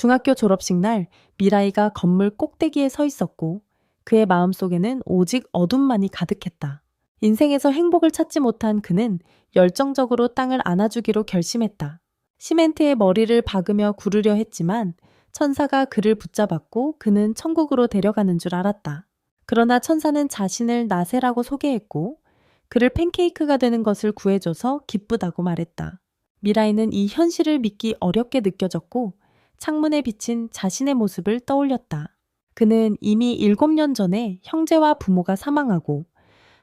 중학교 졸업식 날 미라이가 건물 꼭대기에 서 있었고 그의 마음속에는 오직 어둠만이 가득했다. 인생에서 행복을 찾지 못한 그는 열정적으로 땅을 안아주기로 결심했다. 시멘트에 머리를 박으며 구르려 했지만 천사가 그를 붙잡았고 그는 천국으로 데려가는 줄 알았다. 그러나 천사는 자신을 나세라고 소개했고 그를 팬케이크가 되는 것을 구해줘서 기쁘다고 말했다. 미라이는 이 현실을 믿기 어렵게 느껴졌고 창문에 비친 자신의 모습을 떠올렸다. 그는 이미 7년 전에 형제와 부모가 사망하고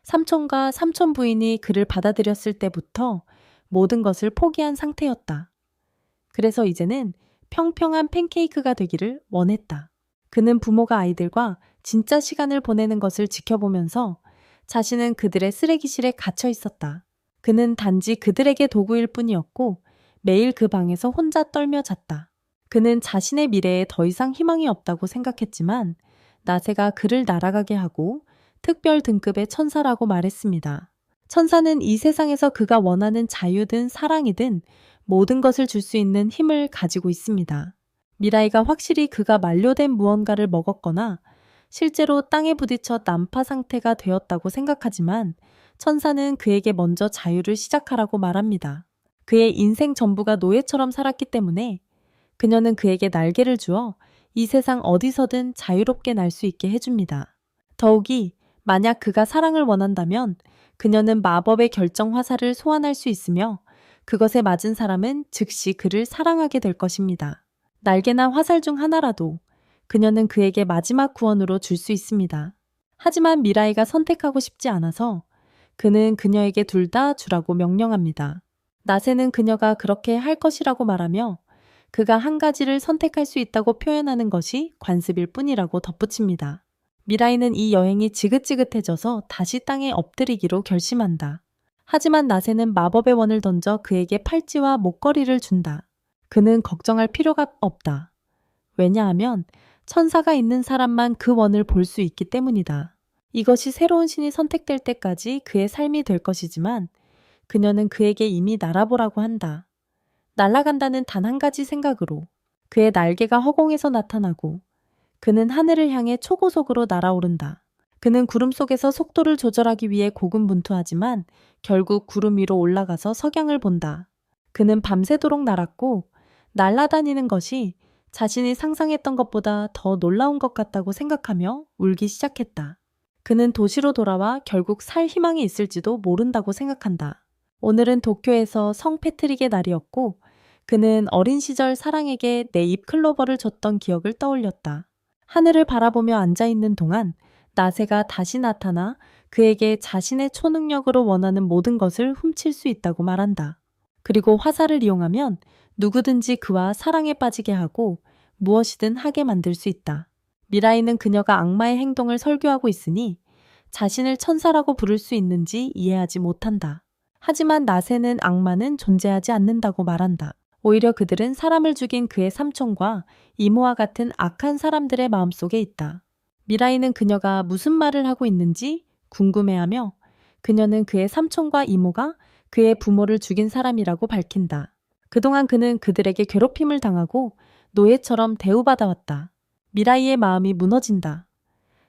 삼촌과 삼촌 부인이 그를 받아들였을 때부터 모든 것을 포기한 상태였다. 그래서 이제는 평평한 팬케이크가 되기를 원했다. 그는 부모가 아이들과 진짜 시간을 보내는 것을 지켜보면서 자신은 그들의 쓰레기실에 갇혀 있었다. 그는 단지 그들에게 도구일 뿐이었고 매일 그 방에서 혼자 떨며 잤다. 그는 자신의 미래에 더 이상 희망이 없다고 생각했지만 나세가 그를 날아가게 하고 특별 등급의 천사라고 말했습니다. 천사는 이 세상에서 그가 원하는 자유든 사랑이든 모든 것을 줄 수 있는 힘을 가지고 있습니다. 미라이가 확실히 그가 만료된 무언가를 먹었거나 실제로 땅에 부딪혀 난파 상태가 되었다고 생각하지만 천사는 그에게 먼저 자유를 시작하라고 말합니다. 그의 인생 전부가 노예처럼 살았기 때문에 그녀는 그에게 날개를 주어 이 세상 어디서든 자유롭게 날 수 있게 해줍니다. 더욱이 만약 그가 사랑을 원한다면 그녀는 마법의 결정 화살을 소환할 수 있으며 그것에 맞은 사람은 즉시 그를 사랑하게 될 것입니다. 날개나 화살 중 하나라도 그녀는 그에게 마지막 구원으로 줄 수 있습니다. 하지만 미라이가 선택하고 싶지 않아서 그는 그녀에게 둘 다 주라고 명령합니다. 나세는 그녀가 그렇게 할 것이라고 말하며 그가 한 가지를 선택할 수 있다고 표현하는 것이 관습일 뿐이라고 덧붙입니다. 미라이는 이 여행이 지긋지긋해져서 다시 땅에 엎드리기로 결심한다. 하지만 나세는 마법의 원을 던져 그에게 팔찌와 목걸이를 준다. 그는 걱정할 필요가 없다. 왜냐하면 천사가 있는 사람만 그 원을 볼 수 있기 때문이다. 이것이 새로운 신이 선택될 때까지 그의 삶이 될 것이지만 그녀는 그에게 이미 날아보라고 한다. 날아간다는 단 한 가지 생각으로 그의 날개가 허공에서 나타나고 그는 하늘을 향해 초고속으로 날아오른다. 그는 구름 속에서 속도를 조절하기 위해 고군분투하지만 결국 구름 위로 올라가서 석양을 본다. 그는 밤새도록 날았고 날아다니는 것이 자신이 상상했던 것보다 더 놀라운 것 같다고 생각하며 울기 시작했다. 그는 도시로 돌아와 결국 살 희망이 있을지도 모른다고 생각한다. 오늘은 도쿄에서 성 패트릭의 날이었고 그는 어린 시절 사랑에게 내 잎 클로버를 줬던 기억을 떠올렸다. 하늘을 바라보며 앉아있는 동안 나세가 다시 나타나 그에게 자신의 초능력으로 원하는 모든 것을 훔칠 수 있다고 말한다. 그리고 화살을 이용하면 누구든지 그와 사랑에 빠지게 하고 무엇이든 하게 만들 수 있다. 미라이는 그녀가 악마의 행동을 설교하고 있으니 자신을 천사라고 부를 수 있는지 이해하지 못한다. 하지만 나세는 악마는 존재하지 않는다고 말한다. 오히려 그들은 사람을 죽인 그의 삼촌과 이모와 같은 악한 사람들의 마음속에 있다. 미라이는 그녀가 무슨 말을 하고 있는지 궁금해하며 그녀는 그의 삼촌과 이모가 그의 부모를 죽인 사람이라고 밝힌다. 그동안 그는 그들에게 괴롭힘을 당하고 노예처럼 대우받아왔다. 미라이의 마음이 무너진다.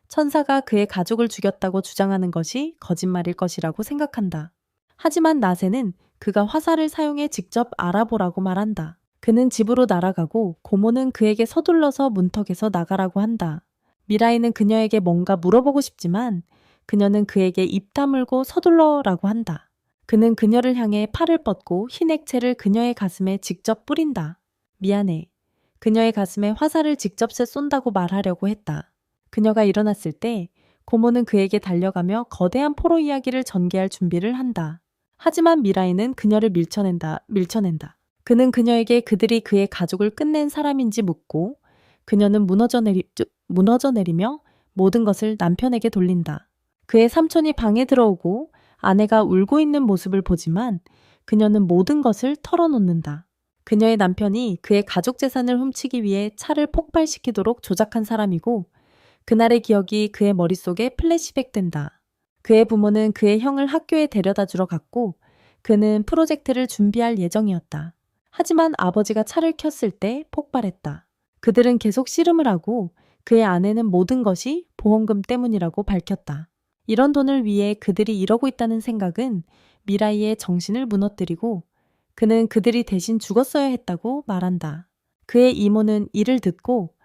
천사가 그의 가족을 죽였다고 주장하는 것이 거짓말일 것이라고 생각한다. 하지만 나세는 그가 화살을 사용해 직접 알아보라고 말한다. 그는 집으로 날아가고 고모는 그에게 서둘러서 문턱에서 나가라고 한다. 미라이는 그녀에게 뭔가 물어보고 싶지만 그녀는 그에게 입 다물고 서둘러라고 한다. 그는 그녀를 향해 팔을 뻗고 흰 액체를 그녀의 가슴에 직접 뿌린다. 미안해. 그녀의 가슴에 화살을 직접 쏜다고 말하려고 했다. 그녀가 일어났을 때 고모는 그에게 달려가며 거대한 포로 이야기를 전개할 준비를 한다. 하지만 미라이는 그녀를 밀쳐낸다. 그는 그녀에게 그들이 그의 가족을 끝낸 사람인지 묻고 그녀는 무너져 내리며 모든 것을 남편에게 돌린다. 그의 삼촌이 방에 들어오고 아내가 울고 있는 모습을 보지만 그녀는 모든 것을 털어놓는다. 그녀의 남편이 그의 가족 재산을 훔치기 위해 차를 폭발시키도록 조작한 사람이고 그날의 기억이 그의 머릿속에 플래시백된다. 그의 부모는 그의 형을 학교에 데려다 주러 갔고 그는 프로젝트를 준비할 예정이었다. 하지만 아버지가 차를 켰을 때 폭발했다. 그들은 계속 씨름을 하고 그의 아내는 모든 것이 보험금 때문이라고 밝혔다. 이런 돈을 위해 그들이 이러고 있다는 생각은 미라이의 정신을 무너뜨리고 그는 그들이 대신 죽었어야 했다고 말한다. 그의 이모는 이를 듣고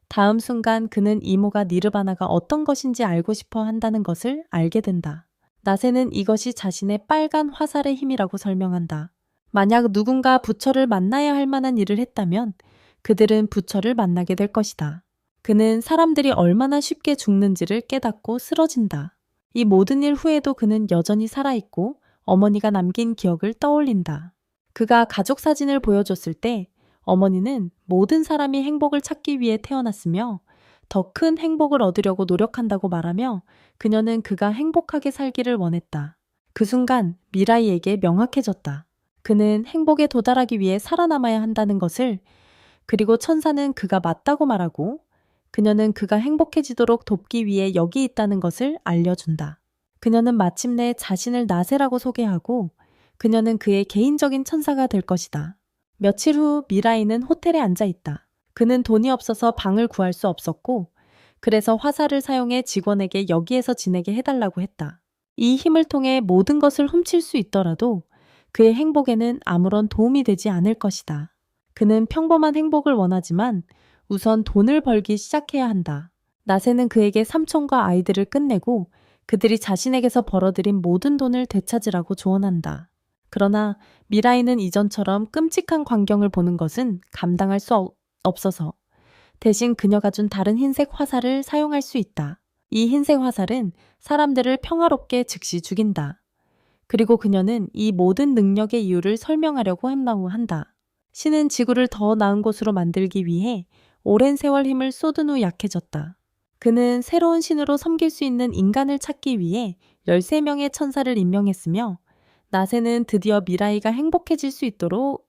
다음 순간 그는 이모가 니르바나가 어떤 것인지 알고 싶어 한다는 것을 알게 된다. 나세는 이것이 자신의 빨간 화살의 힘이라고 설명한다. 만약 누군가 부처를 만나야 할 만한 일을 했다면 그들은 부처를 만나게 될 것이다. 그는 사람들이 얼마나 쉽게 죽는지를 깨닫고 쓰러진다. 이 모든 일 후에도 그는 여전히 살아있고 어머니가 남긴 기억을 떠올린다. 그가 가족 사진을 보여줬을 때 어머니는 모든 사람이 행복을 찾기 위해 태어났으며 더 큰 행복을 얻으려고 노력한다고 말하며 그녀는 그가 행복하게 살기를 원했다. 그 순간 미라이에게 명확해졌다. 그는 행복에 도달하기 위해 살아남아야 한다는 것을, 그리고 천사는 그가 맞다고 말하고 그녀는 그가 행복해지도록 돕기 위해 여기 있다는 것을 알려준다. 그녀는 마침내 자신을 나세라고 소개하고 그녀는 그의 개인적인 천사가 될 것이다. 며칠 후 미라이는 호텔에 앉아 있다. 그는 돈이 없어서 방을 구할 수 없었고 그래서 화살을 사용해 직원에게 여기에서 지내게 해달라고 했다. 이 힘을 통해 모든 것을 훔칠 수 있더라도 그의 행복에는 아무런 도움이 되지 않을 것이다. 그는 평범한 행복을 원하지만 우선 돈을 벌기 시작해야 한다. 나세는 그에게 삼촌과 아이들을 끝내고 그들이 자신에게서 벌어들인 모든 돈을 되찾으라고 조언한다. 그러나 미라이는 이전처럼 끔찍한 광경을 보는 것은 감당할 수 없어서 대신 그녀가 준 다른 흰색 화살을 사용할 수 있다. 이 흰색 화살은 사람들을 평화롭게 즉시 죽인다. 그리고 그녀는 이 모든 능력의 이유를 설명하려고 한다. 신은 지구를 더 나은 곳으로 만들기 위해 오랜 세월 힘을 쏟은 후 약해졌다. 그는 새로운 신으로 섬길 수 있는 인간을 찾기 위해 13명의 천사를 임명했으며 나세는 드디어 미라이가 행복해질 수 있도록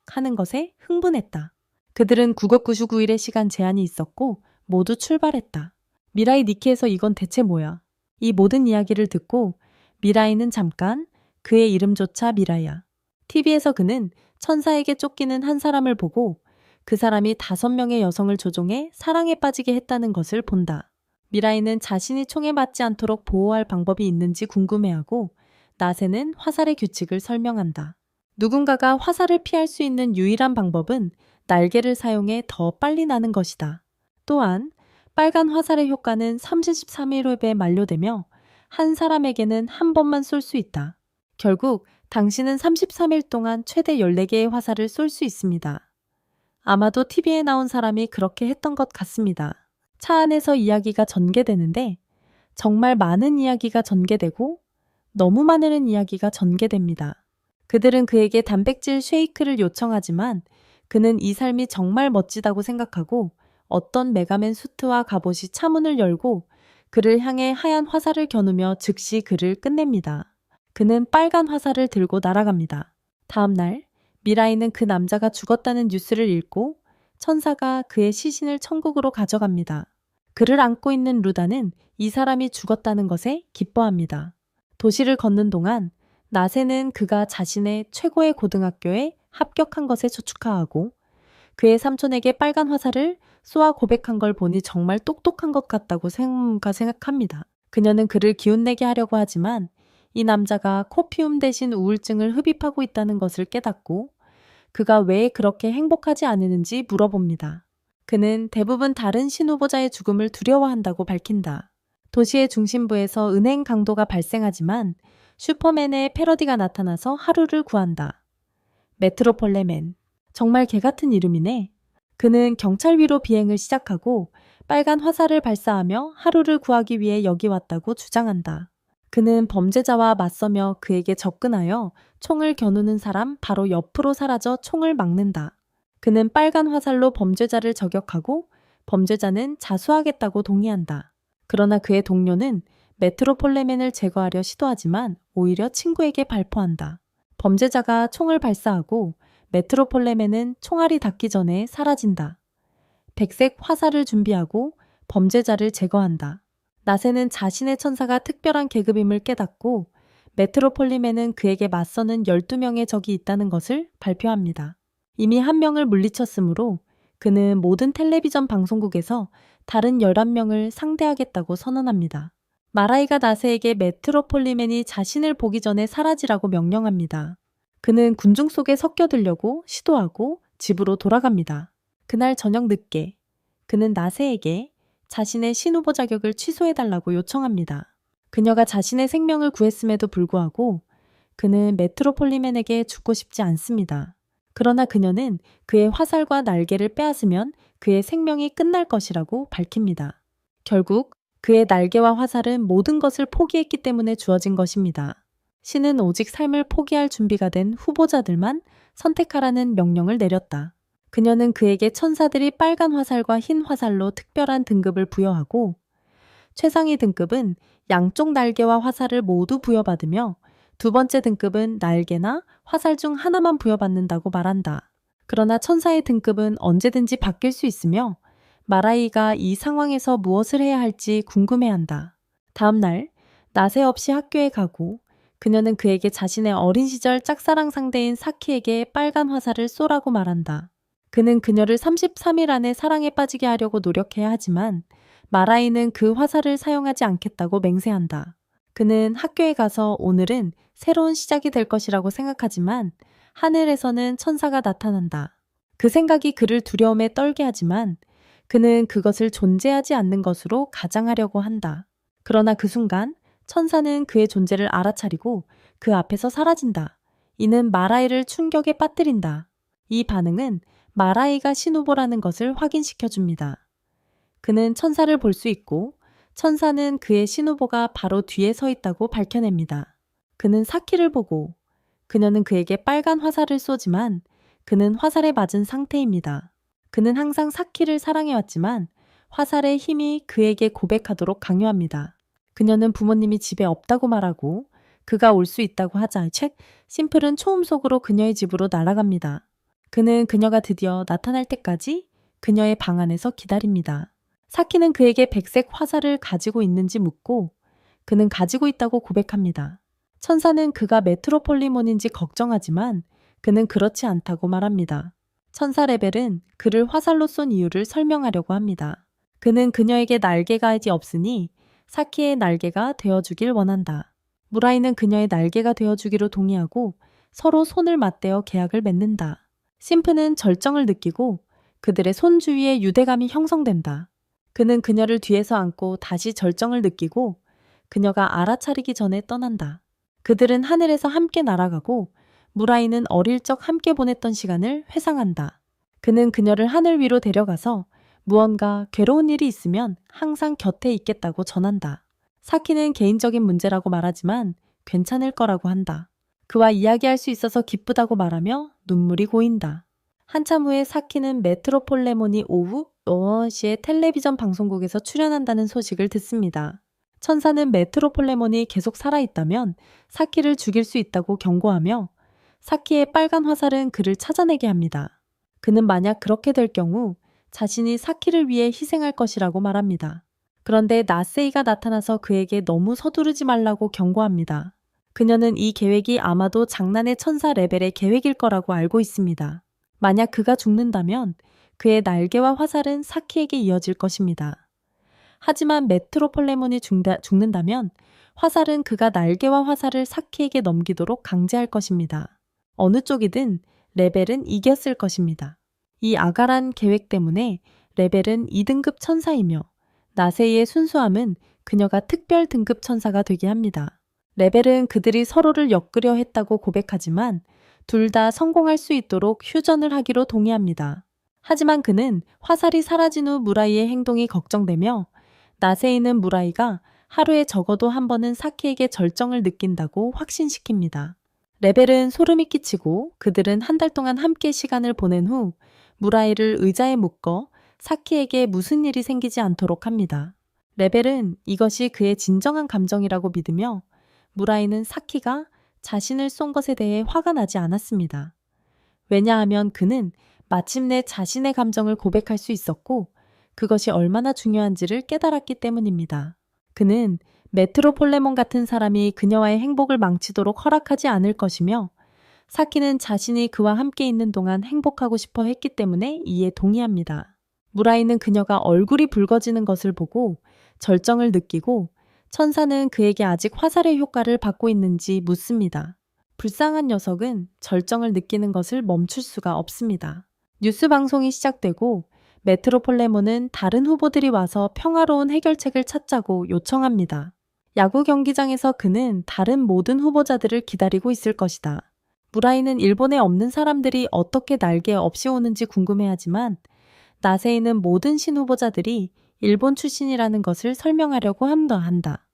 하는 것에 흥분했다. 그들은 999일의 시간 제한이 있었고 모두 출발했다. 미라이 니키에서 이건 대체 뭐야? 이 모든 이야기를 듣고 미라이는 잠깐 그의 이름조차 미라야. TV에서 그는 천사에게 쫓기는 한 사람을 보고 그 사람이 5명의 여성을 조종해 사랑에 빠지게 했다는 것을 본다. 미라이는 자신이 총에 맞지 않도록 보호할 방법이 있는지 궁금해하고 나세는 화살의 규칙을 설명한다. 누군가가 화살을 피할 수 있는 유일한 방법은 날개를 사용해 더 빨리 나는 것이다. 또한 빨간 화살의 효과는 33일 후에 만료되며 한 사람에게는 한 번만 쏠 수 있다. 결국 당신은 33일 동안 최대 14개의 화살을 쏠 수 있습니다. 아마도 TV에 나온 사람이 그렇게 했던 것 같습니다. 차 안에서 이야기가 전개되는데 정말 많은 이야기가 전개되고 너무 많은 이야기가 전개됩니다. 그들은 그에게 단백질 쉐이크를 요청하지만 그는 이 삶이 정말 멋지다고 생각하고 어떤 메가맨 수트와 갑옷이 차문을 열고 그를 향해 하얀 화살을 겨누며 즉시 그를 끝냅니다. 그는 빨간 화살을 들고 날아갑니다. 다음 날 미라이는 그 남자가 죽었다는 뉴스를 읽고 천사가 그의 시신을 천국으로 가져갑니다. 그를 안고 있는 루다는 이 사람이 죽었다는 것에 기뻐합니다. 도시를 걷는 동안 나세는 그가 자신의 최고의 고등학교에 합격한 것에 축하하고 그의 삼촌에게 빨간 화살을 쏘아 고백한 걸 보니 정말 똑똑한 것 같다고 생각합니다. 그녀는 그를 기운내게 하려고 하지만 이 남자가 코피움 대신 우울증을 흡입하고 있다는 것을 깨닫고 그가 왜 그렇게 행복하지 않으는지 물어봅니다. 그는 대부분 다른 신후보자의 죽음을 두려워한다고 밝힌다. 도시의 중심부에서 은행 강도가 발생하지만 슈퍼맨의 패러디가 나타나서 하루를 구한다. 메트로폴레맨. 정말 개같은 이름이네. 그는 경찰 위로 비행을 시작하고 빨간 화살을 발사하며 하루를 구하기 위해 여기 왔다고 주장한다. 그는 범죄자와 맞서며 그에게 접근하여 총을 겨누는 사람 바로 옆으로 사라져 총을 막는다. 그는 빨간 화살로 범죄자를 저격하고 범죄자는 자수하겠다고 동의한다. 그러나 그의 동료는 메트로폴레맨을 제거하려 시도하지만 오히려 친구에게 발포한다. 범죄자가 총을 발사하고 메트로폴레맨은 총알이 닿기 전에 사라진다. 백색 화살을 준비하고 범죄자를 제거한다. 나세는 자신의 천사가 특별한 계급임을 깨닫고 메트로폴리맨은 그에게 맞서는 12명의 적이 있다는 것을 발표합니다. 이미 한 명을 물리쳤으므로 그는 모든 텔레비전 방송국에서 다른 11명을 상대하겠다고 선언합니다. 마라이가 나세에게 메트로폴리맨이 자신을 보기 전에 사라지라고 명령합니다. 그는 군중 속에 섞여들려고 시도하고 집으로 돌아갑니다. 그날 저녁 늦게 그는 나세에게 자신의 신후보 자격을 취소해달라고 요청합니다. 그녀가 자신의 생명을 구했음에도 불구하고 그는 메트로폴리맨에게 죽고 싶지 않습니다. 그러나 그녀는 그의 화살과 날개를 빼앗으면 그의 생명이 끝날 것이라고 밝힙니다. 결국 그의 날개와 화살은 모든 것을 포기했기 때문에 주어진 것입니다. 신은 오직 삶을 포기할 준비가 된 후보자들만 선택하라는 명령을 내렸다. 그녀는 그에게 천사들이 빨간 화살과 흰 화살로 특별한 등급을 부여하고 최상위 등급은 양쪽 날개와 화살을 모두 부여받으며 두 번째 등급은 날개나 화살 중 하나만 부여받는다고 말한다. 그러나 천사의 등급은 언제든지 바뀔 수 있으며 마라이가 이 상황에서 무엇을 해야 할지 궁금해한다. 다음 날 나세 없이 학교에 가고 그녀는 그에게 자신의 어린 시절 짝사랑 상대인 사키에게 빨간 화살을 쏘라고 말한다. 그는 그녀를 33일 안에 사랑에 빠지게 하려고 노력해야 하지만 마라이는 그 화살을 사용하지 않겠다고 맹세한다. 그는 학교에 가서 오늘은 새로운 시작이 될 것이라고 생각하지만 하늘에서는 천사가 나타난다. 그 생각이 그를 두려움에 떨게 하지만 그는 그것을 존재하지 않는 것으로 가장하려고 한다. 그러나 그 순간 천사는 그의 존재를 알아차리고 그 앞에서 사라진다. 이는 마라이를 충격에 빠뜨린다. 이 반응은 마라이가 신후보라는 것을 확인시켜줍니다. 그는 천사를 볼 수 있고 천사는 그의 신후보가 바로 뒤에 서 있다고 밝혀냅니다. 그는 사키를 보고 그녀는 그에게 빨간 화살을 쏘지만 그는 화살에 맞은 상태입니다. 그는 항상 사키를 사랑해왔지만 화살의 힘이 그에게 고백하도록 강요합니다. 그녀는 부모님이 집에 없다고 말하고 그가 올 수 있다고 하자 심플은 초음 속으로 그녀의 집으로 날아갑니다. 그는 그녀가 드디어 나타날 때까지 그녀의 방 안에서 기다립니다. 사키는 그에게 백색 화살을 가지고 있는지 묻고 그는 가지고 있다고 고백합니다. 천사는 그가 메트로폴리몬인지 걱정하지만 그는 그렇지 않다고 말합니다. 천사 레벨은 그를 화살로 쏜 이유를 설명하려고 합니다. 그는 그녀에게 날개가 없으니 사키의 날개가 되어주길 원한다. 무라이는 그녀의 날개가 되어주기로 동의하고 서로 손을 맞대어 계약을 맺는다. 심프는 절정을 느끼고 그들의 손 주위에 유대감이 형성된다. 그는 그녀를 뒤에서 안고 다시 절정을 느끼고 그녀가 알아차리기 전에 떠난다. 그들은 하늘에서 함께 날아가고 무라이는 어릴 적 함께 보냈던 시간을 회상한다. 그는 그녀를 하늘 위로 데려가서 무언가 괴로운 일이 있으면 항상 곁에 있겠다고 전한다. 사키는 개인적인 문제라고 말하지만 괜찮을 거라고 한다. 그와 이야기할 수 있어서 기쁘다고 말하며 눈물이 고인다. 한참 후에 사키는 메트로폴레몬이 오후 5시에 텔레비전 방송국에서 출연한다는 소식을 듣습니다. 천사는 메트로폴레몬이 계속 살아있다면 사키를 죽일 수 있다고 경고하며 사키의 빨간 화살은 그를 찾아내게 합니다. 그는 만약 그렇게 될 경우 자신이 사키를 위해 희생할 것이라고 말합니다. 그런데 나세이가 나타나서 그에게 너무 서두르지 말라고 경고합니다. 그녀는 이 계획이 아마도 장난의 천사 레벨의 계획일 거라고 알고 있습니다. 만약 그가 죽는다면 그의 날개와 화살은 사키에게 이어질 것입니다. 하지만 메트로폴레몬이 죽는다면 화살은 그가 날개와 화살을 사키에게 넘기도록 강제할 것입니다. 어느 쪽이든 레벨은 이겼을 것입니다. 이 아가란 계획 때문에 레벨은 2등급 천사이며 나세이의 순수함은 그녀가 특별 등급 천사가 되게 합니다. 레벨은 그들이 서로를 엮으려 했다고 고백하지만 둘 다 성공할 수 있도록 휴전을 하기로 동의합니다. 하지만 그는 화살이 사라진 후 무라이의 행동이 걱정되며 나세이는 무라이가 하루에 적어도 한 번은 사키에게 절정을 느낀다고 확신시킵니다. 레벨은 소름이 끼치고 그들은 한 달 동안 함께 시간을 보낸 후 무라이를 의자에 묶어 사키에게 무슨 일이 생기지 않도록 합니다. 레벨은 이것이 그의 진정한 감정이라고 믿으며 무라이는 사키가 자신을 쏜 것에 대해 화가 나지 않았습니다. 왜냐하면 그는 마침내 자신의 감정을 고백할 수 있었고 그것이 얼마나 중요한지를 깨달았기 때문입니다. 그는 메트로폴레몬 같은 사람이 그녀와의 행복을 망치도록 허락하지 않을 것이며 사키는 자신이 그와 함께 있는 동안 행복하고 싶어 했기 때문에 이에 동의합니다. 무라이는 그녀가 얼굴이 붉어지는 것을 보고 절정을 느끼고 천사는 그에게 아직 화살의 효과를 받고 있는지 묻습니다. 불쌍한 녀석은 절정을 느끼는 것을 멈출 수가 없습니다. 뉴스 방송이 시작되고 메트로폴레몬은 다른 후보들이 와서 평화로운 해결책을 찾자고 요청합니다. 야구 경기장에서 그는 다른 모든 후보자들을 기다리고 있을 것이다. 무라이는 일본에 없는 사람들이 어떻게 날개 없이 오는지 궁금해하지만 낫에 있는 모든 신후보자들이 일본 출신이라는 것을 설명하려고 한다.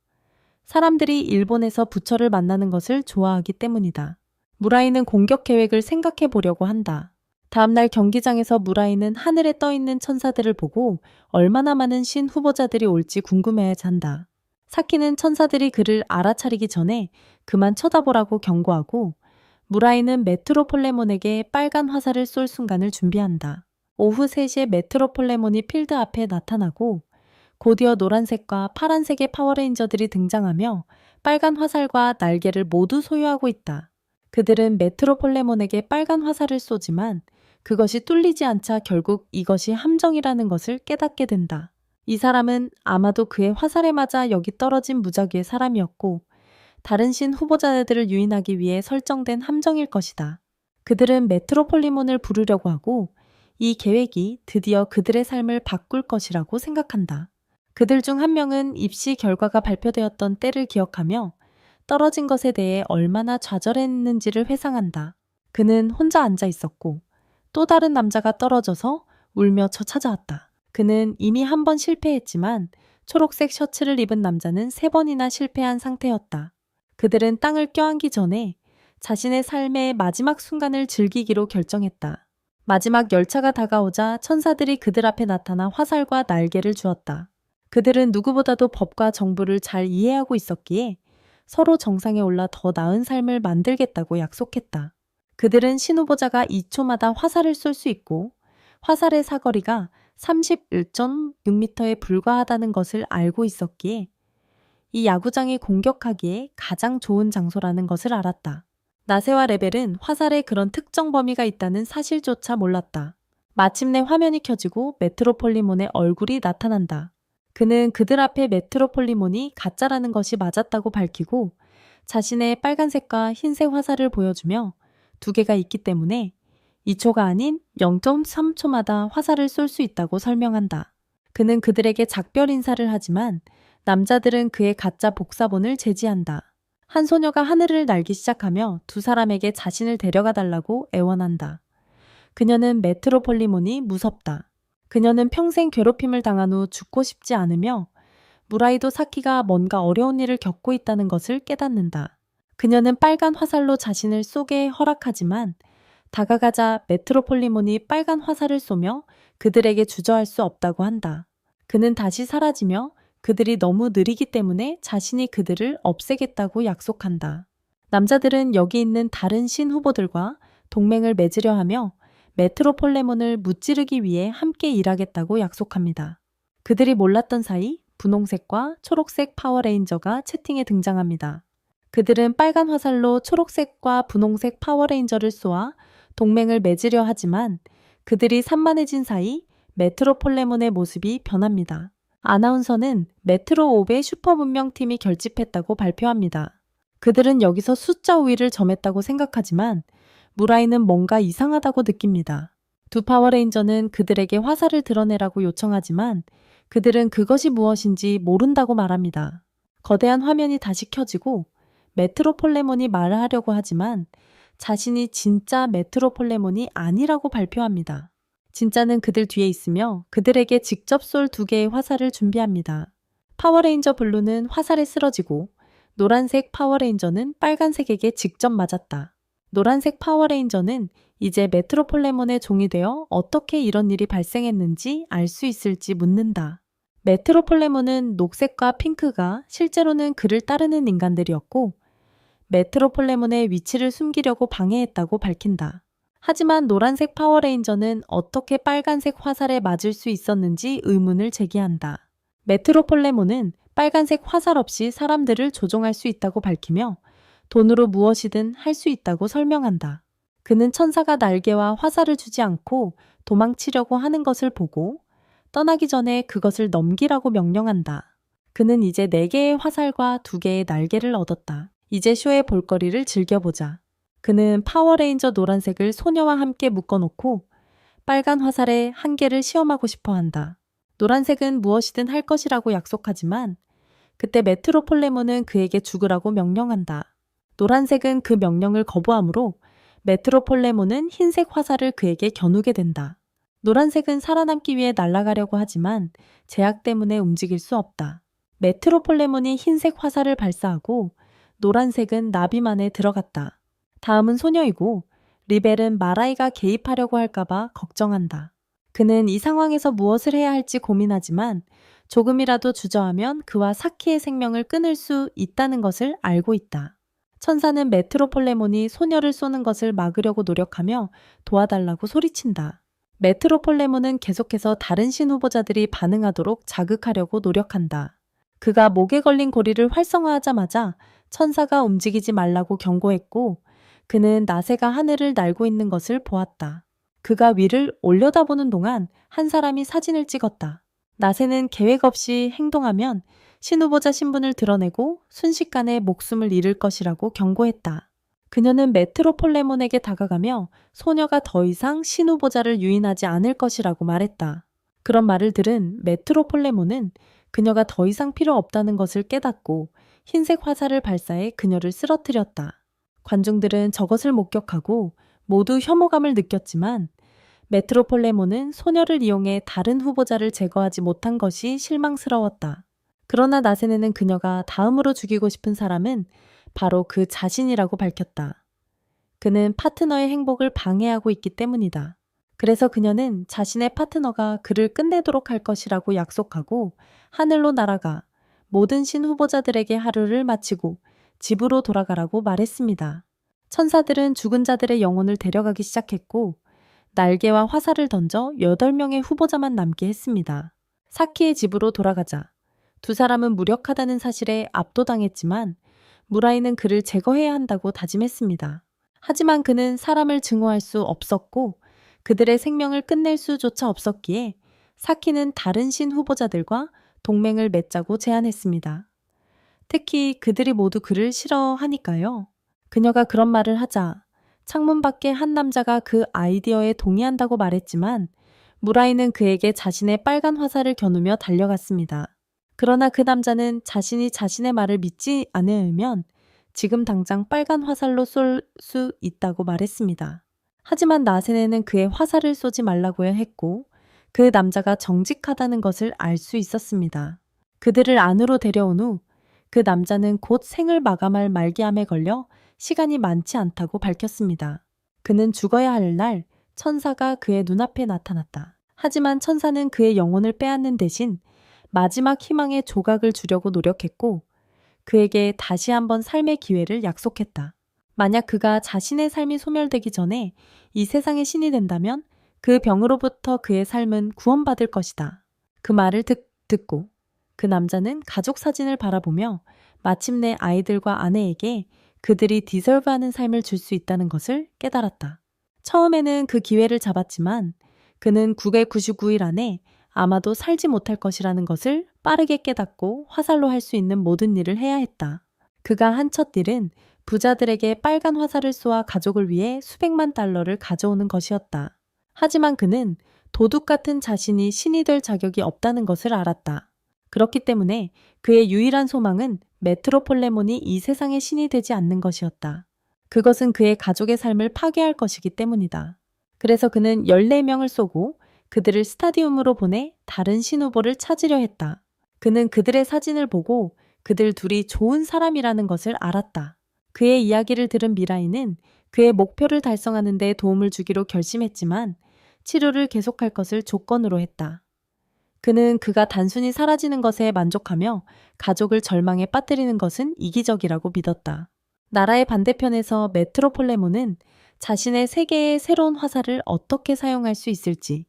사람들이 일본에서 부처를 만나는 것을 좋아하기 때문이다. 무라이는 공격 계획을 생각해 보려고 한다. 다음날 경기장에서 무라이는 하늘에 떠있는 천사들을 보고 얼마나 많은 신 후보자들이 올지 궁금해해 잔다. 사키는 천사들이 그를 알아차리기 전에 그만 쳐다보라고 경고하고 무라이는 메트로폴레몬에게 빨간 화살을 쏠 순간을 준비한다. 오후 3시에 메트로폴레몬이 필드 앞에 나타나고 곧이어 노란색과 파란색의 파워레인저들이 등장하며 빨간 화살과 날개를 모두 소유하고 있다. 그들은 메트로폴레몬에게 빨간 화살을 쏘지만 그것이 뚫리지 않자 결국 이것이 함정이라는 것을 깨닫게 된다. 이 사람은 아마도 그의 화살에 맞아 여기 떨어진 무작위의 사람이었고 다른 신 후보자들을 유인하기 위해 설정된 함정일 것이다. 그들은 메트로폴리몬을 부르려고 하고 이 계획이 드디어 그들의 삶을 바꿀 것이라고 생각한다. 그들 중 한 명은 입시 결과가 발표되었던 때를 기억하며 떨어진 것에 대해 얼마나 좌절했는지를 회상한다. 그는 혼자 앉아 있었고 또 다른 남자가 떨어져서 울며 찾아왔다. 그는 이미 한 번 실패했지만 초록색 셔츠를 입은 남자는 3번이나 실패한 상태였다. 그들은 땅을 껴안기 전에 자신의 삶의 마지막 순간을 즐기기로 결정했다. 마지막 열차가 다가오자 천사들이 그들 앞에 나타나 화살과 날개를 주었다. 그들은 누구보다도 법과 정부를 잘 이해하고 있었기에 서로 정상에 올라 더 나은 삶을 만들겠다고 약속했다. 그들은 신후보자가 2초마다 화살을 쏠 수 있고 화살의 사거리가 31.6m에 불과하다는 것을 알고 있었기에 이 야구장이 공격하기에 가장 좋은 장소라는 것을 알았다. 나세와 레벨은 화살에 그런 특정 범위가 있다는 사실조차 몰랐다. 마침내 화면이 켜지고 메트로폴리몬의 얼굴이 나타난다. 그는 그들 앞에 메트로폴리몬이 가짜라는 것이 맞았다고 밝히고 자신의 빨간색과 흰색 화살을 보여주며 2개가 있기 때문에 2초가 아닌 0.3초마다 화살을 쏠 수 있다고 설명한다. 그는 그들에게 작별 인사를 하지만 남자들은 그의 가짜 복사본을 제지한다. 한 소녀가 하늘을 날기 시작하며 2 사람에게 자신을 데려가 달라고 애원한다. 그녀는 메트로폴리몬이 무섭다. 그녀는 평생 괴롭힘을 당한 후 죽고 싶지 않으며 무라이도 사키가 뭔가 어려운 일을 겪고 있다는 것을 깨닫는다. 그녀는 빨간 화살로 자신을 쏘게 허락하지만 다가가자 메트로폴리몬이 빨간 화살을 쏘며 그들에게 주저할 수 없다고 한다. 그는 다시 사라지며 그들이 너무 느리기 때문에 자신이 그들을 없애겠다고 약속한다. 남자들은 여기 있는 다른 신 후보들과 동맹을 맺으려 하며 메트로폴레몬을 무찌르기 위해 함께 일하겠다고 약속합니다. 그들이 몰랐던 사이 분홍색과 초록색 파워레인저가 채팅에 등장합니다. 그들은 빨간 화살로 초록색과 분홍색 파워레인저를 쏘아 동맹을 맺으려 하지만 그들이 산만해진 사이 메트로폴레몬의 모습이 변합니다. 아나운서는 메트로 5의 슈퍼문명팀이 결집했다고 발표합니다. 그들은 여기서 숫자 우위를 점했다고 생각하지만 무라이는 뭔가 이상하다고 느낍니다. 2 파워레인저는 그들에게 화살을 드러내라고 요청하지만 그들은 그것이 무엇인지 모른다고 말합니다. 거대한 화면이 다시 켜지고 메트로폴레몬이 말하려고 하지만 자신이 진짜 메트로폴레몬이 아니라고 발표합니다. 진짜는 그들 뒤에 있으며 그들에게 직접 쏠 2개의 화살을 준비합니다. 파워레인저 블루는 화살에 쓰러지고 노란색 파워레인저는 빨간색에게 직접 맞았다. 노란색 파워레인저는 이제 메트로폴레몬의 종이 되어 어떻게 이런 일이 발생했는지 알 수 있을지 묻는다. 메트로폴레몬은 녹색과 핑크가 실제로는 그를 따르는 인간들이었고 메트로폴레몬의 위치를 숨기려고 방해했다고 밝힌다. 하지만 노란색 파워레인저는 어떻게 빨간색 화살에 맞을 수 있었는지 의문을 제기한다. 메트로폴레몬은 빨간색 화살 없이 사람들을 조종할 수 있다고 밝히며 돈으로 무엇이든 할 수 있다고 설명한다. 그는 천사가 날개와 화살을 주지 않고 도망치려고 하는 것을 보고 떠나기 전에 그것을 넘기라고 명령한다. 그는 이제 4개의 화살과 2개의 날개를 얻었다. 이제 쇼의 볼거리를 즐겨보자. 그는 파워레인저 노란색을 소녀와 함께 묶어놓고 빨간 화살에 1개를 시험하고 싶어 한다. 노란색은 무엇이든 할 것이라고 약속하지만 그때 메트로폴레몬은 그에게 죽으라고 명령한다. 노란색은 그 명령을 거부하므로 메트로폴레몬은 흰색 화살을 그에게 겨누게 된다. 노란색은 살아남기 위해 날아가려고 하지만 제약 때문에 움직일 수 없다. 메트로폴레몬이 흰색 화살을 발사하고 노란색은 나빔 안에 들어갔다. 다음은 소녀이고 리벨은 마라이가 개입하려고 할까봐 걱정한다. 그는 이 상황에서 무엇을 해야 할지 고민하지만 조금이라도 주저하면 그와 사키의 생명을 끊을 수 있다는 것을 알고 있다. 천사는 메트로폴레몬이 소녀를 쏘는 것을 막으려고 노력하며 도와달라고 소리친다. 메트로폴레몬은 계속해서 다른 신 후보자들이 반응하도록 자극하려고 노력한다. 그가 목에 걸린 고리를 활성화하자마자 천사가 움직이지 말라고 경고했고 그는 나새가 하늘을 날고 있는 것을 보았다. 그가 위를 올려다보는 동안 한 사람이 사진을 찍었다. 나새는 계획 없이 행동하면 신후보자 신분을 드러내고 순식간에 목숨을 잃을 것이라고 경고했다. 그녀는 메트로폴레몬에게 다가가며 소녀가 더 이상 신후보자를 유인하지 않을 것이라고 말했다. 그런 말을 들은 메트로폴레몬은 그녀가 더 이상 필요 없다는 것을 깨닫고 흰색 화살을 발사해 그녀를 쓰러뜨렸다. 관중들은 저것을 목격하고 모두 혐오감을 느꼈지만 메트로폴레몬은 소녀를 이용해 다른 후보자를 제거하지 못한 것이 실망스러웠다. 그러나 나세네는 그녀가 다음으로 죽이고 싶은 사람은 바로 그 자신이라고 밝혔다. 그는 파트너의 행복을 방해하고 있기 때문이다. 그래서 그녀는 자신의 파트너가 그를 끝내도록 할 것이라고 약속하고 하늘로 날아가 모든 신 후보자들에게 하루를 마치고 집으로 돌아가라고 말했습니다. 천사들은 죽은 자들의 영혼을 데려가기 시작했고 날개와 화살을 던져 8명의 후보자만 남게 했습니다. 사키의 집으로 돌아가자 두 사람은 무력하다는 사실에 압도당했지만 무라이는 그를 제거해야 한다고 다짐했습니다. 하지만 그는 사람을 증오할 수 없었고 그들의 생명을 끝낼 수조차 없었기에 사키는 다른 신 후보자들과 동맹을 맺자고 제안했습니다. 특히 그들이 모두 그를 싫어하니까요. 그녀가 그런 말을 하자 창문 밖에 한 남자가 그 아이디어에 동의한다고 말했지만 무라이는 그에게 자신의 빨간 화살을 겨누며 달려갔습니다. 그러나 그 남자는 자신이 자신의 말을 믿지 않으면 지금 당장 빨간 화살로 쏠 수 있다고 말했습니다. 하지만 나세네는 그의 화살을 쏘지 말라고 했고 그 남자가 정직하다는 것을 알 수 있었습니다. 그들을 안으로 데려온 후 그 남자는 곧 생을 마감할 말기암에 걸려 시간이 많지 않다고 밝혔습니다. 그는 죽어야 할 날 천사가 그의 눈앞에 나타났다. 하지만 천사는 그의 영혼을 빼앗는 대신 마지막 희망의 조각을 주려고 노력했고 그에게 다시 한번 삶의 기회를 약속했다. 만약 그가 자신의 삶이 소멸되기 전에 이 세상의 신이 된다면 그 병으로부터 그의 삶은 구원받을 것이다. 그 말을 듣고 그 남자는 가족 사진을 바라보며 마침내 아이들과 아내에게 그들이 디설브하는 삶을 줄 수 있다는 것을 깨달았다. 처음에는 그 기회를 잡았지만 그는 999일 안에 아마도 살지 못할 것이라는 것을 빠르게 깨닫고 화살로 할 수 있는 모든 일을 해야 했다. 그가 한 첫 일은 부자들에게 빨간 화살을 쏘아 가족을 위해 수백만 달러를 가져오는 것이었다. 하지만 그는 도둑 같은 자신이 신이 될 자격이 없다는 것을 알았다. 그렇기 때문에 그의 유일한 소망은 메트로폴레몬이 이 세상의 신이 되지 않는 것이었다. 그것은 그의 가족의 삶을 파괴할 것이기 때문이다. 그래서 그는 14명을 쏘고 그들을 스타디움으로 보내 다른 신 후보를 찾으려 했다. 그는 그들의 사진을 보고 그들 둘이 좋은 사람이라는 것을 알았다. 그의 이야기를 들은 미라이는 그의 목표를 달성하는 데 도움을 주기로 결심했지만 치료를 계속할 것을 조건으로 했다. 그는 그가 단순히 사라지는 것에 만족하며 가족을 절망에 빠뜨리는 것은 이기적이라고 믿었다. 나라의 반대편에서 메트로폴레몬은 자신의 3개의 새로운 화살을 어떻게 사용할 수 있을지,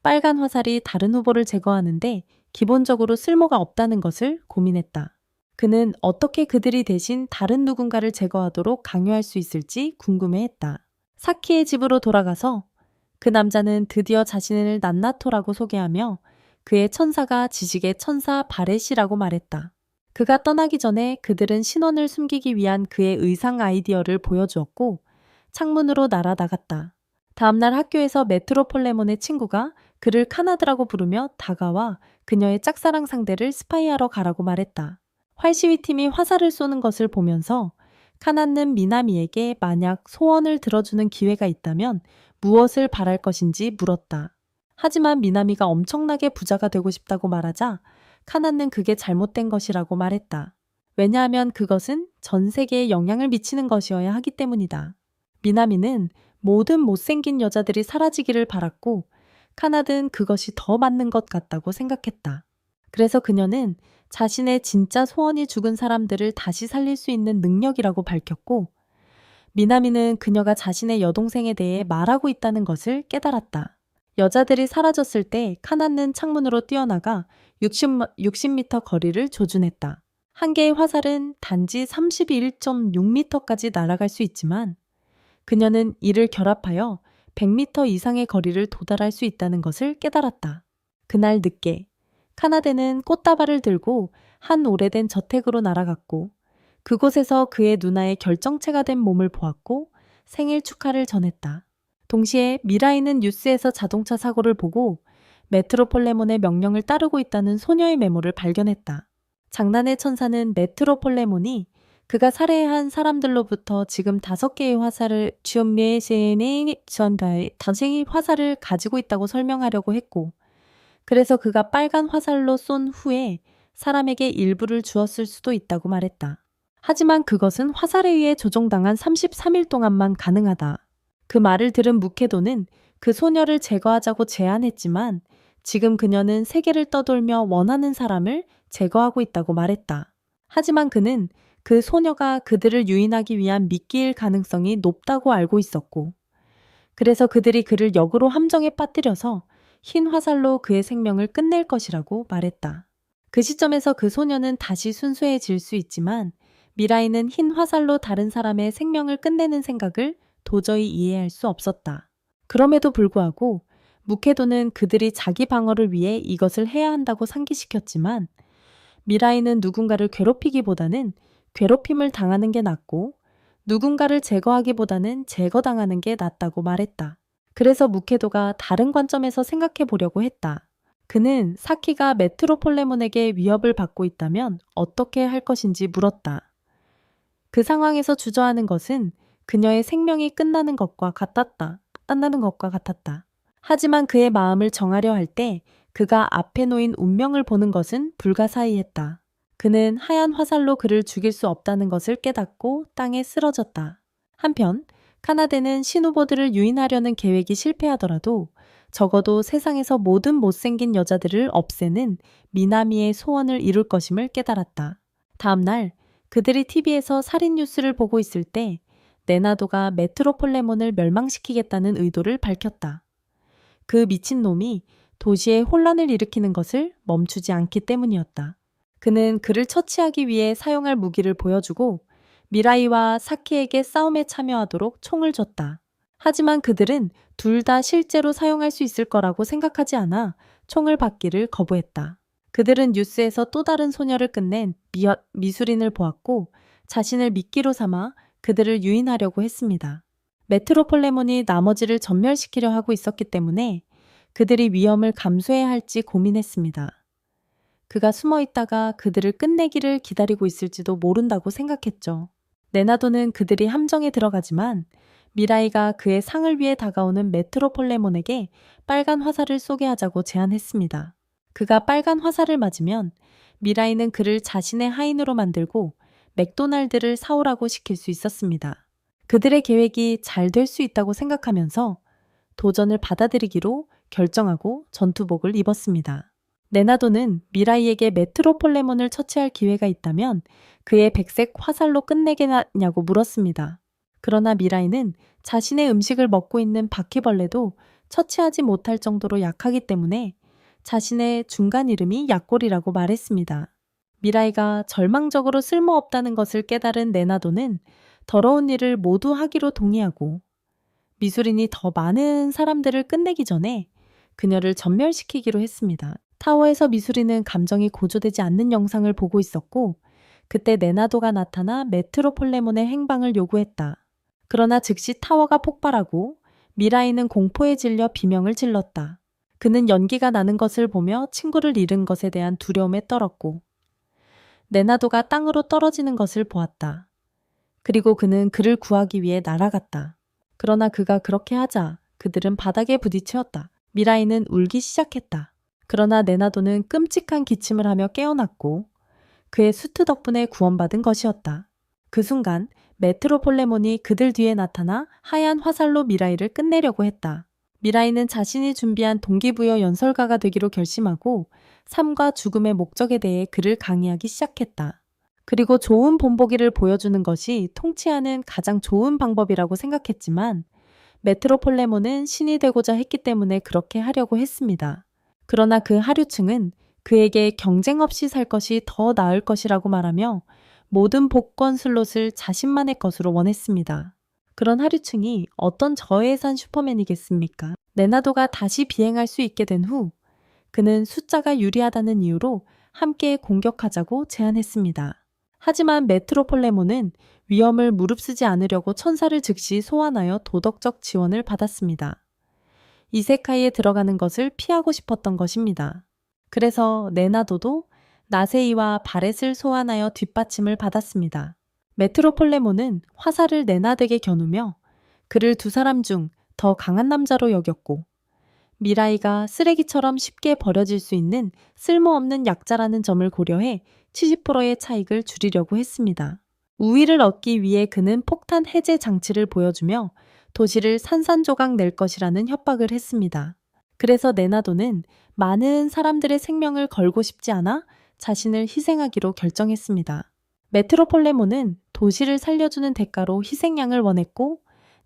빨간 화살이 다른 후보를 제거하는데 기본적으로 쓸모가 없다는 것을 고민했다. 그는 어떻게 그들이 대신 다른 누군가를 제거하도록 강요할 수 있을지 궁금해했다. 사키의 집으로 돌아가서 그 남자는 드디어 자신을 난나토라고 소개하며 그의 천사가 지식의 천사 바렛이라고 말했다. 그가 떠나기 전에 그들은 신원을 숨기기 위한 그의 의상 아이디어를 보여주었고 창문으로 날아나갔다. 다음날 학교에서 메트로폴레몬의 친구가 그를 카나드라고 부르며 다가와 그녀의 짝사랑 상대를 스파이하러 가라고 말했다. 활시위팀이 화살을 쏘는 것을 보면서 카나는 미나미에게 만약 소원을 들어주는 기회가 있다면 무엇을 바랄 것인지 물었다. 하지만 미나미가 엄청나게 부자가 되고 싶다고 말하자 카나는 그게 잘못된 것이라고 말했다. 왜냐하면 그것은 전 세계에 영향을 미치는 것이어야 하기 때문이다. 미나미는 모든 못생긴 여자들이 사라지기를 바랐고 카나는 그것이 더 맞는 것 같다고 생각했다. 그래서 그녀는 자신의 진짜 소원이 죽은 사람들을 다시 살릴 수 있는 능력이라고 밝혔고 미나미는 그녀가 자신의 여동생에 대해 말하고 있다는 것을 깨달았다. 여자들이 사라졌을 때 카나는 창문으로 뛰어나가 60m 거리를 조준했다. 한 개의 화살은 단지 31.6m까지 날아갈 수 있지만 그녀는 이를 결합하여 100m 이상의 거리를 도달할 수 있다는 것을 깨달았다. 그날 늦게 카나데는 꽃다발을 들고 한 오래된 저택으로 날아갔고 그곳에서 그의 누나의 결정체가 된 몸을 보았고 생일 축하를 전했다. 동시에 미라이는 뉴스에서 자동차 사고를 보고 메트로폴레몬의 명령을 따르고 있다는 소녀의 메모를 발견했다. 장난의 천사는 메트로폴레몬이 그가 살해한 사람들로부터 지금 5개의 화살을 다생이 화살을 가지고 있다고 설명하려고 했고 그래서 그가 빨간 화살로 쏜 후에 사람에게 일부를 주었을 수도 있다고 말했다. 하지만 그것은 화살에 의해 조종당한 33일 동안만 가능하다. 그 말을 들은 무케도는 그 소녀를 제거하자고 제안했지만 지금 그녀는 세계를 떠돌며 원하는 사람을 제거하고 있다고 말했다. 하지만 그는 그 소녀가 그들을 유인하기 위한 미끼일 가능성이 높다고 알고 있었고 그래서 그들이 그를 역으로 함정에 빠뜨려서 흰 화살로 그의 생명을 끝낼 것이라고 말했다. 그 시점에서 그 소녀는 다시 순수해질 수 있지만 미라이는 흰 화살로 다른 사람의 생명을 끝내는 생각을 도저히 이해할 수 없었다. 그럼에도 불구하고 무케도는 그들이 자기 방어를 위해 이것을 해야 한다고 상기시켰지만 미라이는 누군가를 괴롭히기보다는 괴롭힘을 당하는 게 낫고 누군가를 제거하기보다는 제거당하는 게 낫다고 말했다. 그래서 무케도가 다른 관점에서 생각해 보려고 했다. 그는 사키가 메트로폴레몬에게 위협을 받고 있다면 어떻게 할 것인지 물었다. 그 상황에서 주저하는 것은 그녀의 생명이 끝나는 것과 같았다. 하지만 그의 마음을 정하려 할 때 그가 앞에 놓인 운명을 보는 것은 불가사의했다. 그는 하얀 화살로 그를 죽일 수 없다는 것을 깨닫고 땅에 쓰러졌다. 한편 카나데는 신후보들을 유인하려는 계획이 실패하더라도 적어도 세상에서 모든 못생긴 여자들을 없애는 미나미의 소원을 이룰 것임을 깨달았다. 다음 날 그들이 TV에서 살인 뉴스를 보고 있을 때 네나도가 메트로폴레몬을 멸망시키겠다는 의도를 밝혔다. 그 미친놈이 도시에 혼란을 일으키는 것을 멈추지 않기 때문이었다. 그는 그를 처치하기 위해 사용할 무기를 보여주고 미라이와 사키에게 싸움에 참여하도록 총을 줬다. 하지만 그들은 둘 다 실제로 사용할 수 있을 거라고 생각하지 않아 총을 받기를 거부했다. 그들은 뉴스에서 또 다른 소녀를 끝낸 미술인을 보았고 자신을 미끼로 삼아 그들을 유인하려고 했습니다. 메트로폴레몬이 나머지를 전멸시키려 하고 있었기 때문에 그들이 위험을 감수해야 할지 고민했습니다. 그가 숨어 있다가 그들을 끝내기를 기다리고 있을지도 모른다고 생각했죠. 네나도는 그들이 함정에 들어가지만 미라이가 그의 상을 위해 다가오는 메트로폴레몬에게 빨간 화살을 쏘게 하자고 제안했습니다. 그가 빨간 화살을 맞으면 미라이는 그를 자신의 하인으로 만들고 맥도날드를 사오라고 시킬 수 있었습니다. 그들의 계획이 잘 될 수 있다고 생각하면서 도전을 받아들이기로 결정하고 전투복을 입었습니다. 네나도는 미라이에게 메트로폴레몬을 처치할 기회가 있다면 그의 백색 화살로 끝내겠냐고 물었습니다. 그러나 미라이는 자신의 음식을 먹고 있는 바퀴벌레도 처치하지 못할 정도로 약하기 때문에 자신의 중간 이름이 약골이라고 말했습니다. 미라이가 절망적으로 쓸모없다는 것을 깨달은 레나도는 더러운 일을 모두 하기로 동의하고 미술인이 더 많은 사람들을 끝내기 전에 그녀를 전멸시키기로 했습니다. 타워에서 미술인은 감정이 고조되지 않는 영상을 보고 있었고 그때 레나도가 나타나 메트로폴레몬의 행방을 요구했다. 그러나 즉시 타워가 폭발하고 미라이는 공포에 질려 비명을 질렀다. 그는 연기가 나는 것을 보며 친구를 잃은 것에 대한 두려움에 떨었고 레나도가 땅으로 떨어지는 것을 보았다. 그리고 그는 그를 구하기 위해 날아갔다. 그러나 그가 그렇게 하자 그들은 바닥에 부딪혔다. 미라이는 울기 시작했다. 그러나 레나도는 끔찍한 기침을 하며 깨어났고 그의 수트 덕분에 구원받은 것이었다. 그 순간 메트로폴레몬이 그들 뒤에 나타나 하얀 화살로 미라이를 끝내려고 했다. 미라이는 자신이 준비한 동기부여 연설가가 되기로 결심하고 삶과 죽음의 목적에 대해 그를 강의하기 시작했다. 그리고 좋은 본보기를 보여주는 것이 통치하는 가장 좋은 방법이라고 생각했지만 메트로폴레몬은 신이 되고자 했기 때문에 그렇게 하려고 했습니다. 그러나 그 하류층은 그에게 경쟁 없이 살 것이 더 나을 것이라고 말하며 모든 복권 슬롯을 자신만의 것으로 원했습니다. 그런 하류층이 어떤 저예산 슈퍼맨이겠습니까? 레나도가 다시 비행할 수 있게 된 후 그는 숫자가 유리하다는 이유로 함께 공격하자고 제안했습니다. 하지만 메트로폴레몬은 위험을 무릅쓰지 않으려고 천사를 즉시 소환하여 도덕적 지원을 받았습니다. 이세카이에 들어가는 것을 피하고 싶었던 것입니다. 그래서 레나도도 나세이와 바렛을 소환하여 뒷받침을 받았습니다. 메트로폴레몬은 화살을 레나덱에 겨누며 그를 두 사람 중 더 강한 남자로 여겼고 미라이가 쓰레기처럼 쉽게 버려질 수 있는 쓸모없는 약자라는 점을 고려해 70%의 차익을 줄이려고 했습니다. 우위를 얻기 위해 그는 폭탄 해제 장치를 보여주며 도시를 산산조각 낼 것이라는 협박을 했습니다. 그래서 레나도는 많은 사람들의 생명을 걸고 싶지 않아 자신을 희생하기로 결정했습니다. 메트로폴레몬은 도시를 살려주는 대가로 희생양을 원했고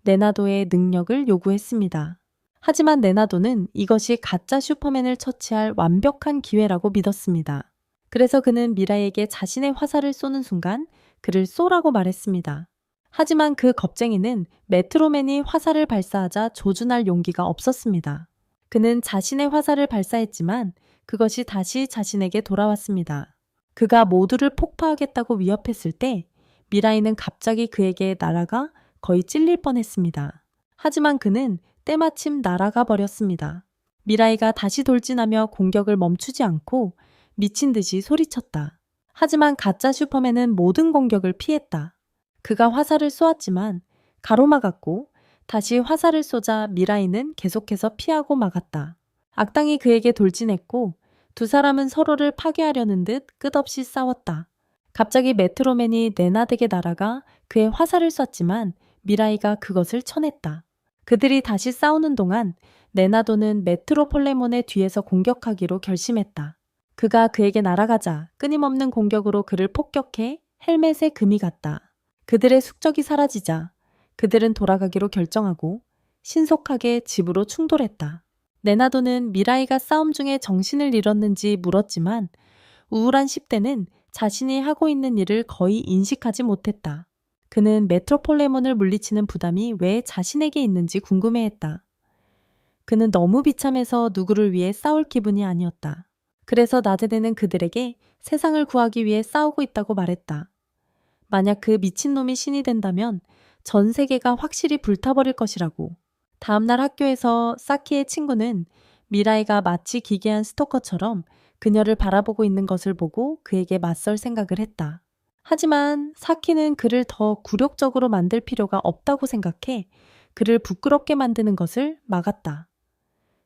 레나도의 능력을 요구했습니다. 하지만 레나도는 이것이 가짜 슈퍼맨을 처치할 완벽한 기회라고 믿었습니다. 그래서 그는 미라이에게 자신의 화살을 쏘는 순간 그를 쏘라고 말했습니다. 하지만 그 겁쟁이는 메트로맨이 화살을 발사하자 조준할 용기가 없었습니다. 그는 자신의 화살을 발사했지만 그것이 다시 자신에게 돌아왔습니다. 그가 모두를 폭파하겠다고 위협했을 때 미라이는 갑자기 그에게 날아가 거의 찔릴 뻔했습니다. 하지만 그는 때마침 날아가 버렸습니다. 미라이가 다시 돌진하며 공격을 멈추지 않고 미친 듯이 소리쳤다. 하지만 가짜 슈퍼맨은 모든 공격을 피했다. 그가 화살을 쏘았지만 가로막았고 다시 화살을 쏘자 미라이는 계속해서 피하고 막았다. 악당이 그에게 돌진했고 두 사람은 서로를 파괴하려는 듯 끝없이 싸웠다. 갑자기 메트로맨이 레나덱에 날아가 그의 화살을 쐈지만 미라이가 그것을 쳐냈다. 그들이 다시 싸우는 동안 레나도는 메트로폴레몬의 뒤에서 공격하기로 결심했다. 그가 그에게 날아가자 끊임없는 공격으로 그를 폭격해 헬멧에 금이 갔다. 그들의 숙적이 사라지자 그들은 돌아가기로 결정하고 신속하게 집으로 충돌했다. 레나도는 미라이가 싸움 중에 정신을 잃었는지 물었지만 우울한 10대는 자신이 하고 있는 일을 거의 인식하지 못했다. 그는 메트로폴레몬을 물리치는 부담이 왜 자신에게 있는지 궁금해했다. 그는 너무 비참해서 누구를 위해 싸울 기분이 아니었다. 그래서 낮에 되는 그들에게 세상을 구하기 위해 싸우고 있다고 말했다. 만약 그 미친놈이 신이 된다면 전 세계가 확실히 불타버릴 것이라고. 다음날 학교에서 사키의 친구는 미라이가 마치 기괴한 스토커처럼 그녀를 바라보고 있는 것을 보고 그에게 맞설 생각을 했다. 하지만 사키는 그를 더 굴욕적으로 만들 필요가 없다고 생각해 그를 부끄럽게 만드는 것을 막았다.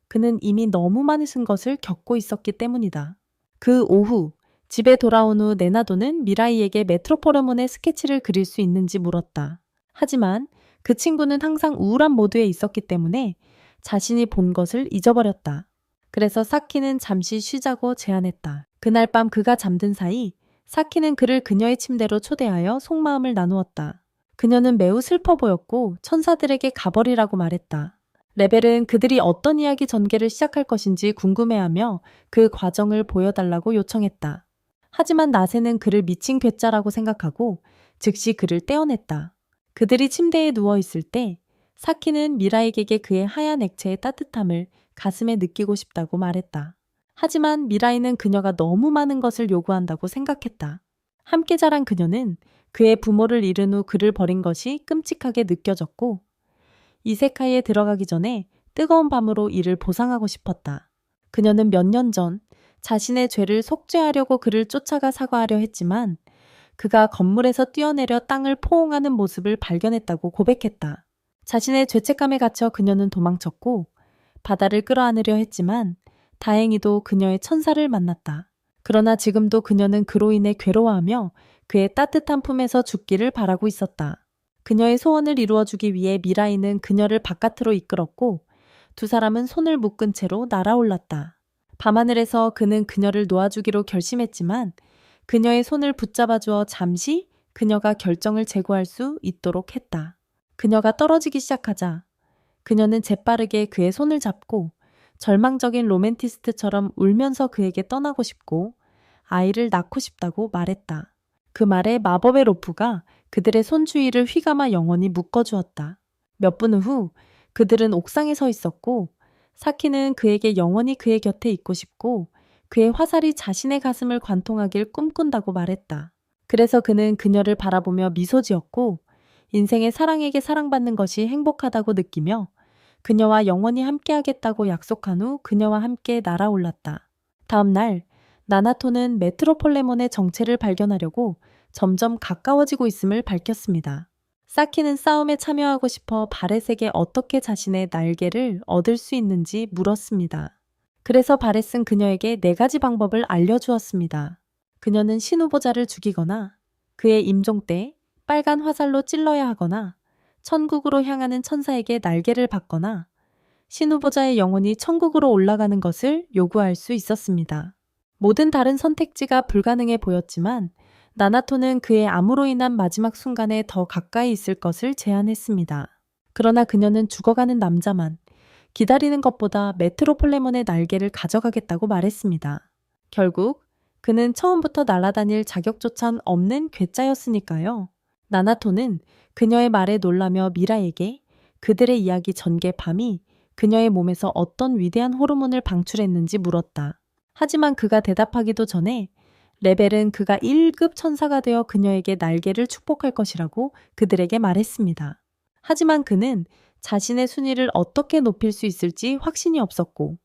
그는 이미 너무 많은 것을 겪고 있었기 때문이다. 그 오후 집에 돌아온 후 레나도는 미라이에게 메트로폴레몬의 스케치를 그릴 수 있는지 물었다. 하지만 그 친구는 항상 우울한 모드에 있었기 때문에 자신이 본 것을 잊어버렸다. 그래서 사키는 잠시 쉬자고 제안했다. 그날 밤 그가 잠든 사이 사키는 그를 그녀의 침대로 초대하여 속마음을 나누었다. 그녀는 매우 슬퍼 보였고 천사들에게 가버리라고 말했다. 레벨은 그들이 어떤 이야기 전개를 시작할 것인지 궁금해하며 그 과정을 보여달라고 요청했다. 하지만 나세는 그를 미친 괴짜라고 생각하고 즉시 그를 떼어냈다. 그들이 침대에 누워 있을 때 사키는 미라에게 그의 하얀 액체의 따뜻함을 가슴에 느끼고 싶다고 말했다. 하지만 미라이는 그녀가 너무 많은 것을 요구한다고 생각했다. 함께 자란 그녀는 그의 부모를 잃은 후 그를 버린 것이 끔찍하게 느껴졌고 이세카이에 들어가기 전에 뜨거운 밤으로 이를 보상하고 싶었다. 그녀는 몇 년 전 자신의 죄를 속죄하려고 그를 쫓아가 사과하려 했지만 그가 건물에서 뛰어내려 땅을 포옹하는 모습을 발견했다고 고백했다. 자신의 죄책감에 갇혀 그녀는 도망쳤고 바다를 끌어안으려 했지만 다행히도 그녀의 천사를 만났다. 그러나 지금도 그녀는 그로 인해 괴로워하며 그의 따뜻한 품에서 죽기를 바라고 있었다. 그녀의 소원을 이루어주기 위해 미라이는 그녀를 바깥으로 이끌었고 두 사람은 손을 묶은 채로 날아올랐다. 밤하늘에서 그는 그녀를 놓아주기로 결심했지만 그녀의 손을 붙잡아 주어 잠시 그녀가 결정을 재고할 수 있도록 했다. 그녀가 떨어지기 시작하자 그녀는 재빠르게 그의 손을 잡고 절망적인 로맨티스트처럼 울면서 그에게 떠나고 싶고 아이를 낳고 싶다고 말했다. 그 말에 마법의 로프가 그들의 손 주위를 휘감아 영원히 묶어주었다. 몇 분 후 그들은 옥상에 서 있었고 사키는 그에게 영원히 그의 곁에 있고 싶고 그의 화살이 자신의 가슴을 관통하길 꿈꾼다고 말했다. 그래서 그는 그녀를 바라보며 미소 지었고 인생의 사랑에게 사랑받는 것이 행복하다고 느끼며 그녀와 영원히 함께하겠다고 약속한 후 그녀와 함께 날아올랐다. 다음 날 나나토는 메트로폴레몬의 정체를 발견하려고 점점 가까워지고 있음을 밝혔습니다. 사키는 싸움에 참여하고 싶어 바렛에게 어떻게 자신의 날개를 얻을 수 있는지 물었습니다. 그래서 바렛은 그녀에게 4가지 방법을 알려주었습니다. 그녀는 신후보자를 죽이거나 그의 임종 때 빨간 화살로 찔러야 하거나 천국으로 향하는 천사에게 날개를 받거나 신후보자의 영혼이 천국으로 올라가는 것을 요구할 수 있었습니다. 모든 다른 선택지가 불가능해 보였지만 나나토는 그의 암으로 인한 마지막 순간에 더 가까이 있을 것을 제안했습니다. 그러나 그녀는 죽어가는 남자만 기다리는 것보다 메트로폴레몬의 날개를 가져가겠다고 말했습니다. 결국 그는 처음부터 날아다닐 자격조차 없는 괴짜였으니까요. 나나토는 그녀의 말에 놀라며 미라에게 그들의 이야기 전개 밤이 그녀의 몸에서 어떤 위대한 호르몬을 방출했는지 물었다. 하지만 그가 대답하기도 전에 레벨은 그가 1급 천사가 되어 그녀에게 날개를 축복할 것이라고 그들에게 말했습니다. 하지만 그는 자신의 순위를 어떻게 높일 수 있을지 확신이 없었고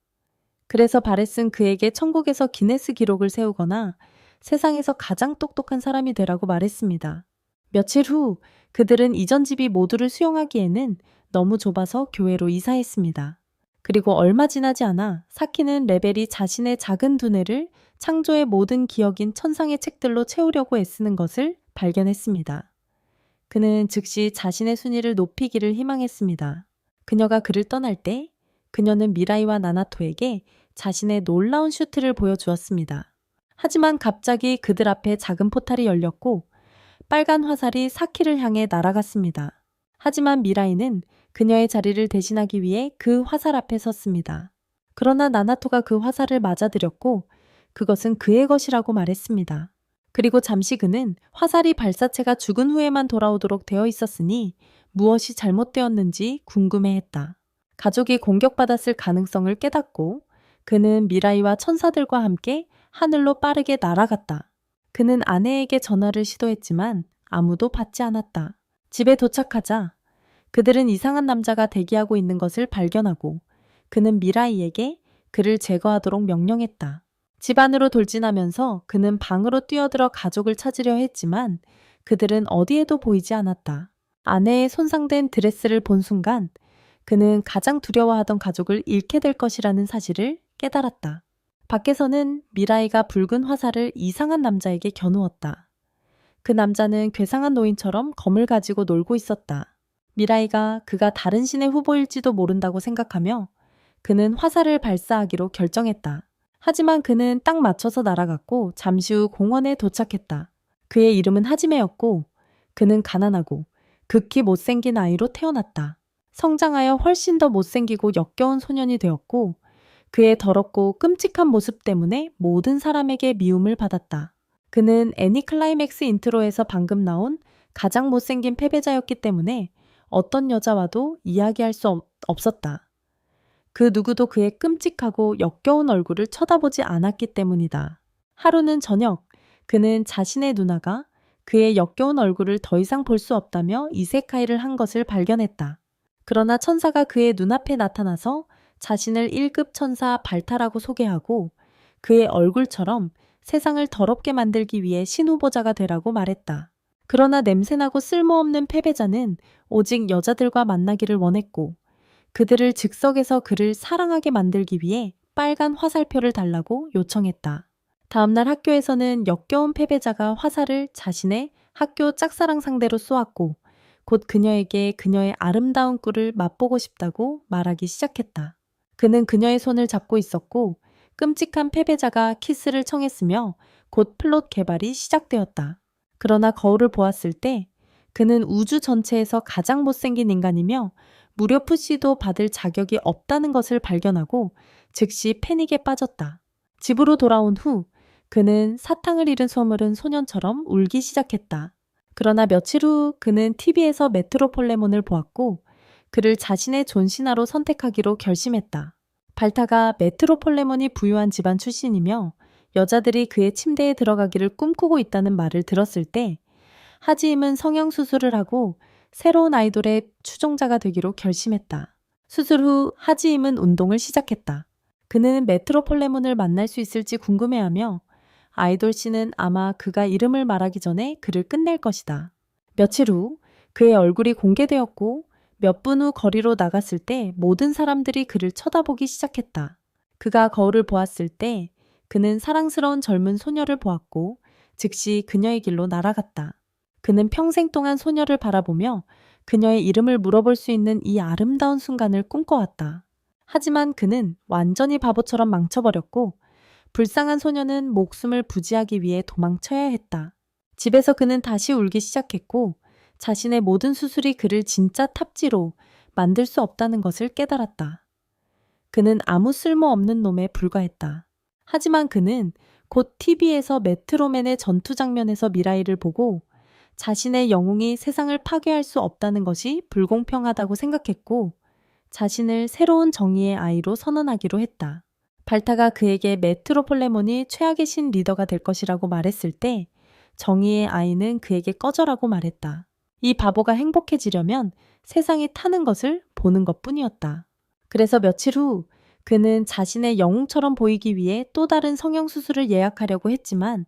그래서 바렛은 그에게 천국에서 기네스 기록을 세우거나 세상에서 가장 똑똑한 사람이 되라고 말했습니다. 며칠 후 그들은 이전 집이 모두를 수용하기에는 너무 좁아서 교회로 이사했습니다. 그리고 얼마 지나지 않아 사키는 레벨이 자신의 작은 두뇌를 창조의 모든 기억인 천상의 책들로 채우려고 애쓰는 것을 발견했습니다. 그는 즉시 자신의 순위를 높이기를 희망했습니다. 그녀가 그를 떠날 때 그녀는 미라이와 나나토에게 자신의 놀라운 슈트를 보여주었습니다. 하지만 갑자기 그들 앞에 작은 포탈이 열렸고 빨간 화살이 사키를 향해 날아갔습니다. 하지만 미라이는 그녀의 자리를 대신하기 위해 그 화살 앞에 섰습니다. 그러나 나나토가 그 화살을 맞아들였고 그것은 그의 것이라고 말했습니다. 그리고 잠시 그는 화살이 발사체가 죽은 후에만 돌아오도록 되어 있었으니 무엇이 잘못되었는지 궁금해했다. 가족이 공격받았을 가능성을 깨닫고 그는 미라이와 천사들과 함께 하늘로 빠르게 날아갔다. 그는 아내에게 전화를 시도했지만 아무도 받지 않았다. 집에 도착하자 그들은 이상한 남자가 대기하고 있는 것을 발견하고 그는 미라이에게 그를 제거하도록 명령했다. 집 안으로 돌진하면서 그는 방으로 뛰어들어 가족을 찾으려 했지만 그들은 어디에도 보이지 않았다. 아내의 손상된 드레스를 본 순간 그는 가장 두려워하던 가족을 잃게 될 것이라는 사실을 깨달았다. 밖에서는 미라이가 붉은 화살을 이상한 남자에게 겨누었다. 그 남자는 괴상한 노인처럼 검을 가지고 놀고 있었다. 미라이가 그가 다른 신의 후보일지도 모른다고 생각하며 그는 화살을 발사하기로 결정했다. 하지만 그는 딱 맞춰서 날아갔고 잠시 후 공원에 도착했다. 그의 이름은 하지메였고 그는 가난하고 극히 못생긴 아이로 태어났다. 성장하여 훨씬 더 못생기고 역겨운 소년이 되었고 그의 더럽고 끔찍한 모습 때문에 모든 사람에게 미움을 받았다. 그는 애니클라이맥스 인트로에서 방금 나온 가장 못생긴 패배자였기 때문에 어떤 여자와도 이야기할 수 없었다. 그 누구도 그의 끔찍하고 역겨운 얼굴을 쳐다보지 않았기 때문이다. 하루는 저녁, 그는 자신의 누나가 그의 역겨운 얼굴을 더 이상 볼 수 없다며 이세카이를 한 것을 발견했다. 그러나 천사가 그의 눈앞에 나타나서 자신을 1급 천사 발타라고 소개하고 그의 얼굴처럼 세상을 더럽게 만들기 위해 신후보자가 되라고 말했다. 그러나 냄새나고 쓸모없는 패배자는 오직 여자들과 만나기를 원했고 그들을 즉석에서 그를 사랑하게 만들기 위해 빨간 화살표를 달라고 요청했다. 다음날 학교에서는 역겨운 패배자가 화살을 자신의 학교 짝사랑 상대로 쏘았고 곧 그녀에게 그녀의 아름다운 꿀을 맛보고 싶다고 말하기 시작했다. 그는 그녀의 손을 잡고 있었고 끔찍한 패배자가 키스를 청했으며 곧 플롯 개발이 시작되었다. 그러나 거울을 보았을 때 그는 우주 전체에서 가장 못생긴 인간이며 무료 푸시도 받을 자격이 없다는 것을 발견하고 즉시 패닉에 빠졌다. 집으로 돌아온 후 그는 사탕을 잃은 소물은 소년처럼 울기 시작했다. 그러나 며칠 후 그는 TV에서 메트로폴레몬을 보았고 그를 자신의 존신아로 선택하기로 결심했다. 발타가 메트로폴레몬이 부유한 집안 출신이며 여자들이 그의 침대에 들어가기를 꿈꾸고 있다는 말을 들었을 때 하지임은 성형수술을 하고 새로운 아이돌의 추종자가 되기로 결심했다. 수술 후 하지임은 운동을 시작했다. 그는 메트로폴레몬을 만날 수 있을지 궁금해하며 아이돌 씨는 아마 그가 이름을 말하기 전에 그를 끝낼 것이다. 며칠 후 그의 얼굴이 공개되었고 몇 분 후 거리로 나갔을 때 모든 사람들이 그를 쳐다보기 시작했다. 그가 거울을 보았을 때 그는 사랑스러운 젊은 소녀를 보았고 즉시 그녀의 길로 날아갔다. 그는 평생 동안 소녀를 바라보며 그녀의 이름을 물어볼 수 있는 이 아름다운 순간을 꿈꿔왔다. 하지만 그는 완전히 바보처럼 망쳐버렸고 불쌍한 소녀는 목숨을 부지하기 위해 도망쳐야 했다. 집에서 그는 다시 울기 시작했고 자신의 모든 수술이 그를 진짜 탑지로 만들 수 없다는 것을 깨달았다. 그는 아무 쓸모없는 놈에 불과했다. 하지만 그는 곧 TV에서 메트로맨의 전투 장면에서 미라이를 보고 자신의 영웅이 세상을 파괴할 수 없다는 것이 불공평하다고 생각했고 자신을 새로운 정의의 아이로 선언하기로 했다. 발타가 그에게 메트로폴레몬이 최악의 신 리더가 될 것이라고 말했을 때 정의의 아이는 그에게 꺼져라고 말했다. 이 바보가 행복해지려면 세상이 타는 것을 보는 것뿐이었다. 그래서 며칠 후 그는 자신의 영웅처럼 보이기 위해 또 다른 성형수술을 예약하려고 했지만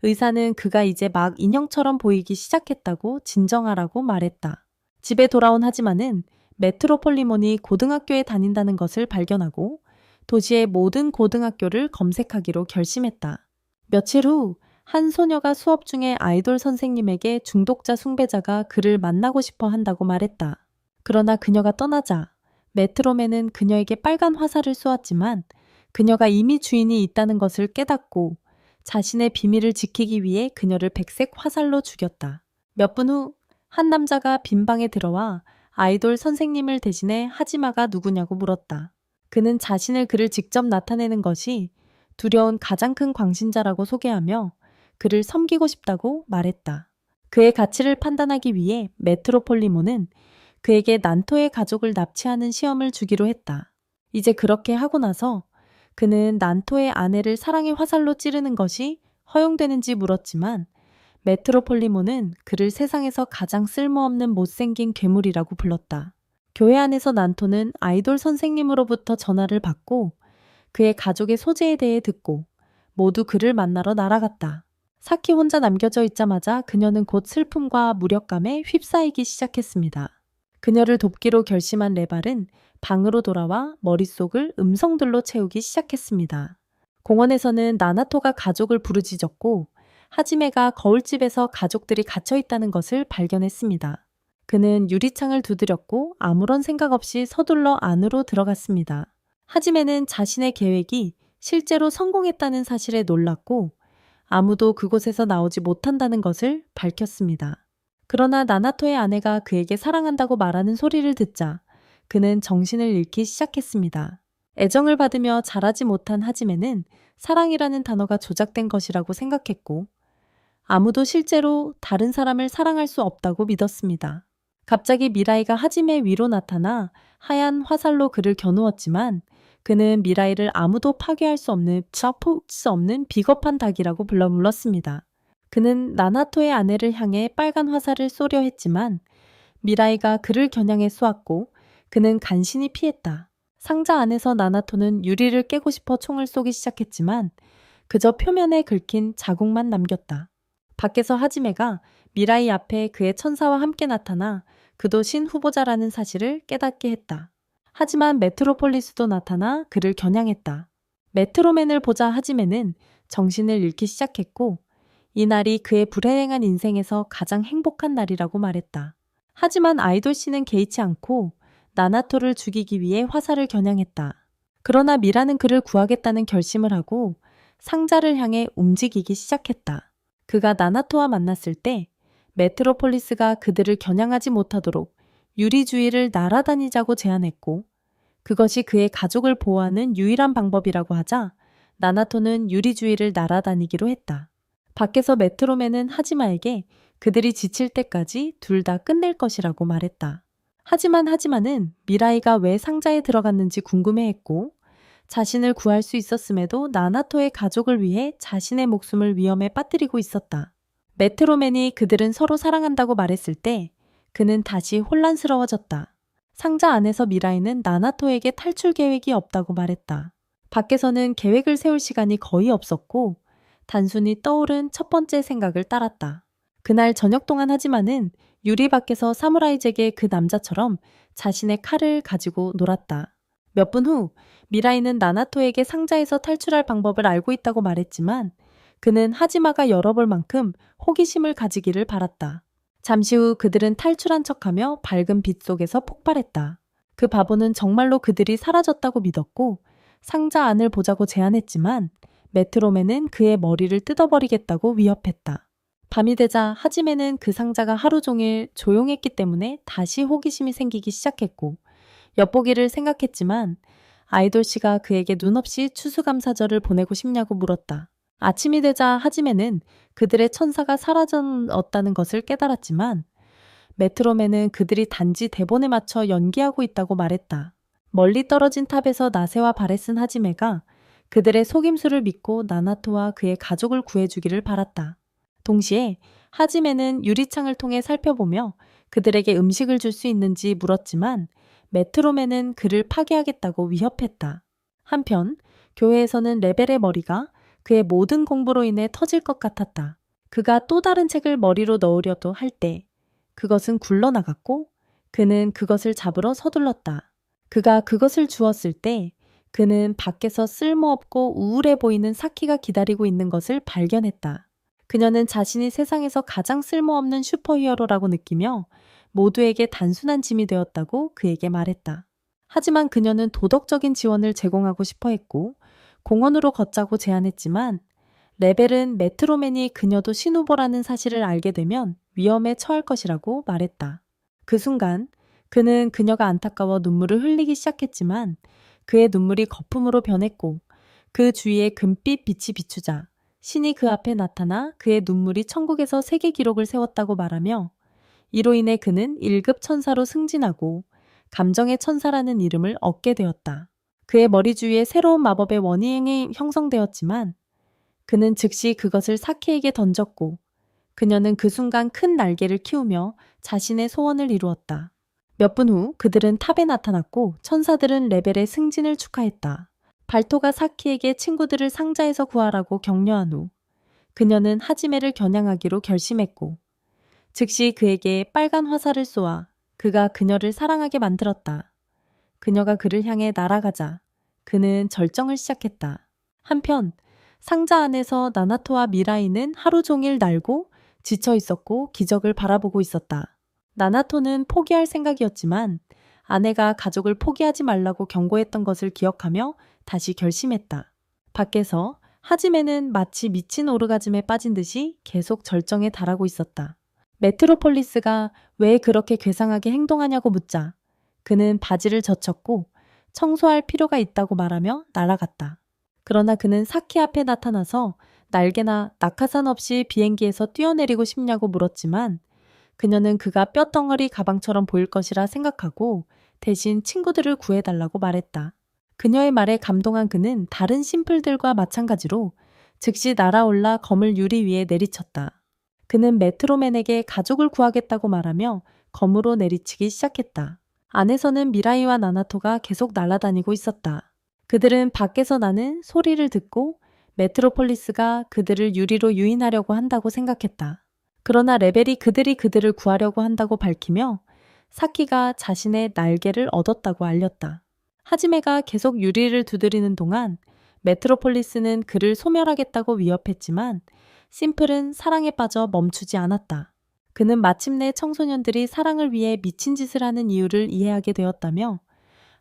의사는 그가 이제 막 인형처럼 보이기 시작했다고 진정하라고 말했다. 집에 돌아온 하지만은 메트로폴리몬이 고등학교에 다닌다는 것을 발견하고 도시의 모든 고등학교를 검색하기로 결심했다. 며칠 후 한 소녀가 수업 중에 아이돌 선생님에게 중독자 숭배자가 그를 만나고 싶어 한다고 말했다. 그러나 그녀가 떠나자 메트로맨은 그녀에게 빨간 화살을 쏘았지만 그녀가 이미 주인이 있다는 것을 깨닫고 자신의 비밀을 지키기 위해 그녀를 백색 화살로 죽였다. 몇 분 후 한 남자가 빈 방에 들어와 아이돌 선생님을 대신해 하지마가 누구냐고 물었다. 그는 자신을 그를 직접 나타내는 것이 두려운 가장 큰 광신자라고 소개하며 그를 섬기고 싶다고 말했다. 그의 가치를 판단하기 위해 메트로폴리몬은 그에게 난토의 가족을 납치하는 시험을 주기로 했다. 이제 그렇게 하고 나서 그는 난토의 아내를 사랑의 화살로 찌르는 것이 허용되는지 물었지만 메트로폴리몬은 그를 세상에서 가장 쓸모없는 못생긴 괴물이라고 불렀다. 교회 안에서 난토는 아이돌 선생님으로부터 전화를 받고 그의 가족의 소재에 대해 듣고 모두 그를 만나러 날아갔다. 사키 혼자 남겨져 있자마자 그녀는 곧 슬픔과 무력감에 휩싸이기 시작했습니다. 그녀를 돕기로 결심한 레발은 방으로 돌아와 머릿속을 음성들로 채우기 시작했습니다. 공원에서는 나나토가 가족을 부르짖었고 하지메가 거울집에서 가족들이 갇혀 있다는 것을 발견했습니다. 그는 유리창을 두드렸고 아무런 생각 없이 서둘러 안으로 들어갔습니다. 하지메는 자신의 계획이 실제로 성공했다는 사실에 놀랐고 아무도 그곳에서 나오지 못한다는 것을 밝혔습니다. 그러나 나나토의 아내가 그에게 사랑한다고 말하는 소리를 듣자 그는 정신을 잃기 시작했습니다. 애정을 받으며 자라지 못한 하지메는 사랑이라는 단어가 조작된 것이라고 생각했고 아무도 실제로 다른 사람을 사랑할 수 없다고 믿었습니다. 갑자기 미라이가 하지메 위로 나타나 하얀 화살로 그를 겨누었지만 그는 미라이를 아무도 파괴할 수 없는 비겁한 닭이라고 불렀습니다. 그는 나나토의 아내를 향해 빨간 화살을 쏘려 했지만 미라이가 그를 겨냥해 쏘았고 그는 간신히 피했다. 상자 안에서 나나토는 유리를 깨고 싶어 총을 쏘기 시작했지만 그저 표면에 긁힌 자국만 남겼다. 밖에서 하지메가 미라이 앞에 그의 천사와 함께 나타나 그도 신 후보자라는 사실을 깨닫게 했다. 하지만 메트로폴리스도 나타나 그를 겨냥했다. 메트로맨을 보자 하지메는 정신을 잃기 시작했고 이날이 그의 불행한 인생에서 가장 행복한 날이라고 말했다. 하지만 아이돌씨는 개의치 않고 나나토를 죽이기 위해 화살을 겨냥했다. 그러나 미라는 그를 구하겠다는 결심을 하고 상자를 향해 움직이기 시작했다. 그가 나나토와 만났을 때 메트로폴리스가 그들을 겨냥하지 못하도록 유리 주위를 날아다니자고 제안했고 그것이 그의 가족을 보호하는 유일한 방법이라고 하자 나나토는 유리 주위를 날아다니기로 했다. 밖에서 메트로맨은 하지마에게 그들이 지칠 때까지 둘 다 끝낼 것이라고 말했다. 하지만은 미라이가 왜 상자에 들어갔는지 궁금해했고 자신을 구할 수 있었음에도 나나토의 가족을 위해 자신의 목숨을 위험에 빠뜨리고 있었다. 메트로맨이 그들은 서로 사랑한다고 말했을 때 그는 다시 혼란스러워졌다. 상자 안에서 미라이는 나나토에게 탈출 계획이 없다고 말했다. 밖에서는 계획을 세울 시간이 거의 없었고 단순히 떠오른 첫 번째 생각을 따랐다. 그날 저녁 동안 하지만은 유리 밖에서 사무라이 잭의 그 남자처럼 자신의 칼을 가지고 놀았다. 몇 분 후 미라이는 나나토에게 상자에서 탈출할 방법을 알고 있다고 말했지만 그는 하지마가 열어볼 만큼 호기심을 가지기를 바랐다. 잠시 후 그들은 탈출한 척하며 밝은 빛 속에서 폭발했다. 그 바보는 정말로 그들이 사라졌다고 믿었고 상자 안을 보자고 제안했지만 메트로맨은 그의 머리를 뜯어버리겠다고 위협했다. 밤이 되자 하지메는 그 상자가 하루 종일 조용했기 때문에 다시 호기심이 생기기 시작했고 엿보기를 생각했지만 아이돌씨가 그에게 눈 없이 추수감사절을 보내고 싶냐고 물었다. 아침이 되자 하지메는 그들의 천사가 사라졌다는 것을 깨달았지만 메트로맨은 그들이 단지 대본에 맞춰 연기하고 있다고 말했다. 멀리 떨어진 탑에서 나세와 발에 쓴 하지메가 그들의 속임수를 믿고 나나토와 그의 가족을 구해주기를 바랐다. 동시에 하지메는 유리창을 통해 살펴보며 그들에게 음식을 줄 수 있는지 물었지만 메트로맨은 그를 파괴하겠다고 위협했다. 한편 교회에서는 레벨의 머리가 그의 모든 공부로 인해 터질 것 같았다. 그가 또 다른 책을 머리로 넣으려도 할 때 그것은 굴러나갔고 그는 그것을 잡으러 서둘렀다. 그가 그것을 주었을 때 그는 밖에서 쓸모없고 우울해 보이는 사키가 기다리고 있는 것을 발견했다. 그녀는 자신이 세상에서 가장 쓸모없는 슈퍼히어로라고 느끼며 모두에게 단순한 짐이 되었다고 그에게 말했다. 하지만 그녀는 도덕적인 지원을 제공하고 싶어 했고 공원으로 걷자고 제안했지만 레벨은 메트로맨이 그녀도 신후보라는 사실을 알게 되면 위험에 처할 것이라고 말했다. 그 순간 그는 그녀가 안타까워 눈물을 흘리기 시작했지만 그의 눈물이 거품으로 변했고 그 주위에 금빛 빛이 비추자 신이 그 앞에 나타나 그의 눈물이 천국에서 세계 기록을 세웠다고 말하며 이로 인해 그는 1급 천사로 승진하고 감정의 천사라는 이름을 얻게 되었다. 그의 머리 주위에 새로운 마법의 원행이 형성되었지만 그는 즉시 그것을 사키에게 던졌고 그녀는 그 순간 큰 날개를 키우며 자신의 소원을 이루었다. 몇 분 후 그들은 탑에 나타났고 천사들은 레벨의 승진을 축하했다. 발토가 사키에게 친구들을 상자에서 구하라고 격려한 후 그녀는 하지메를 겨냥하기로 결심했고 즉시 그에게 빨간 화살을 쏘아 그가 그녀를 사랑하게 만들었다. 그녀가 그를 향해 날아가자 그는 절정을 시작했다. 한편 상자 안에서 나나토와 미라이는 하루 종일 날고 지쳐 있었고 기적을 바라보고 있었다. 나나토는 포기할 생각이었지만 아내가 가족을 포기하지 말라고 경고했던 것을 기억하며 다시 결심했다. 밖에서 하지메는 마치 미친 오르가즘에 빠진 듯이 계속 절정에 달하고 있었다. 메트로폴리스가 왜 그렇게 괴상하게 행동하냐고 묻자 그는 바지를 젖혔고 청소할 필요가 있다고 말하며 날아갔다. 그러나 그는 사키 앞에 나타나서 날개나 낙하산 없이 비행기에서 뛰어내리고 싶냐고 물었지만 그녀는 그가 뼈덩어리 가방처럼 보일 것이라 생각하고 대신 친구들을 구해달라고 말했다. 그녀의 말에 감동한 그는 다른 심플들과 마찬가지로 즉시 날아올라 검을 유리 위에 내리쳤다. 그는 메트로맨에게 가족을 구하겠다고 말하며 검으로 내리치기 시작했다. 안에서는 미라이와 나나토가 계속 날아다니고 있었다. 그들은 밖에서 나는 소리를 듣고 메트로폴리스가 그들을 유리로 유인하려고 한다고 생각했다. 그러나 레벨이 그들이 그들을 구하려고 한다고 밝히며 사키가 자신의 날개를 얻었다고 알렸다. 하지메가 계속 유리를 두드리는 동안 메트로폴리스는 그를 소멸하겠다고 위협했지만 심플은 사랑에 빠져 멈추지 않았다. 그는 마침내 청소년들이 사랑을 위해 미친 짓을 하는 이유를 이해하게 되었다며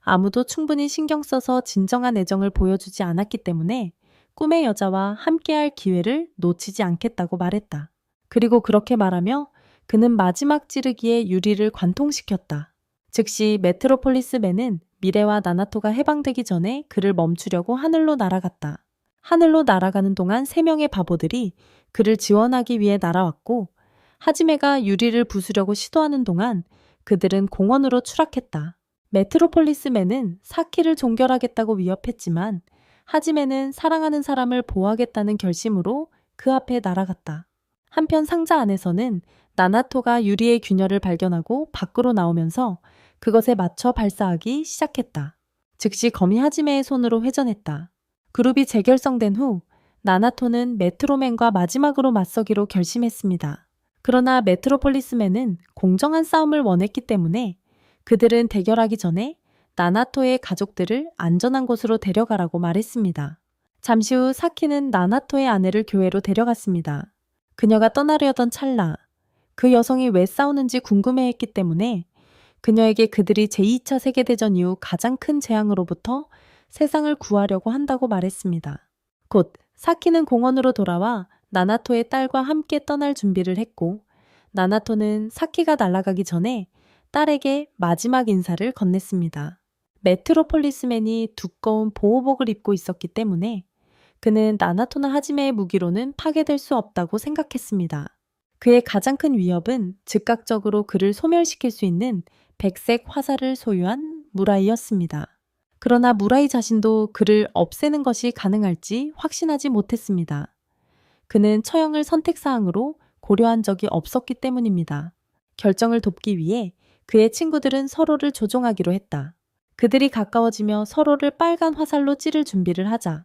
아무도 충분히 신경 써서 진정한 애정을 보여주지 않았기 때문에 꿈의 여자와 함께할 기회를 놓치지 않겠다고 말했다. 그리고 그렇게 말하며 그는 마지막 찌르기에 유리를 관통시켰다. 즉시 메트로폴리스맨은 미래와 나나토가 해방되기 전에 그를 멈추려고 하늘로 날아갔다. 하늘로 날아가는 동안 3명의 바보들이 그를 지원하기 위해 날아왔고 하지메가 유리를 부수려고 시도하는 동안 그들은 공원으로 추락했다. 메트로폴리스맨은 사키를 종결하겠다고 위협했지만 하지메는 사랑하는 사람을 보호하겠다는 결심으로 그 앞에 날아갔다. 한편 상자 안에서는 나나토가 유리의 균열을 발견하고 밖으로 나오면서 그것에 맞춰 발사하기 시작했다. 즉시 검이 하지메의 손으로 회전했다. 그룹이 재결성된 후 나나토는 메트로맨과 마지막으로 맞서기로 결심했습니다. 그러나 메트로폴리스맨은 공정한 싸움을 원했기 때문에 그들은 대결하기 전에 나나토의 가족들을 안전한 곳으로 데려가라고 말했습니다. 잠시 후 사키는 나나토의 아내를 교회로 데려갔습니다. 그녀가 떠나려던 찰나 그 여성이 왜 싸우는지 궁금해했기 때문에 그녀에게 그들이 제2차 세계대전 이후 가장 큰 재앙으로부터 세상을 구하려고 한다고 말했습니다. 곧 사키는 공원으로 돌아와 나나토의 딸과 함께 떠날 준비를 했고 나나토는 사키가 날아가기 전에 딸에게 마지막 인사를 건넸습니다. 메트로폴리스맨이 두꺼운 보호복을 입고 있었기 때문에 그는 나나토나 하지메의 무기로는 파괴될 수 없다고 생각했습니다. 그의 가장 큰 위협은 즉각적으로 그를 소멸시킬 수 있는 백색 화살을 소유한 무라이였습니다. 그러나 무라이 자신도 그를 없애는 것이 가능할지 확신하지 못했습니다. 그는 처형을 선택사항으로 고려한 적이 없었기 때문입니다. 결정을 돕기 위해 그의 친구들은 서로를 조종하기로 했다. 그들이 가까워지며 서로를 빨간 화살로 찌를 준비를 하자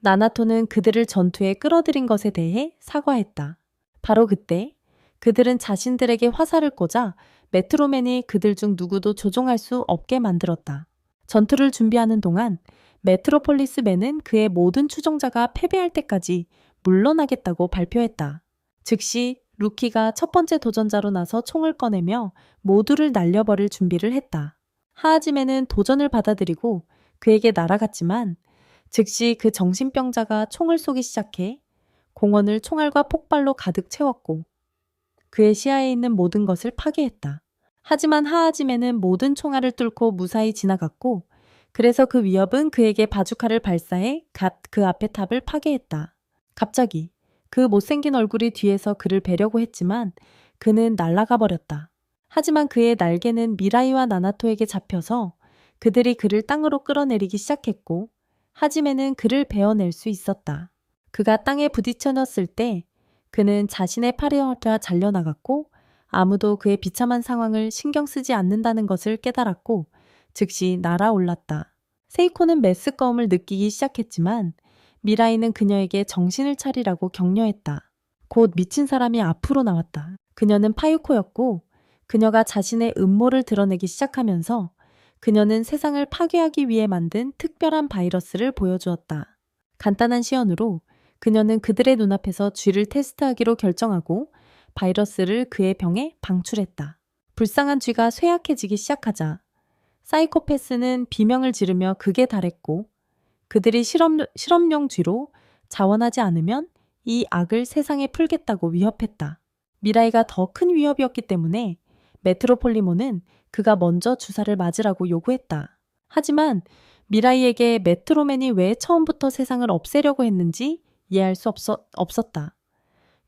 나나토는 그들을 전투에 끌어들인 것에 대해 사과했다. 바로 그때 그들은 자신들에게 화살을 꽂아 메트로맨이 그들 중 누구도 조종할 수 없게 만들었다. 전투를 준비하는 동안 메트로폴리스맨은 그의 모든 추종자가 패배할 때까지 물러나겠다고 발표했다. 즉시 루키가 첫 번째 도전자로 나서 총을 꺼내며 모두를 날려버릴 준비를 했다. 하하지메는 도전을 받아들이고 그에게 날아갔지만 즉시 그 정신병자가 총을 쏘기 시작해 공원을 총알과 폭발로 가득 채웠고 그의 시야에 있는 모든 것을 파괴했다. 하지만 하하지메는 모든 총알을 뚫고 무사히 지나갔고 그래서 그 위협은 그에게 바주카를 발사해 갓 그 앞의 탑을 파괴했다. 갑자기 그 못생긴 얼굴이 뒤에서 그를 베려고 했지만 그는 날아가 버렸다. 하지만 그의 날개는 미라이와 나나토에게 잡혀서 그들이 그를 땅으로 끌어내리기 시작했고 하지메는 그를 베어낼 수 있었다. 그가 땅에 부딪혀 넣었을 때 그는 자신의 팔이와 잘려나갔고 아무도 그의 비참한 상황을 신경 쓰지 않는다는 것을 깨달았고 즉시 날아올랐다. 세이코는 메스꺼움을 느끼기 시작했지만 미라이는 그녀에게 정신을 차리라고 격려했다. 곧 미친 사람이 앞으로 나왔다. 그녀는 파유코였고 그녀가 자신의 음모를 드러내기 시작하면서 그녀는 세상을 파괴하기 위해 만든 특별한 바이러스를 보여주었다. 간단한 시연으로 그녀는 그들의 눈앞에서 쥐를 테스트하기로 결정하고 바이러스를 그의 병에 방출했다. 불쌍한 쥐가 쇠약해지기 시작하자 사이코패스는 비명을 지르며 극에 달했고 그들이 실험용 쥐로 자원하지 않으면 이 악을 세상에 풀겠다고 위협했다. 미라이가 더 큰 위협이었기 때문에 메트로폴리모는 그가 먼저 주사를 맞으라고 요구했다. 하지만 미라이에게 메트로맨이 왜 처음부터 세상을 없애려고 했는지 이해할 수 없었다.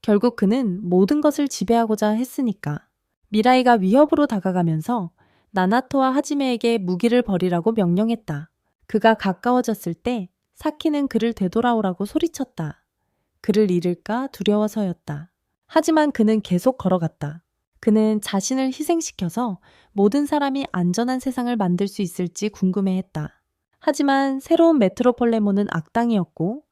결국 그는 모든 것을 지배하고자 했으니까. 미라이가 위협으로 다가가면서 나나토와 하지메에게 무기를 버리라고 명령했다. 그가 가까워졌을 때 사키는 그를 되돌아오라고 소리쳤다. 그를 잃을까 두려워서였다. 하지만 그는 계속 걸어갔다. 그는 자신을 희생시켜서 모든 사람이 안전한 세상을 만들 수 있을지 궁금해했다. 하지만 새로운 메트로폴레몬은 악당이었고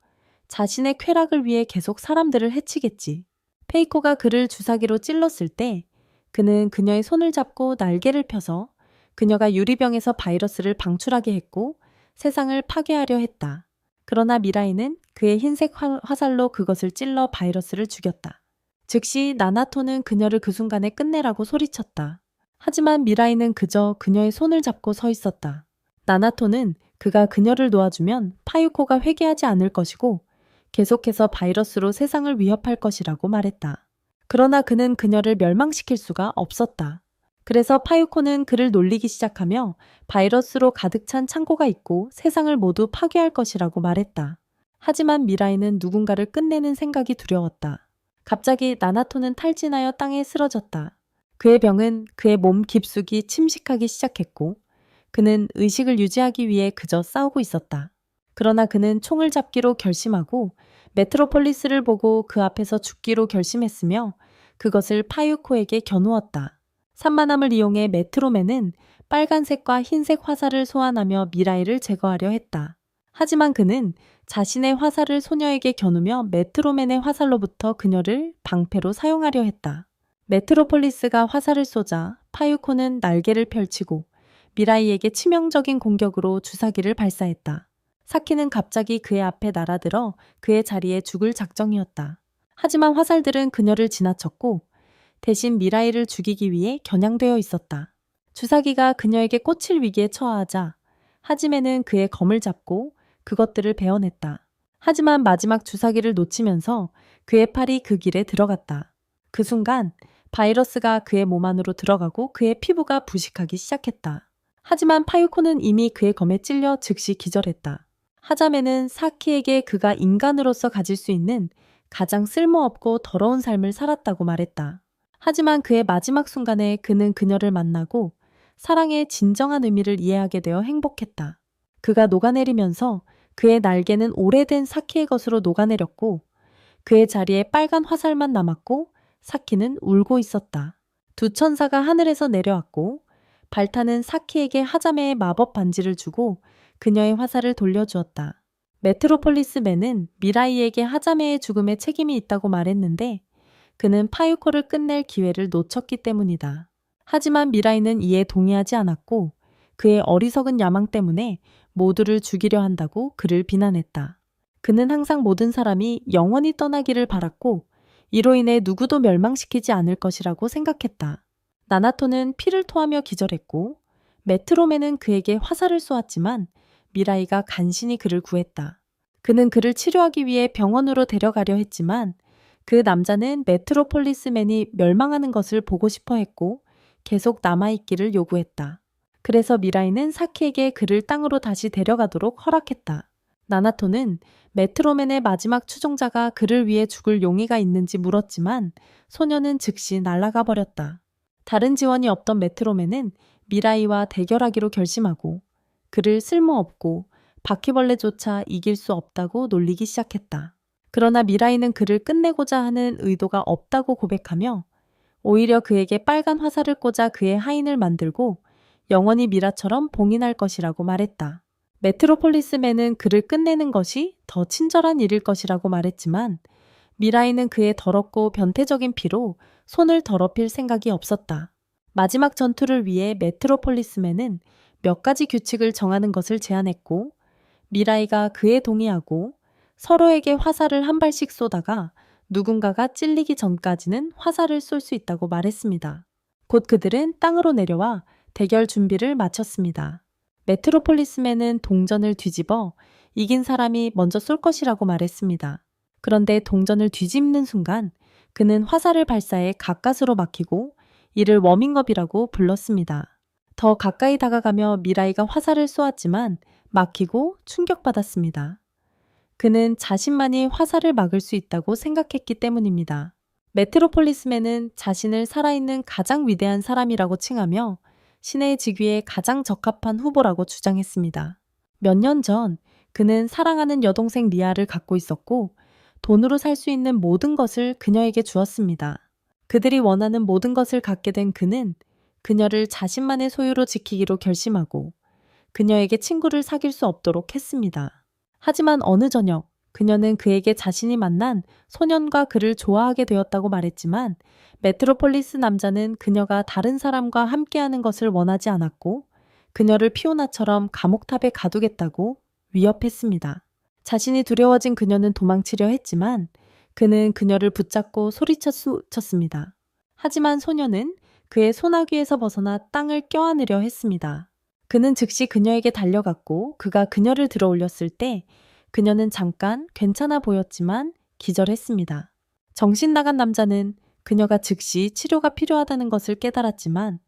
자신의 쾌락을 위해 계속 사람들을 해치겠지. 페이코가 그를 주사기로 찔렀을 때 그는 그녀의 손을 잡고 날개를 펴서 그녀가 유리병에서 바이러스를 방출하게 했고 세상을 파괴하려 했다. 그러나 미라이는 그의 흰색 화살로 그것을 찔러 바이러스를 죽였다. 즉시 나나토는 그녀를 그 순간에 끝내라고 소리쳤다. 하지만 미라이는 그저 그녀의 손을 잡고 서 있었다. 나나토는 그가 그녀를 놓아주면 파유코가 회개하지 않을 것이고 계속해서 바이러스로 세상을 위협할 것이라고 말했다. 그러나 그는 그녀를 멸망시킬 수가 없었다. 그래서 파유코는 그를 놀리기 시작하며 바이러스로 가득 찬 창고가 있고 세상을 모두 파괴할 것이라고 말했다. 하지만 미라이는 누군가를 끝내는 생각이 두려웠다. 갑자기 나나토는 탈진하여 땅에 쓰러졌다. 그의 병은 그의 몸 깊숙이 침식하기 시작했고 그는 의식을 유지하기 위해 그저 싸우고 있었다. 그러나 그는 총을 잡기로 결심하고 메트로폴리스를 보고 그 앞에서 죽기로 결심했으며 그것을 파유코에게 겨누었다. 산만함을 이용해 메트로맨은 빨간색과 흰색 화살을 소환하며 미라이를 제거하려 했다. 하지만 그는 자신의 화살을 소녀에게 겨누며 메트로맨의 화살로부터 그녀를 방패로 사용하려 했다. 메트로폴리스가 화살을 쏘자 파유코는 날개를 펼치고 미라이에게 치명적인 공격으로 주사기를 발사했다. 사키는 갑자기 그의 앞에 날아들어 그의 자리에 죽을 작정이었다. 하지만 화살들은 그녀를 지나쳤고 대신 미라이를 죽이기 위해 겨냥되어 있었다. 주사기가 그녀에게 꽂힐 위기에 처하자 하지메는 그의 검을 잡고 그것들을 베어냈다. 하지만 마지막 주사기를 놓치면서 그의 팔이 그 길에 들어갔다. 그 순간 바이러스가 그의 몸 안으로 들어가고 그의 피부가 부식하기 시작했다. 하지만 파유코는 이미 그의 검에 찔려 즉시 기절했다. 하자메는 사키에게 그가 인간으로서 가질 수 있는 가장 쓸모없고 더러운 삶을 살았다고 말했다. 하지만 그의 마지막 순간에 그는 그녀를 만나고 사랑의 진정한 의미를 이해하게 되어 행복했다. 그가 녹아내리면서 그의 날개는 오래된 사키의 것으로 녹아내렸고 그의 자리에 빨간 화살만 남았고 사키는 울고 있었다. 두 천사가 하늘에서 내려왔고 발타는 사키에게 하자메의 마법 반지를 주고 그녀의 화살을 돌려주었다. 메트로폴리스맨은 미라이에게 하자메의 죽음에 책임이 있다고 말했는데 그는 파유코를 끝낼 기회를 놓쳤기 때문이다. 하지만 미라이는 이에 동의하지 않았고 그의 어리석은 야망 때문에 모두를 죽이려 한다고 그를 비난했다. 그는 항상 모든 사람이 영원히 떠나기를 바랐고 이로 인해 누구도 멸망시키지 않을 것이라고 생각했다. 나나토는 피를 토하며 기절했고 메트로맨은 그에게 화살을 쏘았지만 미라이가 간신히 그를 구했다. 그는 그를 치료하기 위해 병원으로 데려가려 했지만 그 남자는 메트로폴리스맨이 멸망하는 것을 보고 싶어 했고 계속 남아있기를 요구했다. 그래서 미라이는 사키에게 그를 땅으로 다시 데려가도록 허락했다. 나나토는 메트로맨의 마지막 추종자가 그를 위해 죽을 용의가 있는지 물었지만 소녀는 즉시 날아가 버렸다. 다른 지원이 없던 메트로맨은 미라이와 대결하기로 결심하고 그를 쓸모없고 바퀴벌레조차 이길 수 없다고 놀리기 시작했다. 그러나 미라이는 그를 끝내고자 하는 의도가 없다고 고백하며 오히려 그에게 빨간 화살을 꽂아 그의 하인을 만들고 영원히 미라처럼 봉인할 것이라고 말했다. 메트로폴리스맨은 그를 끝내는 것이 더 친절한 일일 것이라고 말했지만 미라이는 그의 더럽고 변태적인 피로 손을 더럽힐 생각이 없었다. 마지막 전투를 위해 메트로폴리스맨은 몇 가지 규칙을 정하는 것을 제안했고 미라이가 그에 동의하고 서로에게 화살을 한 발씩 쏘다가 누군가가 찔리기 전까지는 화살을 쏠 수 있다고 말했습니다. 곧 그들은 땅으로 내려와 대결 준비를 마쳤습니다. 메트로폴리스맨은 동전을 뒤집어 이긴 사람이 먼저 쏠 것이라고 말했습니다. 그런데 동전을 뒤집는 순간 그는 화살을 발사해 가까스로 막히고 이를 워밍업이라고 불렀습니다. 더 가까이 다가가며 미라이가 화살을 쏘았지만 막히고 충격받았습니다. 그는 자신만이 화살을 막을 수 있다고 생각했기 때문입니다. 메트로폴리스맨은 자신을 살아있는 가장 위대한 사람이라고 칭하며 신의 직위에 가장 적합한 후보라고 주장했습니다. 몇 년 전 그는 사랑하는 여동생 리아를 갖고 있었고 돈으로 살 수 있는 모든 것을 그녀에게 주었습니다. 그들이 원하는 모든 것을 갖게 된 그는 그녀를 자신만의 소유로 지키기로 결심하고 그녀에게 친구를 사귈 수 없도록 했습니다. 하지만 어느 저녁 그녀는 그에게 자신이 만난 소년과 그를 좋아하게 되었다고 말했지만 메트로폴리스 남자는 그녀가 다른 사람과 함께하는 것을 원하지 않았고 그녀를 피오나처럼 감옥탑에 가두겠다고 위협했습니다. 자신이 두려워진 그녀는 도망치려 했지만 그는 그녀를 붙잡고 소리쳤습니다. 하지만 소녀는 그의 소나귀에서 벗어나 땅을 껴안으려 했습니다. 그는 즉시 그녀에게 달려갔고 그가 그녀를 들어올렸을 때 그녀는 잠깐 괜찮아 보였지만 기절했습니다. 정신 나간 남자는 그녀가 즉시 치료가 필요하다는 것을 깨달았지만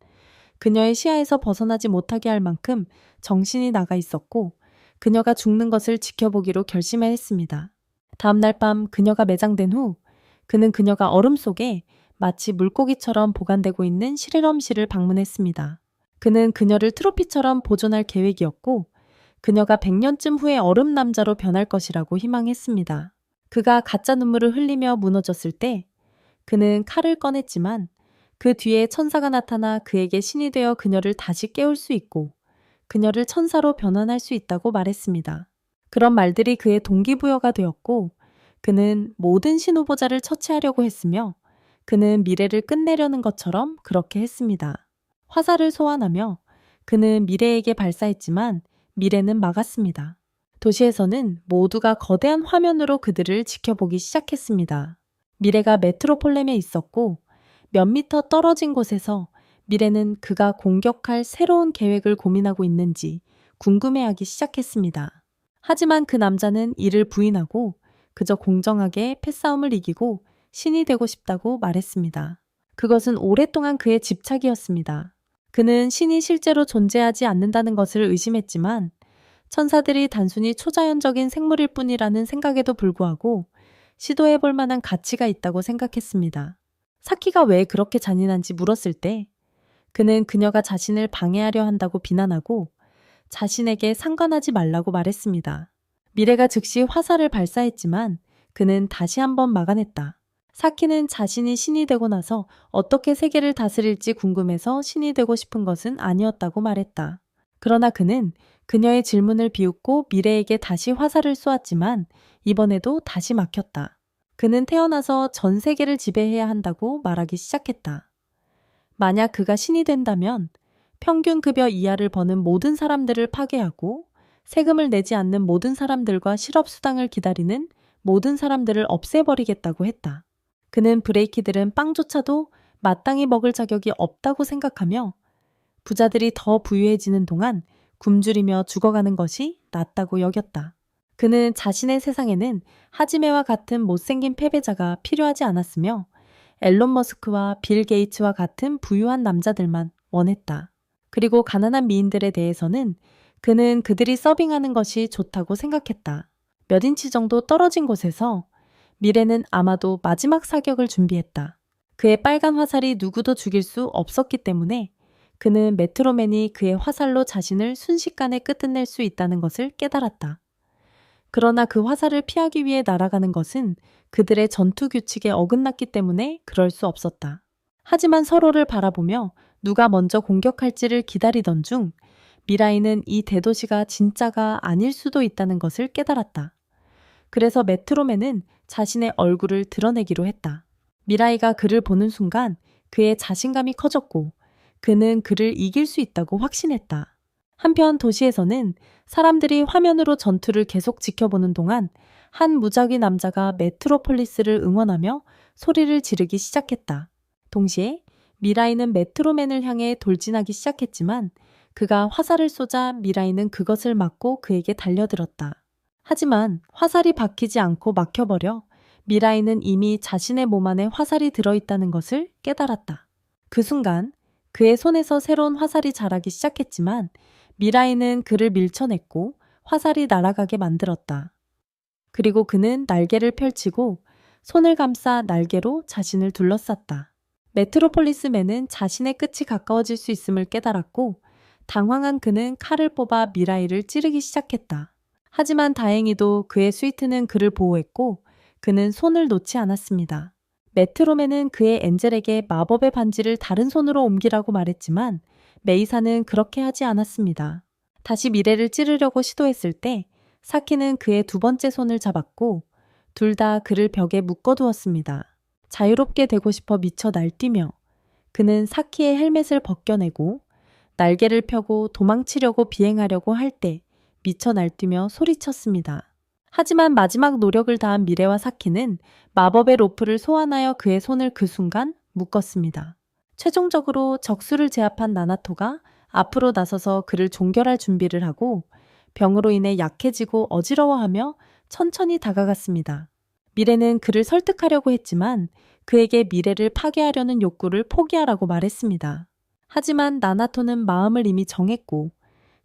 그녀의 시야에서 벗어나지 못하게 할 만큼 정신이 나가 있었고 그녀가 죽는 것을 지켜보기로 결심했습니다. 다음 날 밤 그녀가 매장된 후 그는 그녀가 얼음 속에 마치 물고기처럼 보관되고 있는 실험실을 방문했습니다. 그는 그녀를 트로피처럼 보존할 계획이었고 그녀가 100년쯤 후에 얼음 남자로 변할 것이라고 희망했습니다. 그가 가짜 눈물을 흘리며 무너졌을 때 그는 칼을 꺼냈지만 그 뒤에 천사가 나타나 그에게 신이 되어 그녀를 다시 깨울 수 있고 그녀를 천사로 변환할 수 있다고 말했습니다. 그런 말들이 그의 동기부여가 되었고 그는 모든 신후보자를 처치하려고 했으며 그는 미래를 끝내려는 것처럼 그렇게 했습니다. 화살을 소환하며 그는 미래에게 발사했지만 미래는 막았습니다. 도시에서는 모두가 거대한 화면으로 그들을 지켜보기 시작했습니다. 미래가 메트로폴렘에 있었고 몇 미터 떨어진 곳에서 미래는 그가 공격할 새로운 계획을 고민하고 있는지 궁금해하기 시작했습니다. 하지만 그 남자는 이를 부인하고 그저 공정하게 패싸움을 이기고 신이 되고 싶다고 말했습니다. 그것은 오랫동안 그의 집착이었습니다. 그는 신이 실제로 존재하지 않는다는 것을 의심했지만 천사들이 단순히 초자연적인 생물일 뿐이라는 생각에도 불구하고 시도해 볼 만한 가치가 있다고 생각했습니다. 사키가 왜 그렇게 잔인한지 물었을 때 그는 그녀가 자신을 방해하려 한다고 비난하고 자신에게 상관하지 말라고 말했습니다. 미래가 즉시 화살을 발사했지만 그는 다시 한번 막아냈다. 사키는 자신이 신이 되고 나서 어떻게 세계를 다스릴지 궁금해서 신이 되고 싶은 것은 아니었다고 말했다. 그러나 그는 그녀의 질문을 비웃고 미래에게 다시 화살을 쏘았지만 이번에도 다시 막혔다. 그는 태어나서 전 세계를 지배해야 한다고 말하기 시작했다. 만약 그가 신이 된다면 평균 급여 이하를 버는 모든 사람들을 파괴하고 세금을 내지 않는 모든 사람들과 실업수당을 기다리는 모든 사람들을 없애버리겠다고 했다. 그는 브레이키들은 빵조차도 마땅히 먹을 자격이 없다고 생각하며 부자들이 더 부유해지는 동안 굶주리며 죽어가는 것이 낫다고 여겼다. 그는 자신의 세상에는 하지메와 같은 못생긴 패배자가 필요하지 않았으며 앨런 머스크와 빌 게이츠와 같은 부유한 남자들만 원했다. 그리고 가난한 미인들에 대해서는 그는 그들이 서빙하는 것이 좋다고 생각했다. 몇 인치 정도 떨어진 곳에서 미래는 아마도 마지막 사격을 준비했다. 그의 빨간 화살이 누구도 죽일 수 없었기 때문에 그는 메트로맨이 그의 화살로 자신을 순식간에 끝낼 수 있다는 것을 깨달았다. 그러나 그 화살을 피하기 위해 날아가는 것은 그들의 전투 규칙에 어긋났기 때문에 그럴 수 없었다. 하지만 서로를 바라보며 누가 먼저 공격할지를 기다리던 중 미라이는 이 대도시가 진짜가 아닐 수도 있다는 것을 깨달았다. 그래서 메트로맨은 자신의 얼굴을 드러내기로 했다. 미라이가 그를 보는 순간 그의 자신감이 커졌고 그는 그를 이길 수 있다고 확신했다. 한편 도시에서는 사람들이 화면으로 전투를 계속 지켜보는 동안 한 무작위 남자가 메트로폴리스를 응원하며 소리를 지르기 시작했다. 동시에 미라이는 메트로맨을 향해 돌진하기 시작했지만 그가 화살을 쏘자 미라이는 그것을 막고 그에게 달려들었다. 하지만 화살이 박히지 않고 막혀버려 미라이는 이미 자신의 몸 안에 화살이 들어있다는 것을 깨달았다. 그 순간 그의 손에서 새로운 화살이 자라기 시작했지만 미라이는 그를 밀쳐냈고 화살이 날아가게 만들었다. 그리고 그는 날개를 펼치고 손을 감싸 날개로 자신을 둘러쌌다. 메트로폴리스맨은 자신의 끝이 가까워질 수 있음을 깨달았고 당황한 그는 칼을 뽑아 미라이를 찌르기 시작했다. 하지만 다행히도 그의 스위트는 그를 보호했고 그는 손을 놓지 않았습니다. 메트로맨은 그의 엔젤에게 마법의 반지를 다른 손으로 옮기라고 말했지만 메이사는 그렇게 하지 않았습니다. 다시 미래를 찌르려고 시도했을 때 사키는 그의 두 번째 손을 잡았고 둘 다 그를 벽에 묶어두었습니다. 자유롭게 되고 싶어 미쳐 날뛰며 그는 사키의 헬멧을 벗겨내고 날개를 펴고 도망치려고 비행하려고 할 때 미쳐 날뛰며 소리쳤습니다. 하지만 마지막 노력을 다한 미래와 사키는 마법의 로프를 소환하여 그의 손을 그 순간 묶었습니다. 최종적으로 적수를 제압한 나나토가 앞으로 나서서 그를 종결할 준비를 하고 병으로 인해 약해지고 어지러워하며 천천히 다가갔습니다. 미래는 그를 설득하려고 했지만 그에게 미래를 파괴하려는 욕구를 포기하라고 말했습니다. 하지만 나나토는 마음을 이미 정했고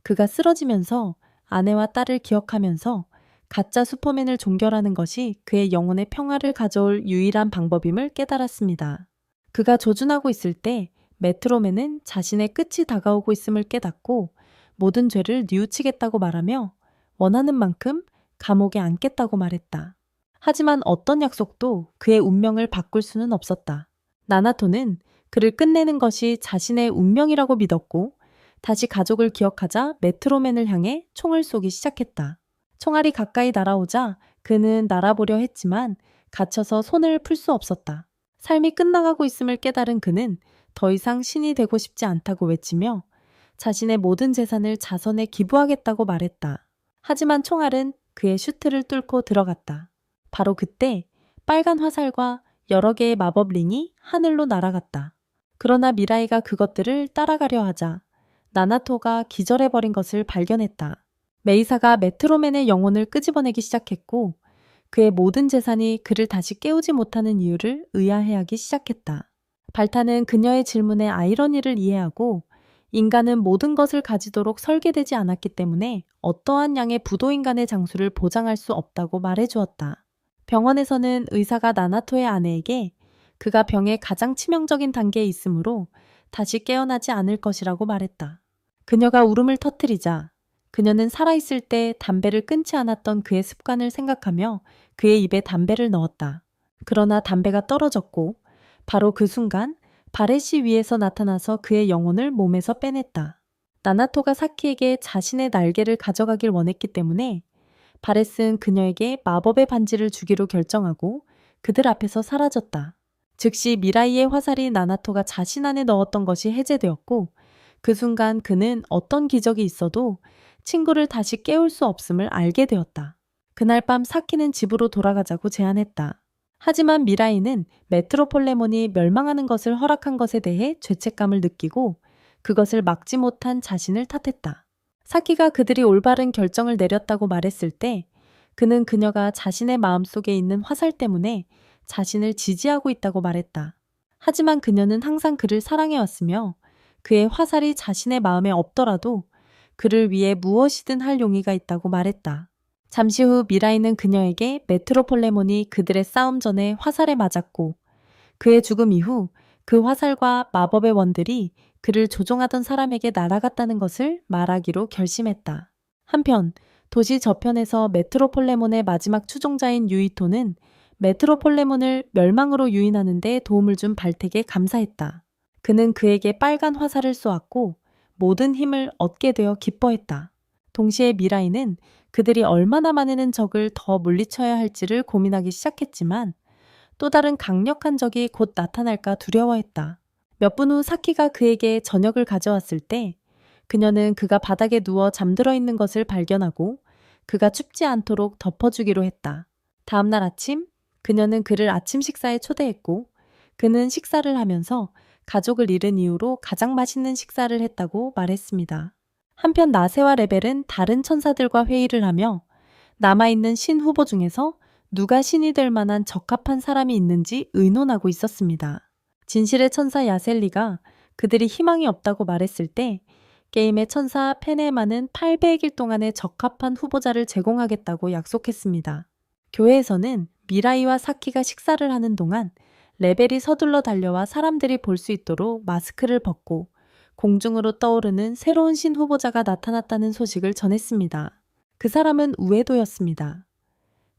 그가 쓰러지면서 아내와 딸을 기억하면서 가짜 슈퍼맨을 종결하는 것이 그의 영혼의 평화를 가져올 유일한 방법임을 깨달았습니다. 그가 조준하고 있을 때 메트로맨은 자신의 끝이 다가오고 있음을 깨닫고 모든 죄를 뉘우치겠다고 말하며 원하는 만큼 감옥에 앉겠다고 말했다. 하지만 어떤 약속도 그의 운명을 바꿀 수는 없었다. 나나토는 그를 끝내는 것이 자신의 운명이라고 믿었고 다시 가족을 기억하자 메트로맨을 향해 총을 쏘기 시작했다. 총알이 가까이 날아오자 그는 날아보려 했지만 갇혀서 손을 풀 수 없었다. 삶이 끝나가고 있음을 깨달은 그는 더 이상 신이 되고 싶지 않다고 외치며 자신의 모든 재산을 자선에 기부하겠다고 말했다. 하지만 총알은 그의 슈트를 뚫고 들어갔다. 바로 그때 빨간 화살과 여러 개의 마법 링이 하늘로 날아갔다. 그러나 미라이가 그것들을 따라가려 하자 나나토가 기절해버린 것을 발견했다. 메이사가 메트로맨의 영혼을 끄집어내기 시작했고 그의 모든 재산이 그를 다시 깨우지 못하는 이유를 의아해하기 시작했다. 발타는 그녀의 질문에 아이러니를 이해하고 인간은 모든 것을 가지도록 설계되지 않았기 때문에 어떠한 양의 부도인간의 장수를 보장할 수 없다고 말해주었다. 병원에서는 의사가 나나토의 아내에게 그가 병의 가장 치명적인 단계에 있으므로 다시 깨어나지 않을 것이라고 말했다. 그녀가 울음을 터뜨리자 그녀는 살아있을 때 담배를 끊지 않았던 그의 습관을 생각하며 그의 입에 담배를 넣었다. 그러나 담배가 떨어졌고 바로 그 순간 바렛이 위에서 나타나서 그의 영혼을 몸에서 빼냈다. 나나토가 사키에게 자신의 날개를 가져가길 원했기 때문에 바렛은 그녀에게 마법의 반지를 주기로 결정하고 그들 앞에서 사라졌다. 즉시 미라이의 화살이 나나토가 자신 안에 넣었던 것이 해제되었고 그 순간 그는 어떤 기적이 있어도 친구를 다시 깨울 수 없음을 알게 되었다. 그날 밤 사키는 집으로 돌아가자고 제안했다. 하지만 미라이는 메트로폴레몬이 멸망하는 것을 허락한 것에 대해 죄책감을 느끼고 그것을 막지 못한 자신을 탓했다. 사키가 그들이 올바른 결정을 내렸다고 말했을 때 그는 그녀가 자신의 마음속에 있는 화살 때문에 자신을 지지하고 있다고 말했다. 하지만 그녀는 항상 그를 사랑해왔으며 그의 화살이 자신의 마음에 없더라도 그를 위해 무엇이든 할 용의가 있다고 말했다. 잠시 후 미라이는 그녀에게 메트로폴레몬이 그들의 싸움 전에 화살에 맞았고 그의 죽음 이후 그 화살과 마법의 원들이 그를 조종하던 사람에게 날아갔다는 것을 말하기로 결심했다. 한편 도시 저편에서 메트로폴레몬의 마지막 추종자인 유이토는 메트로폴레몬을 멸망으로 유인하는 데 도움을 준 발택에 감사했다. 그는 그에게 빨간 화살을 쏘았고 모든 힘을 얻게 되어 기뻐했다. 동시에 미라이는 그들이 얼마나 많은 적을 더 물리쳐야 할지를 고민하기 시작했지만 또 다른 강력한 적이 곧 나타날까 두려워했다. 몇 분 후 사키가 그에게 저녁을 가져왔을 때 그녀는 그가 바닥에 누워 잠들어 있는 것을 발견하고 그가 춥지 않도록 덮어주기로 했다. 다음 날 아침 그녀는 그를 아침 식사에 초대했고 그는 식사를 하면서 가족을 잃은 이후로 가장 맛있는 식사를 했다고 말했습니다. 한편 나세와 레벨은 다른 천사들과 회의를 하며 남아있는 신 후보 중에서 누가 신이 될 만한 적합한 사람이 있는지 의논하고 있었습니다. 진실의 천사 야셀리가 그들이 희망이 없다고 말했을 때 게임의 천사 페네마는 800일 동안의 적합한 후보자를 제공하겠다고 약속했습니다. 교회에서는 미라이와 사키가 식사를 하는 동안 레벨이 서둘러 달려와 사람들이 볼 수 있도록 마스크를 벗고 공중으로 떠오르는 새로운 신 후보자가 나타났다는 소식을 전했습니다. 그 사람은 우에도였습니다.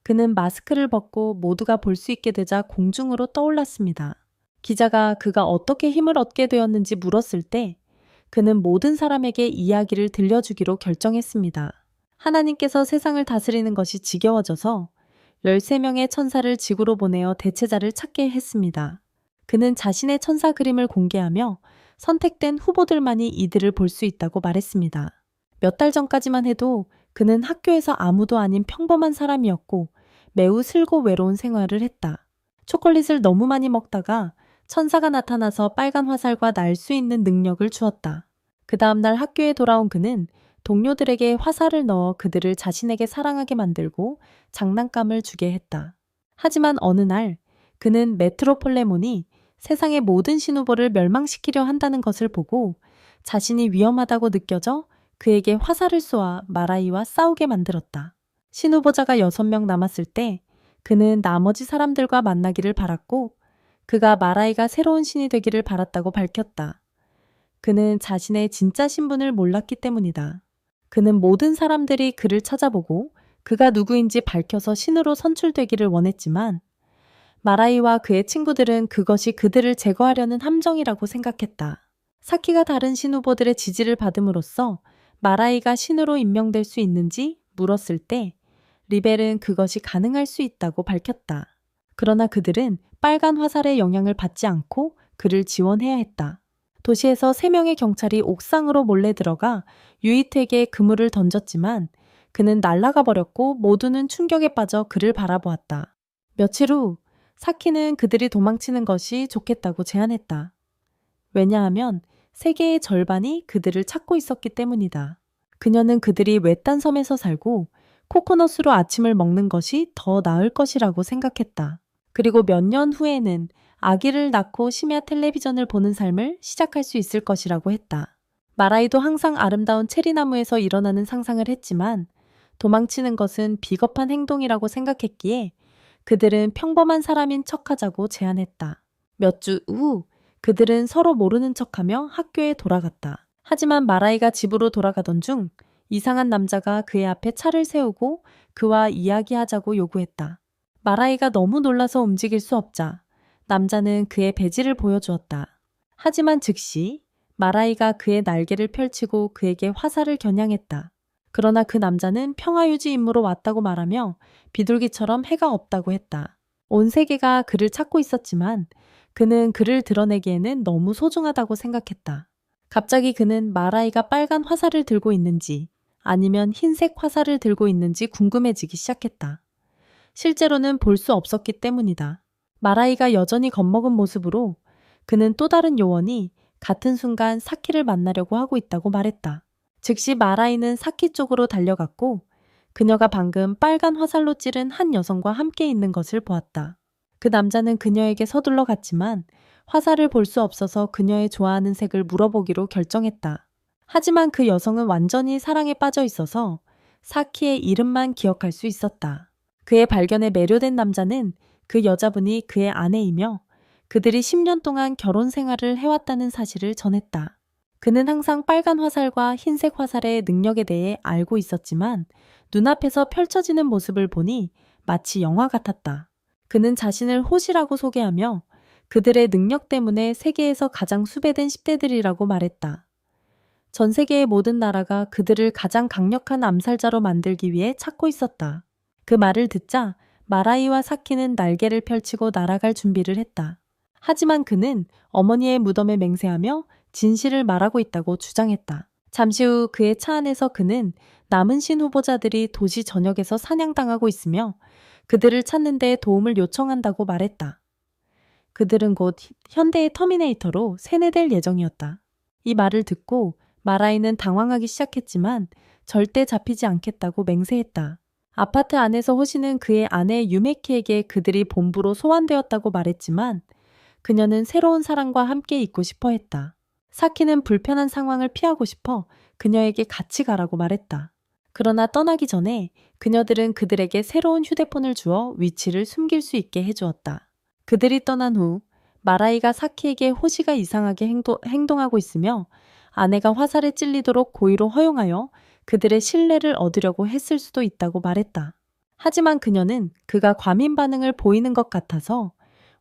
그는 마스크를 벗고 모두가 볼 수 있게 되자 공중으로 떠올랐습니다. 기자가 그가 어떻게 힘을 얻게 되었는지 물었을 때 그는 모든 사람에게 이야기를 들려주기로 결정했습니다. 하나님께서 세상을 다스리는 것이 지겨워져서 13명의 천사를 지구로 보내어 대체자를 찾게 했습니다. 그는 자신의 천사 그림을 공개하며 선택된 후보들만이 이들을 볼 수 있다고 말했습니다. 몇 달 전까지만 해도 그는 학교에서 아무도 아닌 평범한 사람이었고 매우 슬고 외로운 생활을 했다. 초콜릿을 너무 많이 먹다가 천사가 나타나서 빨간 화살과 날 수 있는 능력을 주었다. 그 다음날 학교에 돌아온 그는 동료들에게 화살을 넣어 그들을 자신에게 사랑하게 만들고 장난감을 주게 했다. 하지만 어느 날 그는 메트로폴레몬이 세상의 모든 신후보를 멸망시키려 한다는 것을 보고 자신이 위험하다고 느껴져 그에게 화살을 쏘아 마라이와 싸우게 만들었다. 신후보자가 6명 남았을 때 그는 나머지 사람들과 만나기를 바랐고 그가 마라이가 새로운 신이 되기를 바랐다고 밝혔다. 그는 자신의 진짜 신분을 몰랐기 때문이다. 그는 모든 사람들이 그를 찾아보고 그가 누구인지 밝혀서 신으로 선출되기를 원했지만 마라이와 그의 친구들은 그것이 그들을 제거하려는 함정이라고 생각했다. 사키가 다른 신 후보들의 지지를 받음으로써 마라이가 신으로 임명될 수 있는지 물었을 때 리벨은 그것이 가능할 수 있다고 밝혔다. 그러나 그들은 빨간 화살의 영향을 받지 않고 그를 지원해야 했다. 도시에서 3명의 경찰이 옥상으로 몰래 들어가 유이트에게 그물을 던졌지만 그는 날아가 버렸고 모두는 충격에 빠져 그를 바라보았다. 며칠 후 사키는 그들이 도망치는 것이 좋겠다고 제안했다. 왜냐하면 세계의 절반이 그들을 찾고 있었기 때문이다. 그녀는 그들이 외딴 섬에서 살고 코코넛으로 아침을 먹는 것이 더 나을 것이라고 생각했다. 그리고 몇 년 후에는 아기를 낳고 심야 텔레비전을 보는 삶을 시작할 수 있을 것이라고 했다. 마라이도 항상 아름다운 체리나무에서 일어나는 상상을 했지만 도망치는 것은 비겁한 행동이라고 생각했기에 그들은 평범한 사람인 척하자고 제안했다. 몇 주 후 그들은 서로 모르는 척하며 학교에 돌아갔다. 하지만 마라이가 집으로 돌아가던 중 이상한 남자가 그의 앞에 차를 세우고 그와 이야기하자고 요구했다. 마라이가 너무 놀라서 움직일 수 없자 남자는 그의 배지를 보여주었다. 하지만 즉시 마라이가 그의 날개를 펼치고 그에게 화살을 겨냥했다. 그러나 그 남자는 평화유지 임무로 왔다고 말하며 비둘기처럼 해가 없다고 했다. 온 세계가 그를 찾고 있었지만 그는 그를 드러내기에는 너무 소중하다고 생각했다. 갑자기 그는 마라이가 빨간 화살을 들고 있는지 아니면 흰색 화살을 들고 있는지 궁금해지기 시작했다. 실제로는 볼 수 없었기 때문이다. 마라이가 여전히 겁먹은 모습으로 그는 또 다른 요원이 같은 순간 사키를 만나려고 하고 있다고 말했다. 즉시 마라이는 사키 쪽으로 달려갔고 그녀가 방금 빨간 화살로 찌른 한 여성과 함께 있는 것을 보았다. 그 남자는 그녀에게 서둘러 갔지만 화살을 볼 수 없어서 그녀의 좋아하는 색을 물어보기로 결정했다. 하지만 그 여성은 완전히 사랑에 빠져 있어서 사키의 이름만 기억할 수 있었다. 그의 발견에 매료된 남자는 그 여자분이 그의 아내이며 그들이 10년 동안 결혼 생활을 해왔다는 사실을 전했다. 그는 항상 빨간 화살과 흰색 화살의 능력에 대해 알고 있었지만 눈앞에서 펼쳐지는 모습을 보니 마치 영화 같았다. 그는 자신을 호시라고 소개하며 그들의 능력 때문에 세계에서 가장 수배된 10대들이라고 말했다. 전 세계의 모든 나라가 그들을 가장 강력한 암살자로 만들기 위해 찾고 있었다. 그 말을 듣자 마라이와 사키는 날개를 펼치고 날아갈 준비를 했다. 하지만 그는 어머니의 무덤에 맹세하며 진실을 말하고 있다고 주장했다. 잠시 후 그의 차 안에서 그는 남은 신 후보자들이 도시 전역에서 사냥당하고 있으며 그들을 찾는 데 도움을 요청한다고 말했다. 그들은 곧 현대의 터미네이터로 세뇌될 예정이었다. 이 말을 듣고 마라이는 당황하기 시작했지만 절대 잡히지 않겠다고 맹세했다. 아파트 안에서 호시는 그의 아내 유메키에게 그들이 본부로 소환되었다고 말했지만 그녀는 새로운 사람과 함께 있고 싶어 했다. 사키는 불편한 상황을 피하고 싶어 그녀에게 같이 가라고 말했다. 그러나 떠나기 전에 그녀들은 그들에게 새로운 휴대폰을 주어 위치를 숨길 수 있게 해주었다. 그들이 떠난 후 마라이가 사키에게 호시가 이상하게 행동하고 있으며 아내가 화살에 찔리도록 고의로 허용하여 그들의 신뢰를 얻으려고 했을 수도 있다고 말했다. 하지만 그녀는 그가 과민 반응을 보이는 것 같아서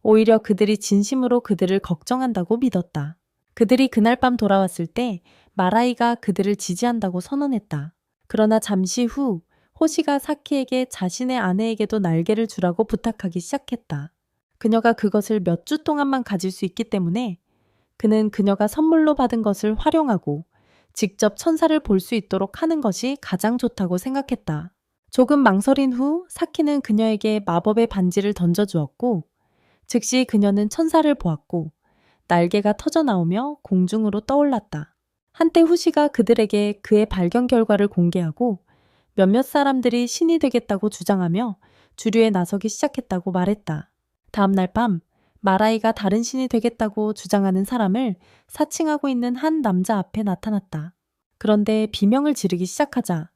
오히려 그들이 진심으로 그들을 걱정한다고 믿었다. 그들이 그날 밤 돌아왔을 때 마라이가 그들을 지지한다고 선언했다. 그러나 잠시 후 호시가 사키에게 자신의 아내에게도 날개를 주라고 부탁하기 시작했다. 그녀가 그것을 몇 주 동안만 가질 수 있기 때문에 그는 그녀가 선물로 받은 것을 활용하고 직접 천사를 볼 수 있도록 하는 것이 가장 좋다고 생각했다. 조금 망설인 후 사키는 그녀에게 마법의 반지를 던져주었고 즉시 그녀는 천사를 보았고 날개가 터져 나오며 공중으로 떠올랐다. 한때 후시가 그들에게 그의 발견 결과를 공개하고 몇몇 사람들이 신이 되겠다고 주장하며 주류에 나서기 시작했다고 말했다. 다음 날 밤 마라이가 다른 신이 되겠다고 주장하는 사람을 사칭하고 있는 한 남자 앞에 나타났다. 그런데 비명을 지르기 시작하자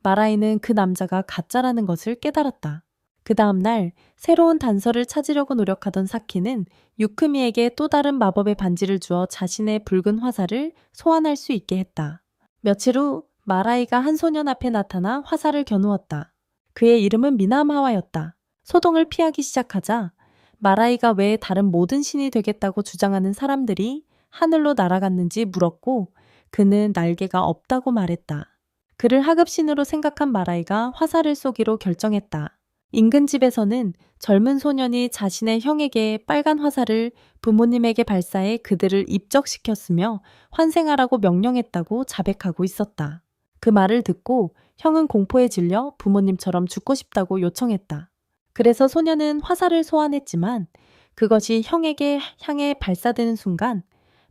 마라이는 그 남자가 가짜라는 것을 깨달았다. 그 다음 날 새로운 단서를 찾으려고 노력하던 사키는 유크미에게 또 다른 마법의 반지를 주어 자신의 붉은 화살을 소환할 수 있게 했다. 며칠 후 마라이가 한 소년 앞에 나타나 화살을 겨누었다. 그의 이름은 미나마와였다. 소동을 피하기 시작하자 마라이가 왜 다른 모든 신이 되겠다고 주장하는 사람들이 하늘로 날아갔는지 물었고 그는 날개가 없다고 말했다. 그를 하급신으로 생각한 마라이가 화살을 쏘기로 결정했다. 인근 집에서는 젊은 소년이 자신의 형에게 빨간 화살을 부모님에게 발사해 그들을 입적시켰으며 환생하라고 명령했다고 자백하고 있었다. 그 말을 듣고 형은 공포에 질려 부모님처럼 죽고 싶다고 요청했다. 그래서 소년은 화살을 소환했지만 그것이 형에게 향해 발사되는 순간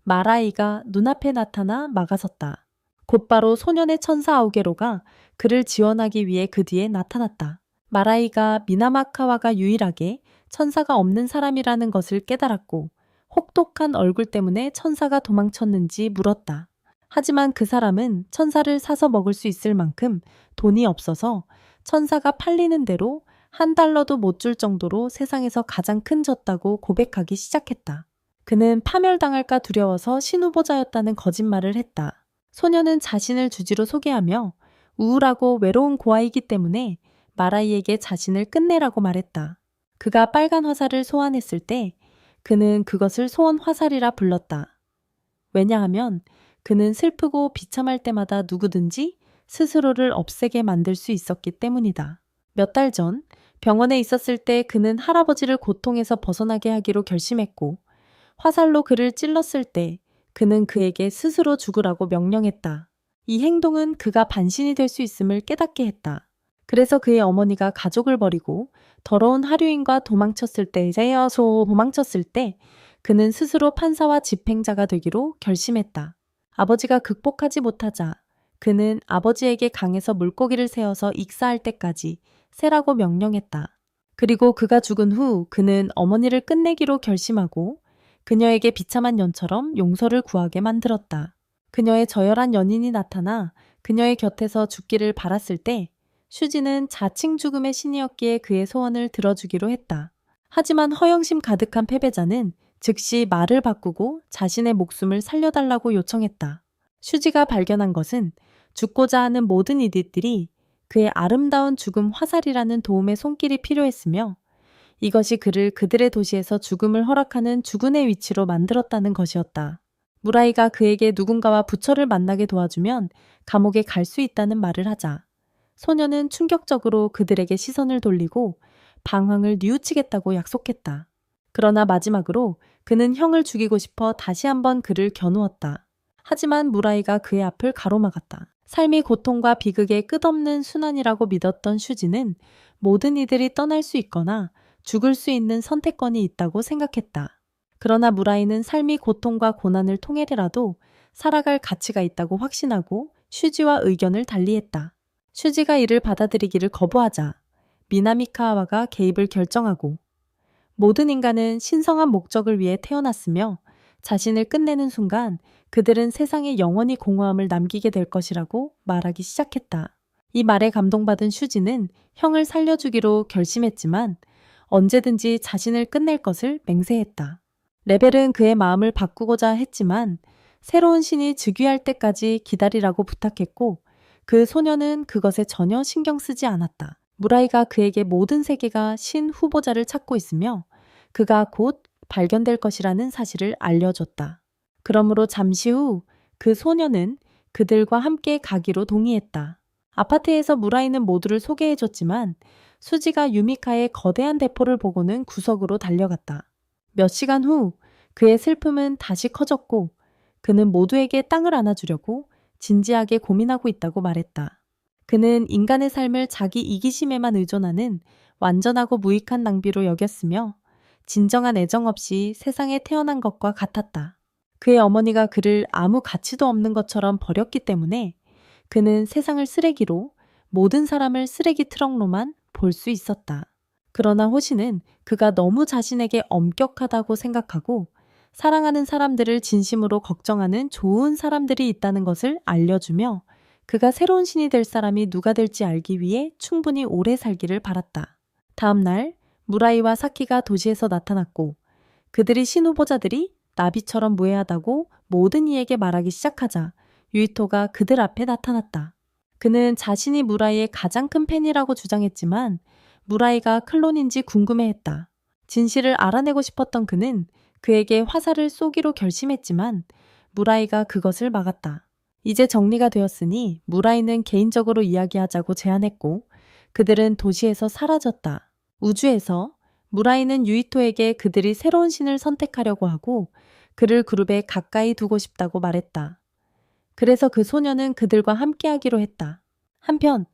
마라이가 눈앞에 나타나 막아섰다. 곧바로 소년의 천사 아우게로가 그를 지원하기 위해 그 뒤에 나타났다. 마라이가 미나마카와가 유일하게 천사가 없는 사람이라는 것을 깨달았고 혹독한 얼굴 때문에 천사가 도망쳤는지 물었다. 하지만 그 사람은 천사를 사서 먹을 수 있을 만큼 돈이 없어서 천사가 팔리는 대로 $1도 못 줄 정도로 세상에서 가장 큰 졌다고 고백하기 시작했다. 그는 파멸당할까 두려워서 신후보자였다는 거짓말을 했다. 소녀는 자신을 주지로 소개하며 우울하고 외로운 고아이기 때문에 마라이에게 자신을 끝내라고 말했다. 그가 빨간 화살을 소환했을 때 그는 그것을 소원 화살이라 불렀다. 왜냐하면 그는 슬프고 비참할 때마다 누구든지 스스로를 없애게 만들 수 있었기 때문이다. 몇 달 전 병원에 있었을 때 그는 할아버지를 고통에서 벗어나게 하기로 결심했고 화살로 그를 찔렀을 때 그는 그에게 스스로 죽으라고 명령했다. 이 행동은 그가 반신이 될 수 있음을 깨닫게 했다. 그래서 그의 어머니가 가족을 버리고 더러운 하류인과 도망쳤을 때 그는 스스로 판사와 집행자가 되기로 결심했다. 아버지가 극복하지 못하자 그는 아버지에게 강에서 물고기를 세워서 익사할 때까지 세라고 명령했다. 그리고 그가 죽은 후 그는 어머니를 끝내기로 결심하고 그녀에게 비참한 연처럼 용서를 구하게 만들었다. 그녀의 저열한 연인이 나타나 그녀의 곁에서 죽기를 바랐을 때 슈지는 자칭 죽음의 신이었기에 그의 소원을 들어주기로 했다. 하지만 허영심 가득한 패배자는 즉시 말을 바꾸고 자신의 목숨을 살려달라고 요청했다. 슈지가 발견한 것은 죽고자 하는 모든 이들이 그의 아름다운 죽음 화살이라는 도움의 손길이 필요했으며 이것이 그를 그들의 도시에서 죽음을 허락하는 주군의 위치로 만들었다는 것이었다. 무라이가 그에게 누군가와 부처를 만나게 도와주면 감옥에 갈 수 있다는 말을 하자 소녀는 충격적으로 그들에게 시선을 돌리고 방황을 뉘우치겠다고 약속했다. 그러나 마지막으로 그는 형을 죽이고 싶어 다시 한번 그를 겨누었다. 하지만 무라이가 그의 앞을 가로막았다. 삶이 고통과 비극의 끝없는 순환이라고 믿었던 슈지는 모든 이들이 떠날 수 있거나 죽을 수 있는 선택권이 있다고 생각했다. 그러나 무라이는 삶이 고통과 고난을 통해라도 살아갈 가치가 있다고 확신하고 슈지와 의견을 달리했다. 슈지가 이를 받아들이기를 거부하자 미나미카와가 개입을 결정하고 모든 인간은 신성한 목적을 위해 태어났으며 자신을 끝내는 순간 그들은 세상에 영원히 공허함을 남기게 될 것이라고 말하기 시작했다. 이 말에 감동받은 슈지는 형을 살려주기로 결심했지만 언제든지 자신을 끝낼 것을 맹세했다. 레벨은 그의 마음을 바꾸고자 했지만 새로운 신이 즉위할 때까지 기다리라고 부탁했고 그 소녀는 그것에 전혀 신경 쓰지 않았다. 무라이가 그에게 모든 세계가 신 후보자를 찾고 있으며 그가 곧 발견될 것이라는 사실을 알려줬다. 그러므로 잠시 후 그 소녀는 그들과 함께 가기로 동의했다. 아파트에서 무라이는 모두를 소개해줬지만 수지가 유미카의 거대한 대포를 보고는 구석으로 달려갔다. 몇 시간 후 그의 슬픔은 다시 커졌고 그는 모두에게 땅을 안아주려고 진지하게 고민하고 있다고 말했다. 그는 인간의 삶을 자기 이기심에만 의존하는 완전하고 무익한 낭비로 여겼으며 진정한 애정 없이 세상에 태어난 것과 같았다. 그의 어머니가 그를 아무 가치도 없는 것처럼 버렸기 때문에 그는 세상을 쓰레기로, 모든 사람을 쓰레기 트럭로만 볼 수 있었다. 그러나 호시는 그가 너무 자신에게 엄격하다고 생각하고 사랑하는 사람들을 진심으로 걱정하는 좋은 사람들이 있다는 것을 알려주며 그가 새로운 신이 될 사람이 누가 될지 알기 위해 충분히 오래 살기를 바랐다. 다음 날 무라이와 사키가 도시에서 나타났고 그들이 신 후보자들이 나비처럼 무해하다고 모든 이에게 말하기 시작하자 유이토가 그들 앞에 나타났다. 그는 자신이 무라이의 가장 큰 팬이라고 주장했지만 무라이가 클론인지 궁금해했다. 진실을 알아내고 싶었던 그는 그에게 화살을 쏘기로 결심했지만 무라이가 그것을 막았다. 이제 정리가 되었으니 무라이는 개인적으로 이야기하자고 제안했고 그들은 도시에서 사라졌다. 우주에서 무라이는 유이토에게 그들이 새로운 신을 선택하려고 하고 그를 그룹에 가까이 두고 싶다고 말했다. 그래서 그 소녀는 그들과 함께하기로 했다. 한편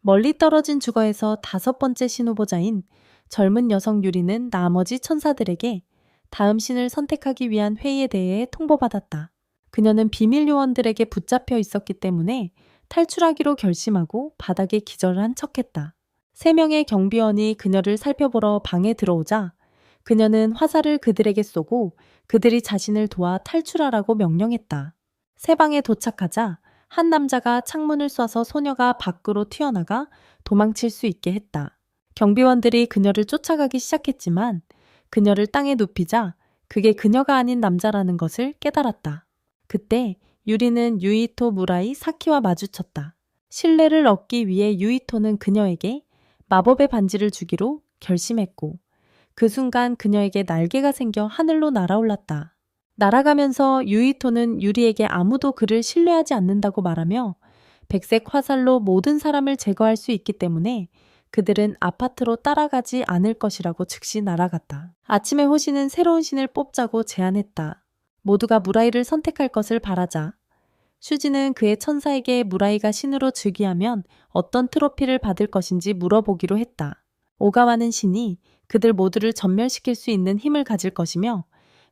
멀리 떨어진 주거에서 5번째 신 후보자인 젊은 여성 유리는 나머지 천사들에게 다음 신을 선택하기 위한 회의에 대해 통보받았다. 그녀는 비밀 요원들에게 붙잡혀 있었기 때문에 탈출하기로 결심하고 바닥에 기절한 척했다. 3명의 경비원이 그녀를 살펴보러 방에 들어오자 그녀는 화살을 그들에게 쏘고 그들이 자신을 도와 탈출하라고 명령했다. 새 방에 도착하자 한 남자가 창문을 쏴서 소녀가 밖으로 튀어나가 도망칠 수 있게 했다. 경비원들이 그녀를 쫓아가기 시작했지만 그녀를 땅에 눕히자 그게 그녀가 아닌 남자라는 것을 깨달았다. 그때 유리는 유이토, 무라이, 사키와 마주쳤다. 신뢰를 얻기 위해 유이토는 그녀에게 마법의 반지를 주기로 결심했고 그 순간 그녀에게 날개가 생겨 하늘로 날아올랐다. 날아가면서 유이토는 유리에게 아무도 그를 신뢰하지 않는다고 말하며 백색 화살로 모든 사람을 제거할 수 있기 때문에 그들은 아파트로 따라가지 않을 것이라고 즉시 날아갔다. 아침에 호시는 새로운 신을 뽑자고 제안했다. 모두가 무라이를 선택할 것을 바라자 슈지는 그의 천사에게 무라이가 신으로 즉위하면 어떤 트로피를 받을 것인지 물어보기로 했다. 오가와는 신이 그들 모두를 전멸시킬 수 있는 힘을 가질 것이며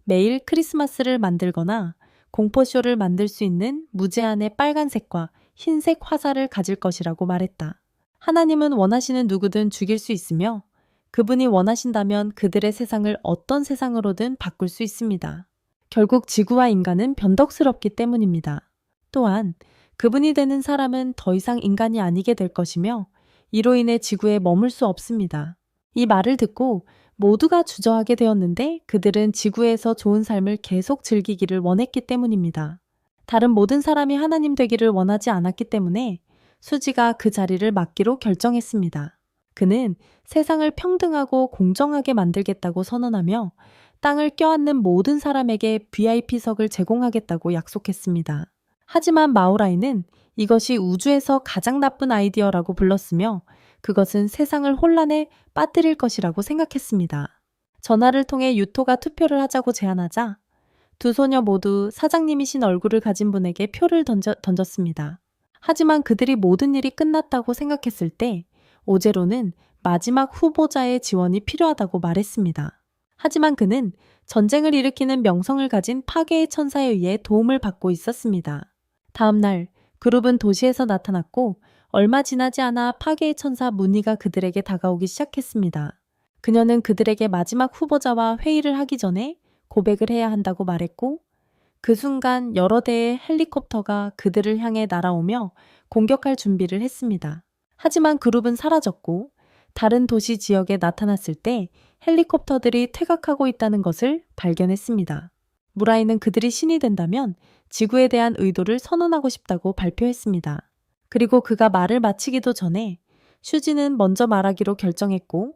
매일 크리스마스를 만들거나 공포쇼를 만들 수 있는 무제한의 빨간색과 흰색 화살을 가질 것이라고 말했다. 하나님은 원하시는 누구든 죽일 수 있으며 그분이 원하신다면 그들의 세상을 어떤 세상으로든 바꿀 수 있습니다. 결국 지구와 인간은 변덕스럽기 때문입니다. 또한 그분이 되는 사람은 더 이상 인간이 아니게 될 것이며 이로 인해 지구에 머물 수 없습니다. 이 말을 듣고 모두가 주저하게 되었는데 그들은 지구에서 좋은 삶을 계속 즐기기를 원했기 때문입니다. 다른 모든 사람이 하나님 되기를 원하지 않았기 때문에 수지가 그 자리를 맡기로 결정했습니다. 그는 세상을 평등하고 공정하게 만들겠다고 선언하며 땅을 껴안는 모든 사람에게 VIP석을 제공하겠다고 약속했습니다. 하지만 마오라이는 이것이 우주에서 가장 나쁜 아이디어라고 불렀으며 그것은 세상을 혼란에 빠뜨릴 것이라고 생각했습니다. 전화를 통해 유토가 투표를 하자고 제안하자 두 소녀 모두 사장님이신 얼굴을 가진 분에게 표를 던졌습니다. 하지만 그들이 모든 일이 끝났다고 생각했을 때 오제로는 마지막 후보자의 지원이 필요하다고 말했습니다. 하지만 그는 전쟁을 일으키는 명성을 가진 파괴의 천사에 의해 도움을 받고 있었습니다. 다음 날 그룹은 도시에서 나타났고 얼마 지나지 않아 파괴의 천사 무니가 그들에게 다가오기 시작했습니다. 그녀는 그들에게 마지막 후보자와 회의를 하기 전에 고백을 해야 한다고 말했고 그 순간 여러 대의 헬리콥터가 그들을 향해 날아오며 공격할 준비를 했습니다. 하지만 그룹은 사라졌고 다른 도시 지역에 나타났을 때 헬리콥터들이 퇴각하고 있다는 것을 발견했습니다. 무라이는 그들이 신이 된다면 지구에 대한 의도를 선언하고 싶다고 발표했습니다. 그리고 그가 말을 마치기도 전에 슈지는 먼저 말하기로 결정했고,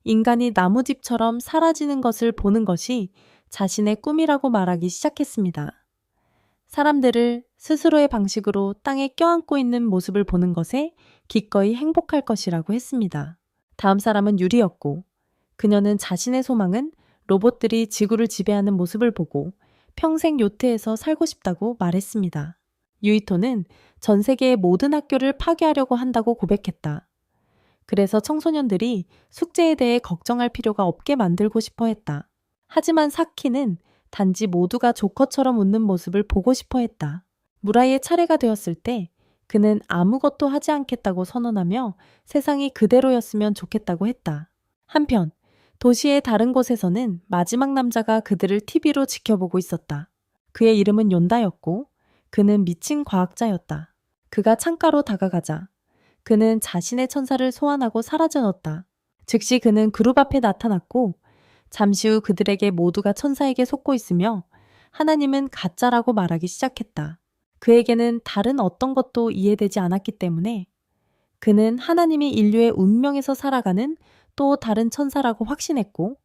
인간이 나무집처럼 사라지는 것을 보는 것이 자신의 꿈이라고 말하기 시작했습니다. 사람들을 스스로의 방식으로 땅에 껴안고 있는 모습을 보는 것에 기꺼이 행복할 것이라고 했습니다. 다음 사람은 유리였고, 그녀는 자신의 소망은 로봇들이 지구를 지배하는 모습을 보고 평생 요트에서 살고 싶다고 말했습니다. 유이토는 전 세계의 모든 학교를 파괴하려고 한다고 고백했다. 그래서 청소년들이 숙제에 대해 걱정할 필요가 없게 만들고 싶어 했다. 하지만 사키는 단지 모두가 조커처럼 웃는 모습을 보고 싶어 했다. 무라이의 차례가 되었을 때 그는 아무것도 하지 않겠다고 선언하며 세상이 그대로였으면 좋겠다고 했다. 한편 도시의 다른 곳에서는 마지막 남자가 그들을 TV로 지켜보고 있었다. 그의 이름은 욘다였고 그는 미친 과학자였다. 그가 창가로 다가가자 그는 자신의 천사를 소환하고 사라져넣었다. 즉시 그는 그룹 앞에 나타났고 잠시 후 그들에게 모두가 천사에게 속고 있으며 하나님은 가짜라고 말하기 시작했다. 그에게는 다른 어떤 것도 이해되지 않았기 때문에 그는 하나님이 인류의 운명에서 살아가는 또 다른 천사라고 확신했고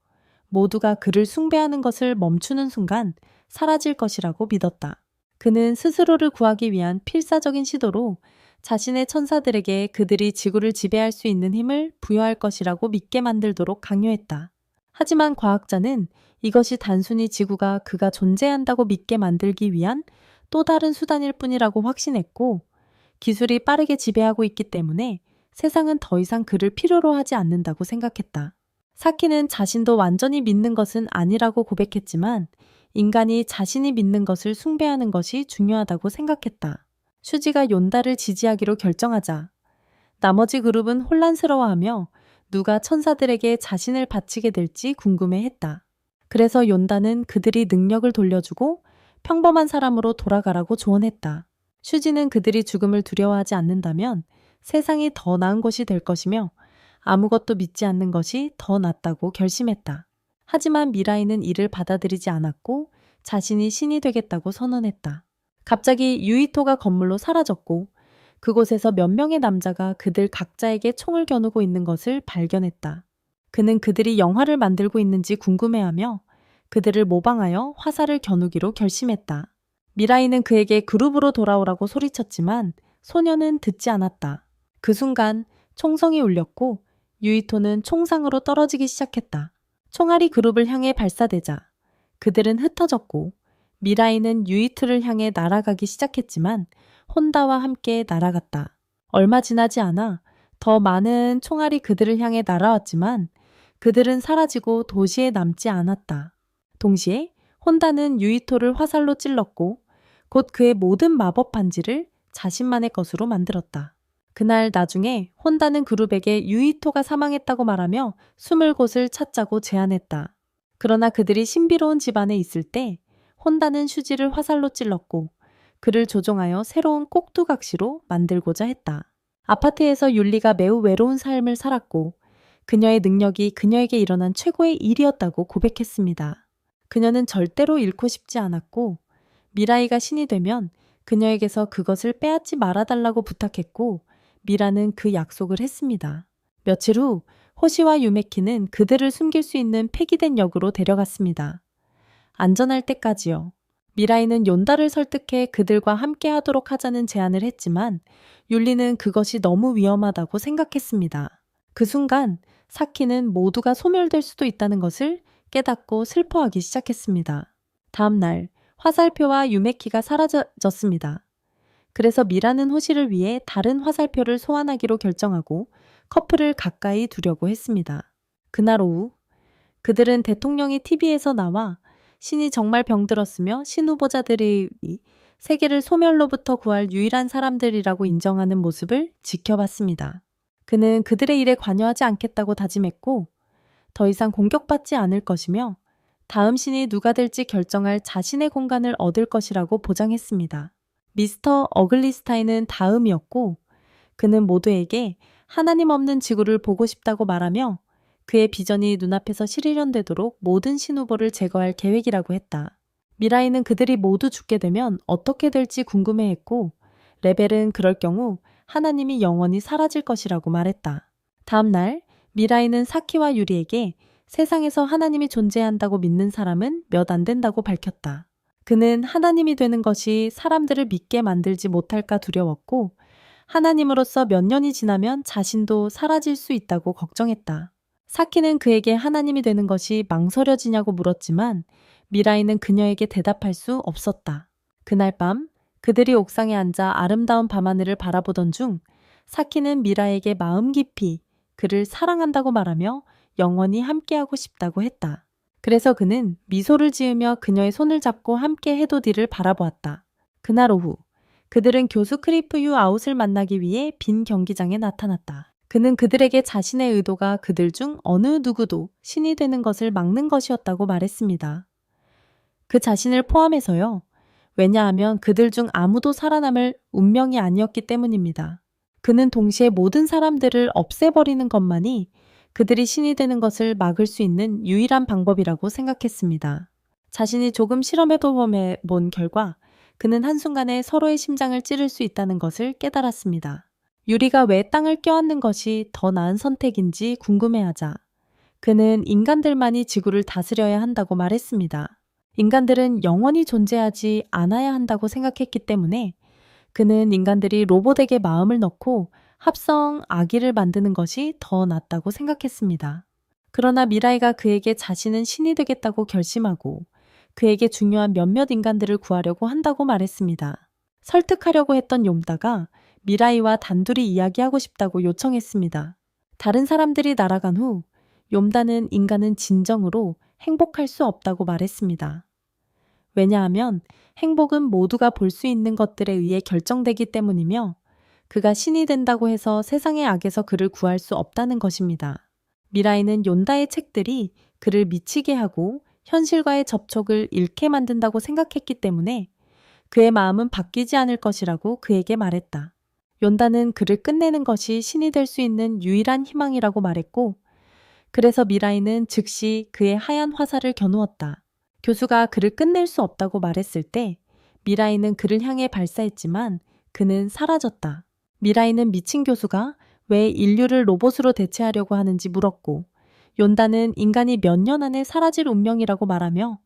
모두가 그를 숭배하는 것을 멈추는 순간 사라질 것이라고 믿었다. 그는 스스로를 구하기 위한 필사적인 시도로 자신의 천사들에게 그들이 지구를 지배할 수 있는 힘을 부여할 것이라고 믿게 만들도록 강요했다. 하지만 과학자는 이것이 단순히 지구가 그가 존재한다고 믿게 만들기 위한 또 다른 수단일 뿐이라고 확신했고 기술이 빠르게 지배하고 있기 때문에 세상은 더 이상 그를 필요로 하지 않는다고 생각했다. 사키는 자신도 완전히 믿는 것은 아니라고 고백했지만 인간이 자신이 믿는 것을 숭배하는 것이 중요하다고 생각했다. 슈지가 욘다를 지지하기로 결정하자 나머지 그룹은 혼란스러워하며 누가 천사들에게 자신을 바치게 될지 궁금해했다. 그래서 욘다는 그들이 능력을 돌려주고 평범한 사람으로 돌아가라고 조언했다. 슈지는 그들이 죽음을 두려워하지 않는다면 세상이 더 나은 곳이 될 것이며 아무것도 믿지 않는 것이 더 낫다고 결심했다. 하지만 미라이는 이를 받아들이지 않았고 자신이 신이 되겠다고 선언했다. 갑자기 유이토가 건물로 사라졌고 그곳에서 몇 명의 남자가 그들 각자에게 총을 겨누고 있는 것을 발견했다. 그는 그들이 영화를 만들고 있는지 궁금해하며 그들을 모방하여 화살을 겨누기로 결심했다. 미라이는 그에게 그룹으로 돌아오라고 소리쳤지만 소녀는 듣지 않았다. 그 순간 총성이 울렸고 유이토는 총상으로 떨어지기 시작했다. 총알이 그룹을 향해 발사되자 그들은 흩어졌고 미라이는 유이토를 향해 날아가기 시작했지만 혼다와 함께 날아갔다. 얼마 지나지 않아 더 많은 총알이 그들을 향해 날아왔지만 그들은 사라지고 도시에 남지 않았다. 동시에 혼다는 유이토를 화살로 찔렀고 곧 그의 모든 마법 반지를 자신만의 것으로 만들었다. 그날 나중에 혼다는 그룹에게 유이토가 사망했다고 말하며 숨을 곳을 찾자고 제안했다. 그러나 그들이 신비로운 집안에 있을 때 혼다는 슈지를 화살로 찔렀고 그를 조종하여 새로운 꼭두각시로 만들고자 했다. 아파트에서 율리가 매우 외로운 삶을 살았고 그녀의 능력이 그녀에게 일어난 최고의 일이었다고 고백했습니다. 그녀는 절대로 잃고 싶지 않았고 미라이가 신이 되면 그녀에게서 그것을 빼앗지 말아달라고 부탁했고 미라는 그 약속을 했습니다. 며칠 후 호시와 유메키는 그들을 숨길 수 있는 폐기된 역으로 데려갔습니다. 안전할 때까지요. 미라이는 욘다를 설득해 그들과 함께 하도록 하자는 제안을 했지만 율리는 그것이 너무 위험하다고 생각했습니다. 그 순간 사키는 모두가 소멸될 수도 있다는 것을 깨닫고 슬퍼하기 시작했습니다. 다음 날 화살표와 유메키가 사라졌습니다. 그래서 미라는 호시를 위해 다른 화살표를 소환하기로 결정하고 커플을 가까이 두려고 했습니다. 그날 오후 그들은 대통령이 TV에서 나와 신이 정말 병들었으며 신후보자들이 세계를 소멸로부터 구할 유일한 사람들이라고 인정하는 모습을 지켜봤습니다. 그는 그들의 일에 관여하지 않겠다고 다짐했고 더 이상 공격받지 않을 것이며 다음 신이 누가 될지 결정할 자신의 공간을 얻을 것이라고 보장했습니다. 미스터 어글리스타인은 다음이었고 그는 모두에게 하나님 없는 지구를 보고 싶다고 말하며 그의 비전이 눈앞에서 실현되도록 모든 신후보를 제거할 계획이라고 했다. 미라이는 그들이 모두 죽게 되면 어떻게 될지 궁금해했고 레벨은 그럴 경우 하나님이 영원히 사라질 것이라고 말했다. 다음 날 미라이는 사키와 유리에게 세상에서 하나님이 존재한다고 믿는 사람은 몇 안 된다고 밝혔다. 그는 하나님이 되는 것이 사람들을 믿게 만들지 못할까 두려웠고 하나님으로서 몇 년이 지나면 자신도 사라질 수 있다고 걱정했다. 사키는 그에게 하나님이 되는 것이 망설여지냐고 물었지만 미라이는 그녀에게 대답할 수 없었다. 그날 밤 그들이 옥상에 앉아 아름다운 밤하늘을 바라보던 중 사키는 미라에게 마음 깊이 그를 사랑한다고 말하며 영원히 함께하고 싶다고 했다. 그래서 그는 미소를 지으며 그녀의 손을 잡고 함께 해돋이를 바라보았다. 그날 오후 그들은 교수 크리프유 아웃을 만나기 위해 빈 경기장에 나타났다. 그는 그들에게 자신의 의도가 그들 중 어느 누구도 신이 되는 것을 막는 것이었다고 말했습니다. 그 자신을 포함해서요. 왜냐하면 그들 중 아무도 살아남을 운명이 아니었기 때문입니다. 그는 동시에 모든 사람들을 없애버리는 것만이 그들이 신이 되는 것을 막을 수 있는 유일한 방법이라고 생각했습니다. 자신이 조금 실험해본 결과 그는 한순간에 서로의 심장을 찌를 수 있다는 것을 깨달았습니다. 유리가 왜 땅을 껴안는 것이 더 나은 선택인지 궁금해하자 그는 인간들만이 지구를 다스려야 한다고 말했습니다. 인간들은 영원히 존재하지 않아야 한다고 생각했기 때문에 그는 인간들이 로봇에게 마음을 넣고 합성 아기를 만드는 것이 더 낫다고 생각했습니다. 그러나 미라이가 그에게 자신은 신이 되겠다고 결심하고 그에게 중요한 몇몇 인간들을 구하려고 한다고 말했습니다. 설득하려고 했던 욤다가 미라이와 단둘이 이야기하고 싶다고 요청했습니다. 다른 사람들이 날아간 후 욤다는 인간은 진정으로 행복할 수 없다고 말했습니다. 왜냐하면 행복은 모두가 볼 수 있는 것들에 의해 결정되기 때문이며 그가 신이 된다고 해서 세상의 악에서 그를 구할 수 없다는 것입니다. 미라이는 욤다의 책들이 그를 미치게 하고 현실과의 접촉을 잃게 만든다고 생각했기 때문에 그의 마음은 바뀌지 않을 것이라고 그에게 말했다. 욤다는 그를 끝내는 것이 신이 될 수 있는 유일한 희망이라고 말했고 그래서 미라이는 즉시 그의 하얀 화살을 겨누었다. 교수가 그를 끝낼 수 없다고 말했을 때 미라이는 그를 향해 발사했지만 그는 사라졌다. 미라이는 미친 교수가 왜 인류를 로봇으로 대체하려고 하는지 물었고 욤다는 인간이 몇 년 안에 사라질 운명이라고 말하며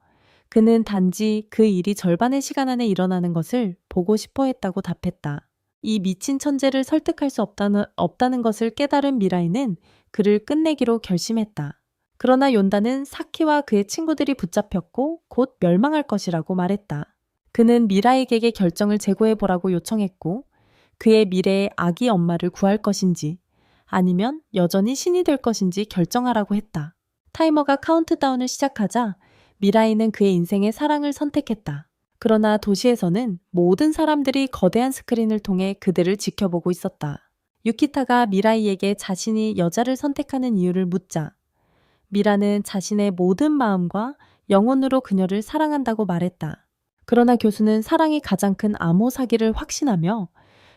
그는 단지 그 일이 절반의 시간 안에 일어나는 것을 보고 싶어 했다고 답했다. 이 미친 천재를 설득할 수 없다는 것을 깨달은 미라이는 그를 끝내기로 결심했다. 그러나 욤다는 사키와 그의 친구들이 붙잡혔고 곧 멸망할 것이라고 말했다. 그는 미라이에게 결정을 재고해보라고 요청했고 그의 미래의 아기 엄마를 구할 것인지 아니면 여전히 신이 될 것인지 결정하라고 했다. 타이머가 카운트다운을 시작하자 미라이는 그의 인생의 사랑을 선택했다. 그러나 도시에서는 모든 사람들이 거대한 스크린을 통해 그들을 지켜보고 있었다. 유키타가 미라이에게 자신이 여자를 선택하는 이유를 묻자 미라는 자신의 모든 마음과 영혼으로 그녀를 사랑한다고 말했다. 그러나 교수는 사랑이 가장 큰 암호 사기를 확신하며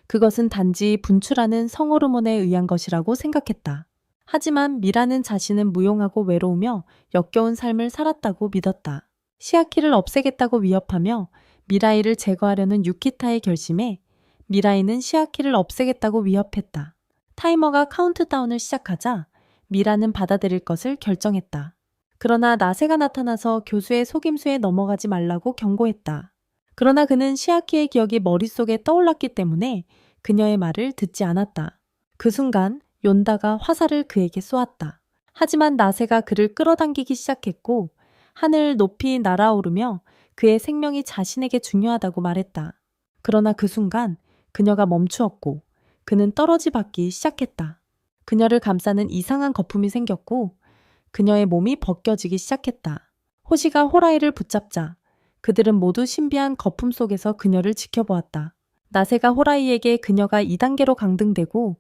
그것은 단지 분출하는 성호르몬에 의한 것이라고 생각했다. 하지만 미라는 자신은 무용하고 외로우며 역겨운 삶을 살았다고 믿었다. 시아키를 없애겠다고 위협하며 미라이를 제거하려는 유키타의 결심에 미라이는 시아키를 없애겠다고 위협했다. 타이머가 카운트다운을 시작하자 미라는 받아들일 것을 결정했다. 그러나 나세가 나타나서 교수의 속임수에 넘어가지 말라고 경고했다. 그러나 그는 시아키의 기억이 머릿속에 떠올랐기 때문에 그녀의 말을 듣지 않았다. 그 순간 욤다가 화살을 그에게 쏘았다. 하지만 나세가 그를 끌어당기기 시작했고 하늘 높이 날아오르며 그의 생명이 자신에게 중요하다고 말했다. 그러나 그 순간 그녀가 멈추었고 그는 떨어지 받기 시작했다. 그녀를 감싸는 이상한 거품이 생겼고 그녀의 몸이 벗겨지기 시작했다. 호시가 호라이를 붙잡자 그들은 모두 신비한 거품 속에서 그녀를 지켜보았다. 나세가 호라이에게 그녀가 2단계로 강등되고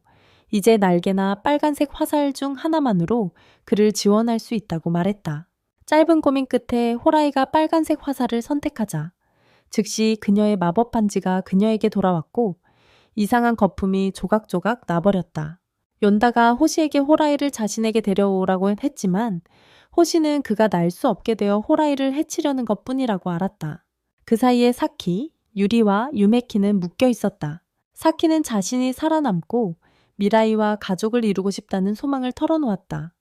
이제 날개나 빨간색 화살 중 하나만으로 그를 지원할 수 있다고 말했다. 짧은 고민 끝에 호라이가 빨간색 화살을 선택하자 즉시 그녀의 마법 반지가 그녀에게 돌아왔고 이상한 거품이 조각조각 나버렸다. 욘다가 호시에게 호라이를 자신에게 데려오라고 했지만 호시는 그가 날 수 없게 되어 호라이를 해치려는 것뿐이라고 알았다. 그 사이에 사키, 유리와 유메키는 묶여 있었다. 사키는 자신이 살아남고 미라이와 가족을 이루고 싶다는 소망을 털어놓았다.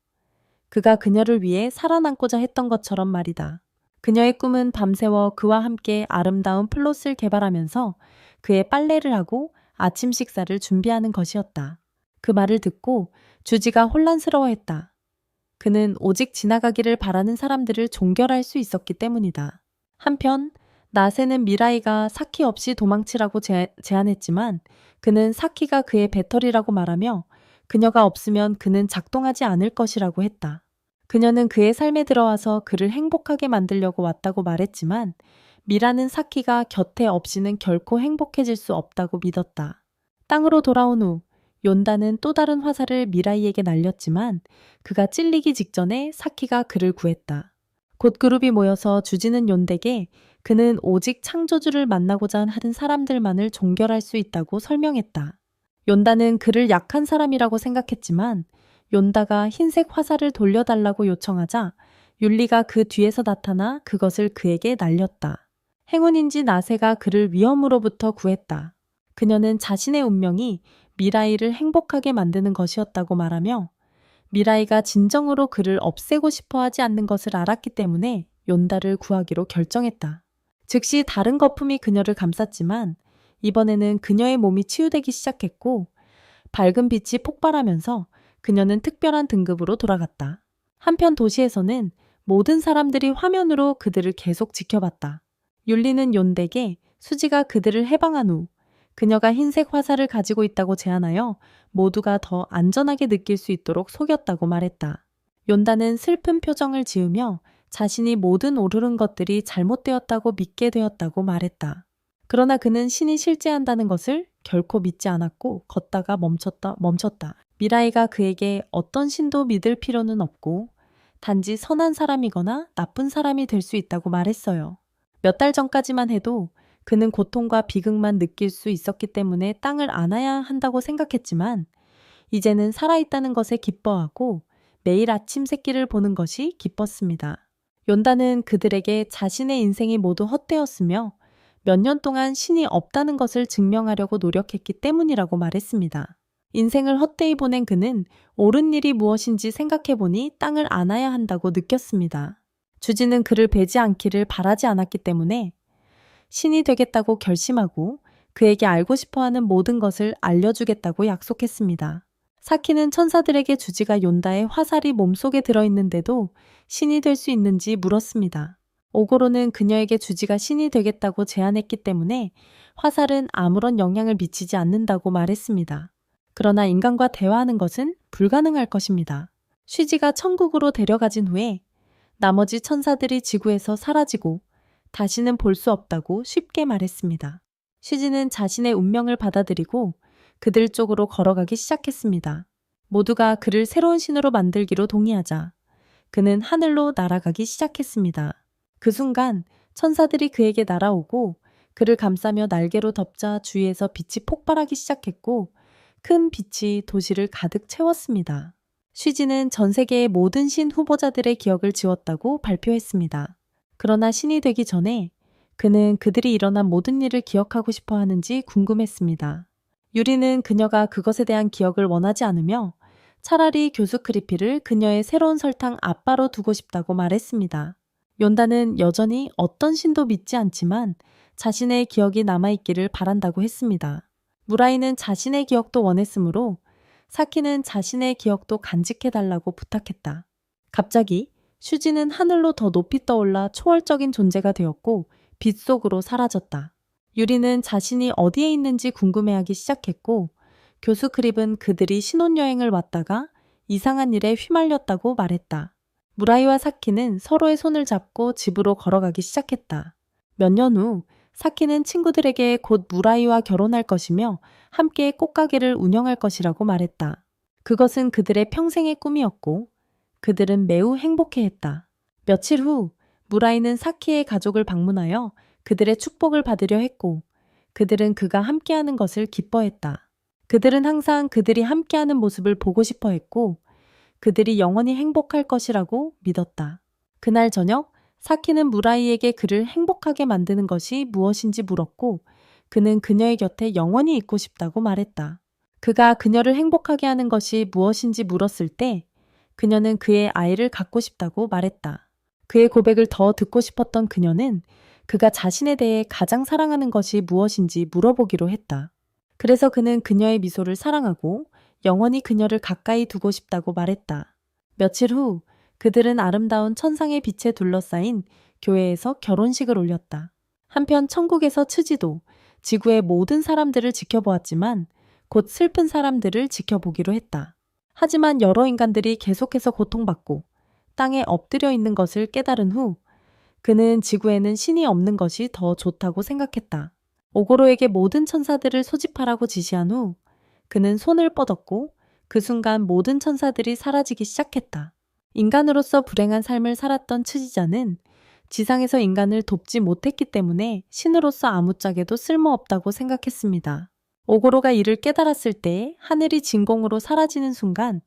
그가 그녀를 위해 살아남고자 했던 것처럼 말이다. 그녀의 꿈은 밤새워 그와 함께 아름다운 플롯을 개발하면서 그의 빨래를 하고 아침 식사를 준비하는 것이었다. 그 말을 듣고 주지가 혼란스러워했다. 그는 오직 지나가기를 바라는 사람들을 종결할 수 있었기 때문이다. 한편 나세는 미라이가 사키 없이 도망치라고 제안했지만 그는 사키가 그의 배터리라고 말하며 그녀가 없으면 그는 작동하지 않을 것이라고 했다. 그녀는 그의 삶에 들어와서 그를 행복하게 만들려고 왔다고 말했지만 미라는 사키가 곁에 없이는 결코 행복해질 수 없다고 믿었다. 땅으로 돌아온 후 욘다는 또 다른 화살을 미라이에게 날렸지만 그가 찔리기 직전에 사키가 그를 구했다. 곧 그룹이 모여서 주지는 욘덱에 그는 오직 창조주를 만나고자 하는 사람들만을 종결할 수 있다고 설명했다. 욘다는 그를 약한 사람이라고 생각했지만 욘다가 흰색 화살을 돌려달라고 요청하자 율리가 그 뒤에서 나타나 그것을 그에게 날렸다. 행운인지 나세가 그를 위험으로부터 구했다. 그녀는 자신의 운명이 미라이를 행복하게 만드는 것이었다고 말하며 미라이가 진정으로 그를 없애고 싶어 하지 않는 것을 알았기 때문에 욘다를 구하기로 결정했다. 즉시 다른 거품이 그녀를 감쌌지만 이번에는 그녀의 몸이 치유되기 시작했고 밝은 빛이 폭발하면서 그녀는 특별한 등급으로 돌아갔다. 한편 도시에서는 모든 사람들이 화면으로 그들을 계속 지켜봤다. 율리는 욘덱에 수지가 그들을 해방한 후 그녀가 흰색 화살을 가지고 있다고 제안하여 모두가 더 안전하게 느낄 수 있도록 속였다고 말했다. 욘다는 슬픈 표정을 지으며 자신이 모든 오르는 것들이 잘못되었다고 믿게 되었다고 말했다. 그러나 그는 신이 실제한다는 것을 결코 믿지 않았고 걷다가 멈췄다. 미라이가 그에게 어떤 신도 믿을 필요는 없고 단지 선한 사람이거나 나쁜 사람이 될 수 있다고 말했어요. 몇 달 전까지만 해도 그는 고통과 비극만 느낄 수 있었기 때문에 땅을 안아야 한다고 생각했지만 이제는 살아있다는 것에 기뻐하고 매일 아침 새끼를 보는 것이 기뻤습니다. 욘다는 그들에게 자신의 인생이 모두 헛되었으며 몇 년 동안 신이 없다는 것을 증명하려고 노력했기 때문이라고 말했습니다. 인생을 헛되이 보낸 그는 옳은 일이 무엇인지 생각해보니 땅을 안아야 한다고 느꼈습니다. 주지는 그를 베지 않기를 바라지 않았기 때문에 신이 되겠다고 결심하고 그에게 알고 싶어하는 모든 것을 알려주겠다고 약속했습니다. 사키는 천사들에게 주지가 욘다의 화살이 몸속에 들어있는데도 신이 될 수 있는지 물었습니다. 오고로는 그녀에게 주지가 신이 되겠다고 제안했기 때문에 화살은 아무런 영향을 미치지 않는다고 말했습니다. 그러나 인간과 대화하는 것은 불가능할 것입니다. 쉬지가 천국으로 데려가진 후에 나머지 천사들이 지구에서 사라지고 다시는 볼 수 없다고 쉽게 말했습니다. 쉬지는 자신의 운명을 받아들이고 그들 쪽으로 걸어가기 시작했습니다. 모두가 그를 새로운 신으로 만들기로 동의하자 그는 하늘로 날아가기 시작했습니다. 그 순간 천사들이 그에게 날아오고 그를 감싸며 날개로 덮자 주위에서 빛이 폭발하기 시작했고 큰 빛이 도시를 가득 채웠습니다. 쉬지는 전 세계의 모든 신 후보자들의 기억을 지웠다고 발표했습니다. 그러나 신이 되기 전에 그는 그들이 일어난 모든 일을 기억하고 싶어 하는지 궁금했습니다. 유리는 그녀가 그것에 대한 기억을 원하지 않으며 차라리 교수 크리피를 그녀의 새로운 설탕 아빠로 두고 싶다고 말했습니다. 욘다는 여전히 어떤 신도 믿지 않지만 자신의 기억이 남아있기를 바란다고 했습니다. 무라이는 자신의 기억도 원했으므로 사키는 자신의 기억도 간직해달라고 부탁했다. 갑자기 슈지는 하늘로 더 높이 떠올라 초월적인 존재가 되었고 빛 속으로 사라졌다. 유리는 자신이 어디에 있는지 궁금해하기 시작했고 교수 크립은 그들이 신혼여행을 왔다가 이상한 일에 휘말렸다고 말했다. 무라이와 사키는 서로의 손을 잡고 집으로 걸어가기 시작했다. 몇 년 후 사키는 친구들에게 곧 무라이와 결혼할 것이며 함께 꽃가게를 운영할 것이라고 말했다. 그것은 그들의 평생의 꿈이었고 그들은 매우 행복해했다. 며칠 후 무라이는 사키의 가족을 방문하여 그들의 축복을 받으려 했고 그들은 그가 함께하는 것을 기뻐했다. 그들은 항상 그들이 함께하는 모습을 보고 싶어 했고 그들이 영원히 행복할 것이라고 믿었다. 그날 저녁 사키는 무라이에게 그를 행복하게 만드는 것이 무엇인지 물었고 그는 그녀의 곁에 영원히 있고 싶다고 말했다. 그가 그녀를 행복하게 하는 것이 무엇인지 물었을 때 그녀는 그의 아이를 갖고 싶다고 말했다. 그의 고백을 더 듣고 싶었던 그녀는 그가 자신에 대해 가장 사랑하는 것이 무엇인지 물어보기로 했다. 그래서 그는 그녀의 미소를 사랑하고 영원히 그녀를 가까이 두고 싶다고 말했다. 며칠 후 그들은 아름다운 천상의 빛에 둘러싸인 교회에서 결혼식을 올렸다. 한편 천국에서 츠지도 지구의 모든 사람들을 지켜보았지만 곧 슬픈 사람들을 지켜보기로 했다. 하지만 여러 인간들이 계속해서 고통받고 땅에 엎드려 있는 것을 깨달은 후 그는 지구에는 신이 없는 것이 더 좋다고 생각했다. 오고로에게 모든 천사들을 소집하라고 지시한 후 그는 손을 뻗었고 그 순간 모든 천사들이 사라지기 시작했다. 인간으로서 불행한 삶을 살았던 츠지자는 지상에서 인간을 돕지 못했기 때문에 신으로서 아무짝에도 쓸모없다고 생각했습니다. 오고로가 이를 깨달았을 때 하늘이 진공으로 사라지는 순간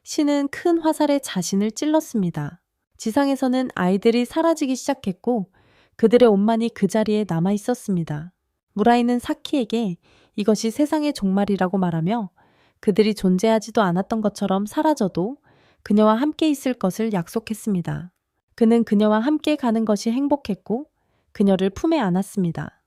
신은 큰 화살에 자신을 찔렀습니다. 지상에서는 아이들이 사라지기 시작했고 그들의 옷만이 그 자리에 남아 있었습니다. 무라이는 사키에게 이것이 세상의 종말이라고 말하며 그들이 존재하지도 않았던 것처럼 사라져도 그녀와 함께 있을 것을 약속했습니다. 그는 그녀와 함께 가는 것이 행복했고 그녀를 품에 안았습니다.